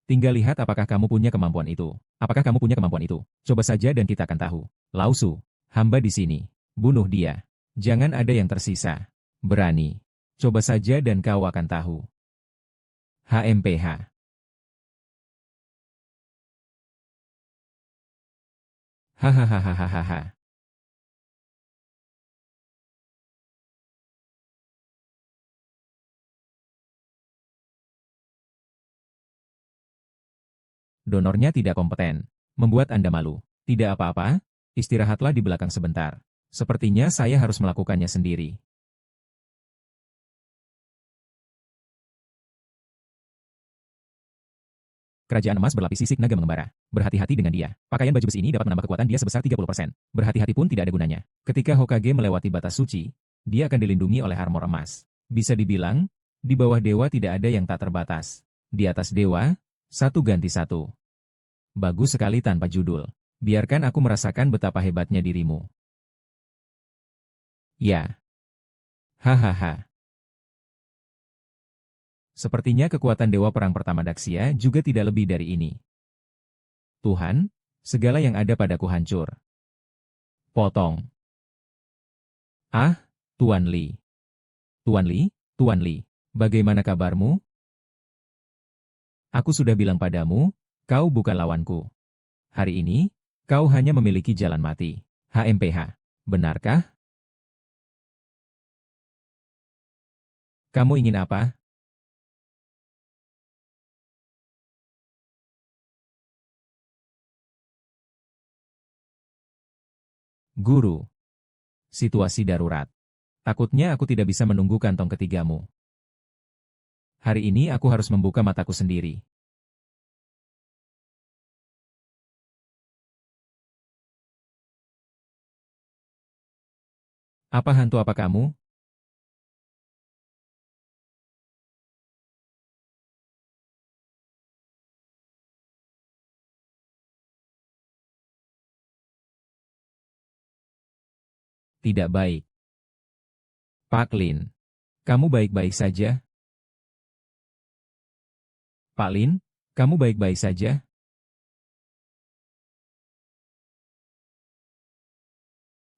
Tinggal lihat apakah kamu punya kemampuan itu. Apakah kamu punya kemampuan itu? Coba saja dan kita akan tahu. Lao Su, hamba di sini. Bunuh dia. Jangan ada yang tersisa. Berani. Coba saja dan kau akan tahu. HMPH. Hahaha. Donornya tidak kompeten. Membuat Anda malu. Tidak apa-apa, istirahatlah di belakang sebentar. Sepertinya saya harus melakukannya sendiri. Kerajaan emas berlapis sisik naga mengembara. Berhati-hati dengan dia. Pakaian baju besi ini dapat menambah kekuatan dia sebesar 30%. Berhati-hati pun tidak ada gunanya. Ketika Hokage melewati batas suci, dia akan dilindungi oleh armor emas. Bisa dibilang, di bawah dewa tidak ada yang tak terbatas. Di atas dewa, satu ganti satu. Bagus sekali tanpa judul. Biarkan aku merasakan betapa hebatnya dirimu. Ya. Hahaha. Sepertinya kekuatan Dewa Perang pertama Daxia juga tidak lebih dari ini. Tuhan, segala yang ada padaku hancur. Potong. Ah, Tuan Li. Tuan Li, Tuan Li, bagaimana kabarmu? Aku sudah bilang padamu, kau bukan lawanku. Hari ini, kau hanya memiliki jalan mati. HMPH. Benarkah? Kamu ingin apa? Guru. Situasi darurat. Takutnya aku tidak bisa menunggu kantong ketigamu. Hari ini aku harus membuka mataku sendiri. Apa hantu apa kamu? Tidak baik. Pak Lin. Kamu baik-baik saja? Pak Lin, kamu baik-baik saja?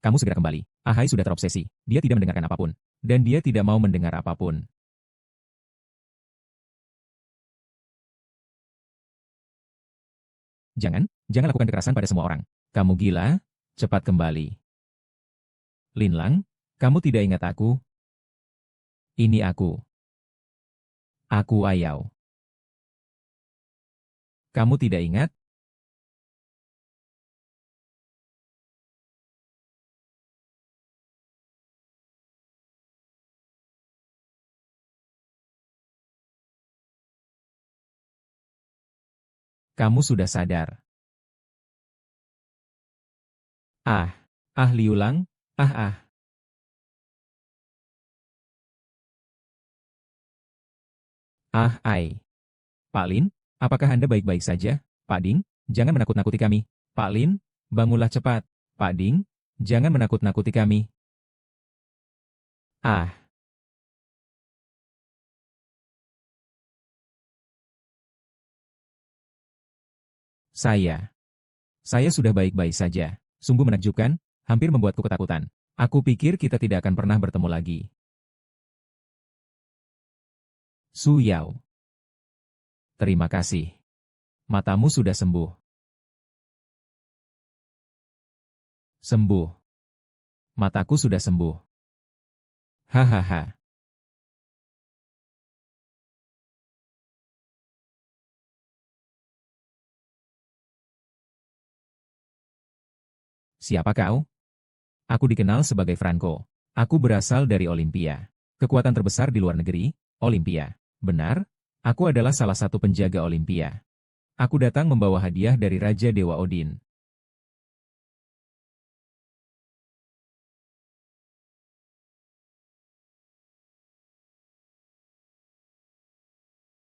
Kamu segera kembali. Ahai sudah terobsesi. Dia tidak mendengarkan apapun. Dan dia tidak mau mendengar apapun. Jangan lakukan kekerasan pada semua orang. Kamu gila? Cepat kembali. Lin Lang, kamu tidak ingat aku? Ini aku. Aku Ayau. Kamu tidak ingat? Kamu sudah sadar. Ah, Liu Lang, ah. Ai. Pak Lin, apakah Anda baik-baik saja? Pak Ding, jangan menakut-nakuti kami. Pak Lin, bangunlah cepat. Pak Ding, jangan menakut-nakuti kami. Ah, saya. Saya sudah baik-baik saja. Sungguh menakjubkan, hampir membuatku ketakutan. Aku pikir kita tidak akan pernah bertemu lagi. Su Yao. Terima kasih. Matamu sudah sembuh. Sembuh. Mataku sudah sembuh. Hahaha. Siapa kau? Aku dikenal sebagai Franco. Aku berasal dari Olimpia. Kekuatan terbesar di luar negeri, Olimpia. Benar? Aku adalah salah satu penjaga Olimpia. Aku datang membawa hadiah dari Raja Dewa Odin.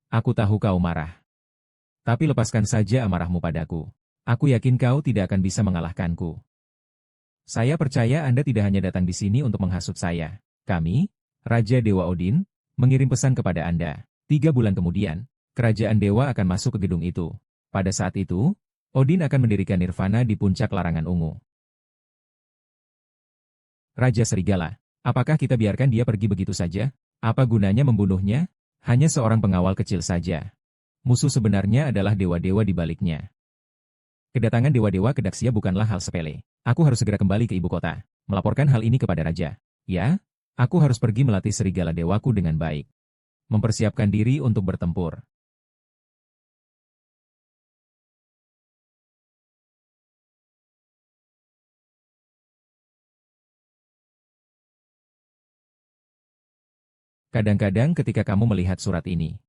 Aku tahu kau marah. Tapi lepaskan saja amarahmu padaku. Aku yakin kau tidak akan bisa mengalahkanku. Saya percaya Anda tidak hanya datang di sini untuk menghasut saya. Kami, Raja Dewa Odin, mengirim pesan kepada Anda. 3 bulan kemudian, kerajaan dewa akan masuk ke gedung itu. Pada saat itu, Odin akan mendirikan Nirvana di puncak larangan ungu. Raja Serigala, apakah kita biarkan dia pergi begitu saja? Apa gunanya membunuhnya? Hanya seorang pengawal kecil saja. Musuh sebenarnya adalah dewa-dewa di baliknya. Kedatangan dewa-dewa ke Daxia bukanlah hal sepele. Aku harus segera kembali ke ibu kota, melaporkan hal ini kepada raja. Ya, aku harus pergi melatih serigala dewaku dengan baik. Mempersiapkan diri untuk bertempur. Kadang-kadang ketika kamu melihat surat ini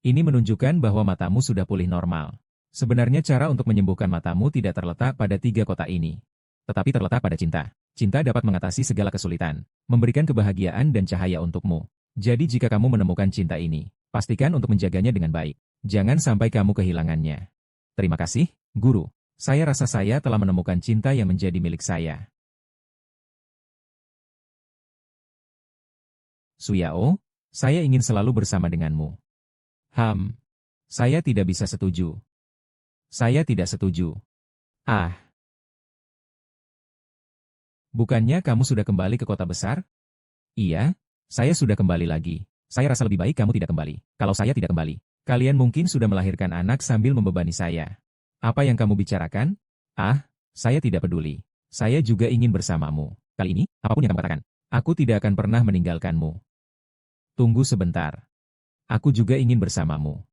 menunjukkan bahwa matamu sudah pulih normal. Sebenarnya cara untuk menyembuhkan matamu tidak terletak pada 3 kota ini, tetapi terletak pada cinta. Cinta dapat mengatasi segala kesulitan, memberikan kebahagiaan dan cahaya untukmu. Jadi jika kamu menemukan cinta ini, pastikan untuk menjaganya dengan baik. Jangan sampai kamu kehilangannya. Terima kasih, Guru. Saya rasa saya telah menemukan cinta yang menjadi milik saya. Su Yao, saya ingin selalu bersama denganmu. Saya tidak bisa setuju. Saya tidak setuju. Ah, bukannya kamu sudah kembali ke kota besar? Iya, saya sudah kembali lagi. Saya rasa lebih baik kamu tidak kembali. Kalau saya tidak kembali, kalian mungkin sudah melahirkan anak sambil membebani saya. Apa yang kamu bicarakan? Ah, saya tidak peduli. Saya juga ingin bersamamu. Kali ini, apapun yang kamu katakan, aku tidak akan pernah meninggalkanmu. Tunggu sebentar. Aku juga ingin bersamamu.